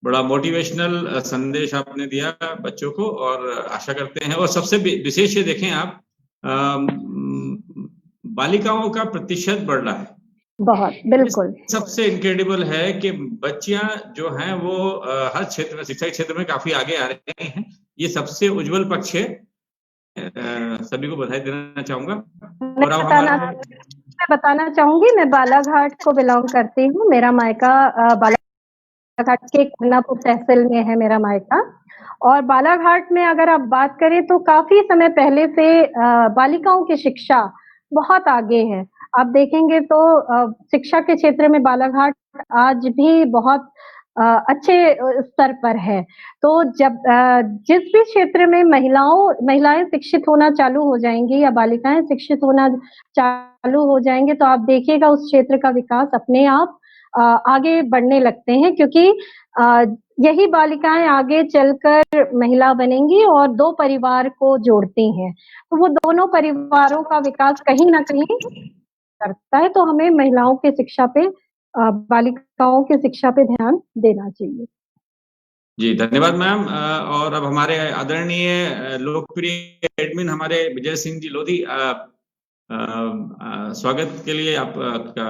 बड़ा मोटिवेशनल संदेश आपने दिया बच्चों को, और आशा करते हैं, और सबसे विशेष ये देखें आप, बालिकाओं का प्रतिशत बढ़ रहा है बहुत, बिल्कुल। सबसे इनक्रेडिबल है कि बच्चियां जो हैं वो हर क्षेत्र में, शिक्षा के क्षेत्र में काफी आगे आ रही हैं। ये सबसे उज्जवल पक्ष है। सभी को बधाई देना चाहूंगा। और अब मैं बताना चाहूंगी, मैं बालाघाट को बिलोंग करती हूँ। मेरा मायका बालाघाट के कोल्हापुर तहसील में है मेरा मायका। और बालाघाट में अगर आप बात करें तो काफी समय पहले से बालिकाओं की शिक्षा बहुत आगे है। आप देखेंगे तो शिक्षा के क्षेत्र में बालाघाट आज भी बहुत अच्छे स्तर पर है। तो जब जिस भी क्षेत्र में महिलाएं शिक्षित होना चालू हो जाएंगी या बालिकाएं शिक्षित होना चालू हो जाएंगे, तो आप देखिएगा उस क्षेत्र का विकास अपने आप आगे बढ़ने लगते हैं, क्योंकि यही बालिकाएं आगे चलकर महिला बनेंगी और दो परिवार को जोड़ती हैं, तो वो दोनों परिवारों का विकास कहीं ना कहीं करता है। तो हमें महिलाओं की शिक्षा पे, बालिकाओं की शिक्षा पे ध्यान देना चाहिए। जी धन्यवाद मैम। और अब हमारे आदरणीय लोकप्रिय एडमिन हमारे विजय सिंह जी लोधी, स्वागत के लिए आपका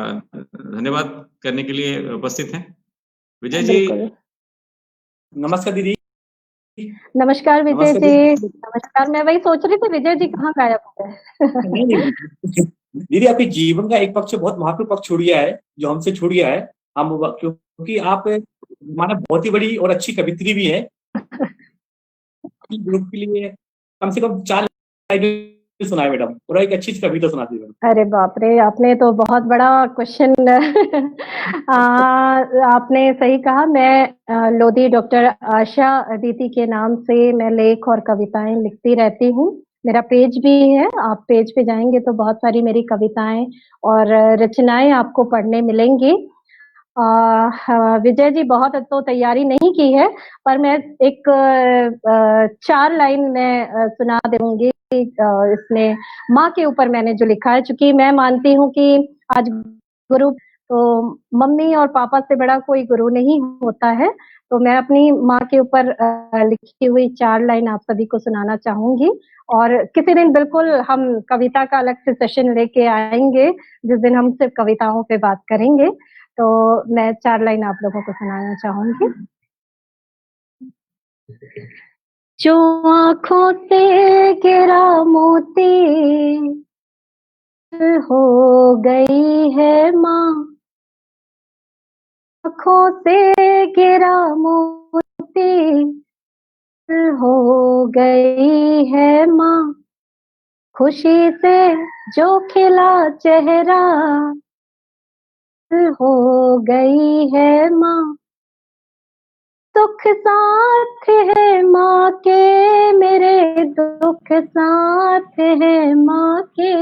धन्यवाद करने के लिए उपस्थित हैं। विजय जी। नमस्कार दीदी। नमस्कार विजय जी। नमस्कार। मैं वही सोच रही थी विजय जी कहाँ गायब हो गए। दीदी आपके जीवन का एक पक्ष, बहुत महत्वपूर्ण पक्ष छूट गया है, जो हमसे छूट गया है। हम क्योंकि आप हमारा बहुत ही बड़ी और अच्छी कवित्री भी है। ग्रुप के लिए कम से कम 4 सुनाए मैडम, और एक अच्छी कविता सुनाती है मैडम। अरे बाप रे, आपने तो बहुत बड़ा क्वेश्चन आपने सही कहा। मैं लोधी डॉक्टर आशा अदिति के नाम से मैं लेख और कविताएं लिखती रहती हूँ। मेरा पेज भी है, आप पेज पे जाएंगे तो बहुत सारी मेरी कविताएं और रचनाएं आपको पढ़ने मिलेंगी। विजय जी बहुत तो तैयारी नहीं की है, पर मैं एक 4 लाइन मैं सुना दूंगी। इसमें माँ के ऊपर मैंने जो लिखा है, क्योंकि मैं मानती हूँ कि आज गुरु तो मम्मी और पापा से बड़ा कोई गुरु नहीं होता है, तो मैं अपनी माँ के ऊपर लिखी हुई 4 लाइन आप सभी को सुनाना चाहूंगी। और किसी दिन बिल्कुल हम कविता का अलग से सेशन लेके आएंगे, जिस दिन हम सिर्फ कविताओं पे बात करेंगे। तो मैं 4 लाइन आप लोगों को सुनाना चाहूंगी। जो आंखों से गिरा मोती हो गई है माँ, आंखों से गिरा मोती हो गई है माँ, खुशी से जो खिला चेहरा हो गई है माँ, दुख साथ है माँ के मेरे, दुख साथ है माँ के,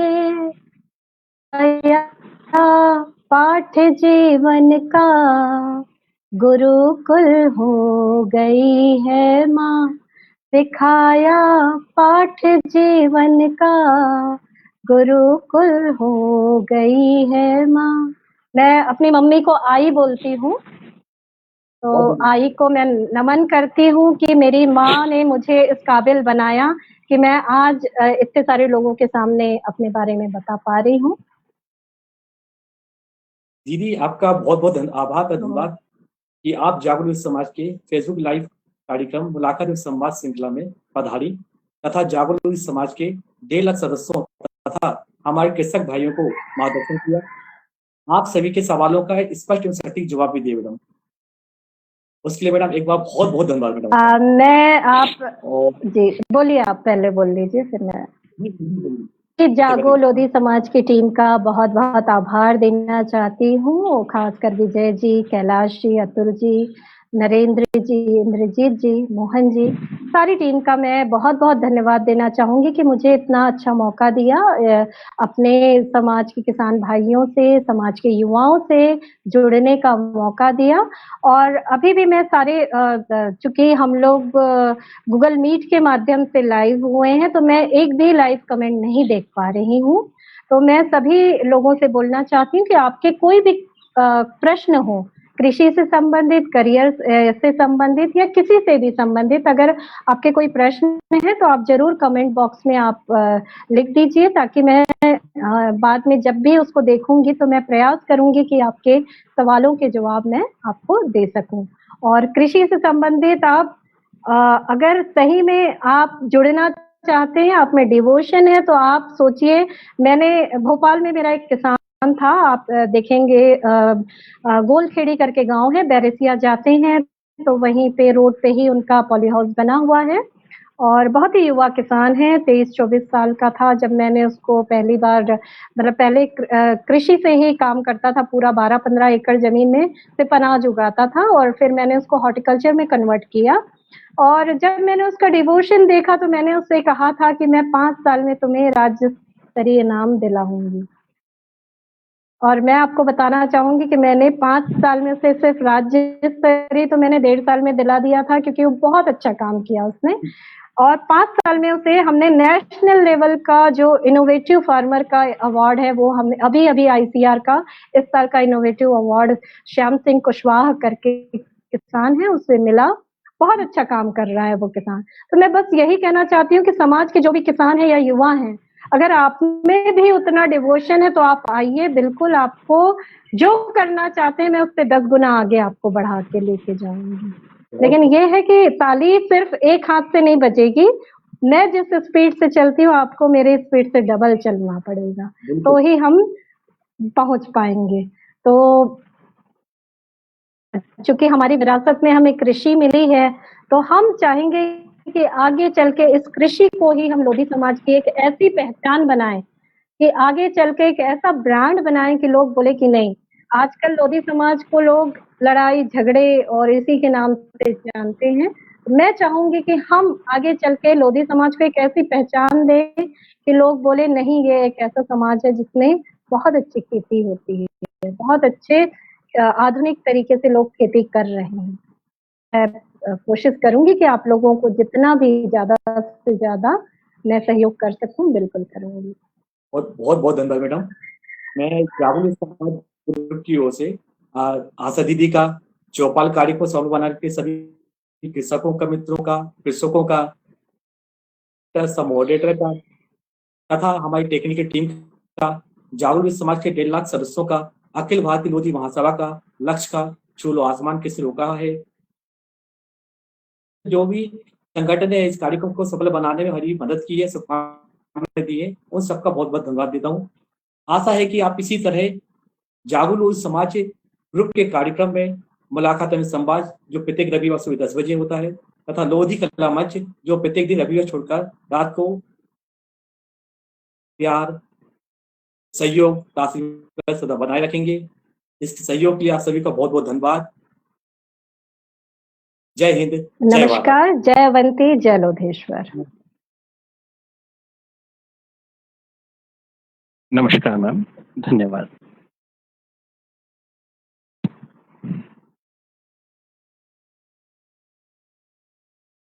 आया पाठ जीवन का गुरुकुल हो गई है माँ, सिखाया पाठ जीवन का गुरुकुल हो गई है माँ। मैं अपनी मम्मी को आई बोलती हूँ, तो आई को मैं नमन करती हूँ कि मेरी माँ ने मुझे इस काबिल बनाया कि मैं आज इतने सारे लोगों के सामने अपने बारे में बता पा रही हूँ। दीदी आपका बहुत बहुत आभार और धन्यवाद कि आप जागरूक समाज के फेसबुक लाइव कार्यक्रम मुलाकात संवाद श्रृंखला में पधारी तथा जागरूक समाज के 1.5 लाख सदस्यों तथा हमारे कृषक भाइयों को मार्गदर्शन किया। आप सभी के सवालों का स्पष्ट एवं सटीक जवाब भी दिए मैडम, उसके लिए मैडम एक बार बहुत बहुत धन्यवाद मैडम। मैं आप जी बोलिए, आप पहले बोल लीजिए फिर मैं। जागो लोधी समाज की टीम का बहुत बहुत आभार देना चाहती हूँ, खासकर विजय जी, कैलाश जी, अतुल जी, नरेंद्र जी, इंद्रजीत जी, मोहन जी, सारी टीम का मैं बहुत बहुत धन्यवाद देना चाहूंगी कि मुझे इतना अच्छा मौका दिया अपने समाज के किसान भाइयों से, समाज के युवाओं से जुड़ने का मौका दिया। और अभी भी मैं सारे चूंकि हम लोग गूगल मीट के माध्यम से लाइव हुए हैं, तो मैं एक भी लाइव कमेंट नहीं देख पा रही हूँ। तो मैं सभी लोगों से बोलना चाहती हूँ कि आपके कोई भी प्रश्न हो, कृषि से संबंधित, करियर से संबंधित या किसी से भी संबंधित, अगर आपके कोई प्रश्न है तो आप जरूर कमेंट बॉक्स में आप लिख दीजिए, ताकि मैं बाद में जब भी उसको देखूंगी तो मैं प्रयास करूंगी कि आपके सवालों के जवाब मैं आपको दे सकूं। और कृषि से संबंधित आप अगर सही में आप जुड़ना चाहते हैं, आप में डिवोशन है, तो आप सोचिए, मैंने भोपाल में मेरा एक किसान था, आप देखेंगे गोलखेड़ी करके गांव है, बैरसिया जाते हैं तो वहीं पे रोड पे ही उनका पॉली हाउस बना हुआ है, और बहुत ही युवा किसान है, 23-24 साल का था जब मैंने उसको पहली बार, मतलब पहले कृषि से ही काम करता था, पूरा 12-15 एकड़ जमीन में सिर्फ अनाज उगाता था, और फिर मैंने उसको हॉर्टिकल्चर में कन्वर्ट किया। और जब मैंने उसका डिवोशन देखा तो मैंने उससे कहा था कि मैं 5 साल में तुम्हें राज्य स्तरीय इनाम दिलाऊंगी। और मैं आपको बताना चाहूंगी कि मैंने 5 साल में उसे सिर्फ राज्य स्तरीय तो मैंने 1.5 साल में दिला दिया था, क्योंकि वो बहुत अच्छा काम किया उसने। और 5 साल में उसे हमने नेशनल लेवल का जो इनोवेटिव फार्मर का अवार्ड है, वो हमने अभी ICR का इस साल का इनोवेटिव अवार्ड श्याम सिंह कुशवाहा करके किसान है, उसे मिला। बहुत अच्छा काम कर रहा है वो किसान। तो मैं बस यही कहना चाहती हूँ कि समाज के जो भी किसान है या युवा हैं, अगर आप में भी उतना डिवोशन है तो आप आइए, बिल्कुल आपको जो करना चाहते हैं मैं उससे 10 गुना आगे आपको बढ़ा के लेके जाऊंगी। लेकिन ये है कि ताली सिर्फ एक हाथ से नहीं बजेगी, मैं जिस स्पीड से चलती हूँ आपको मेरे स्पीड से डबल चलना पड़ेगा, तो ही हम पहुंच पाएंगे। तो चूंकि हमारी विरासत में हमें कृषि मिली है, तो हम चाहेंगे कि आगे चल के इस कृषि को ही हम लोधी समाज की एक ऐसी पहचान बनाएं कि आगे चल के एक ऐसा ब्रांड बनाएं कि लोग बोले कि नहीं, आजकल लोधी समाज को लोग लड़ाई झगड़े और इसी के नाम से जानते हैं। मैं चाहूंगी कि हम आगे चल के लोधी समाज को एक ऐसी पहचान दें कि लोग बोले नहीं, ये एक ऐसा समाज है जिसमें बहुत अच्छी खेती होती है, बहुत अच्छे आधुनिक तरीके से लोग खेती कर रहे हैं। मैं कोशिश करूंगी कि आप लोगों को जितना भी ज्यादा से ज्यादा मैं सहयोग कर सकूं, बिल्कुल करूंगी। बहुत बहुत धन्यवाद मैडम। मैं जागरूक समाज ग्रुप की ओर से आशा दीदी का, चौपाल कार्य को सफल बनाने के सभी कृषकों का, मित्रों का, कृषकों का, मॉडरेटर का तथा हमारी टेक्निकल टीम का, जागरूक समाज के 1.5 लाख सदस्यों का, अखिल भारतीय लोधी महासभा का लक्ष्य का छू लो आसमान के सिर रोका है। जो भी संगठन ने इस कार्यक्रम को सफल बनाने में हमारी मदद की है, शुभकामनाएं दी है, उन सबका बहुत बहुत धन्यवाद देता हूँ। आशा है कि आप इसी तरह जागरूक समाज ग्रुप के कार्यक्रम में मुलाकात में संवाद जो प्रत्येक रविवार सुबह 10 बजे होता है तथा लोधी कला मंच जो प्रत्येक दिन रविवार छोड़कर रात को प्यार, सहयोग, सदा बनाए रखेंगे। इस सहयोग के लिए आप सभी का बहुत बहुत धन्यवाद। जय हिंद, नमस्कार, जयवंती, जय लोधेश्वर। नमस्कार मैम, धन्यवाद।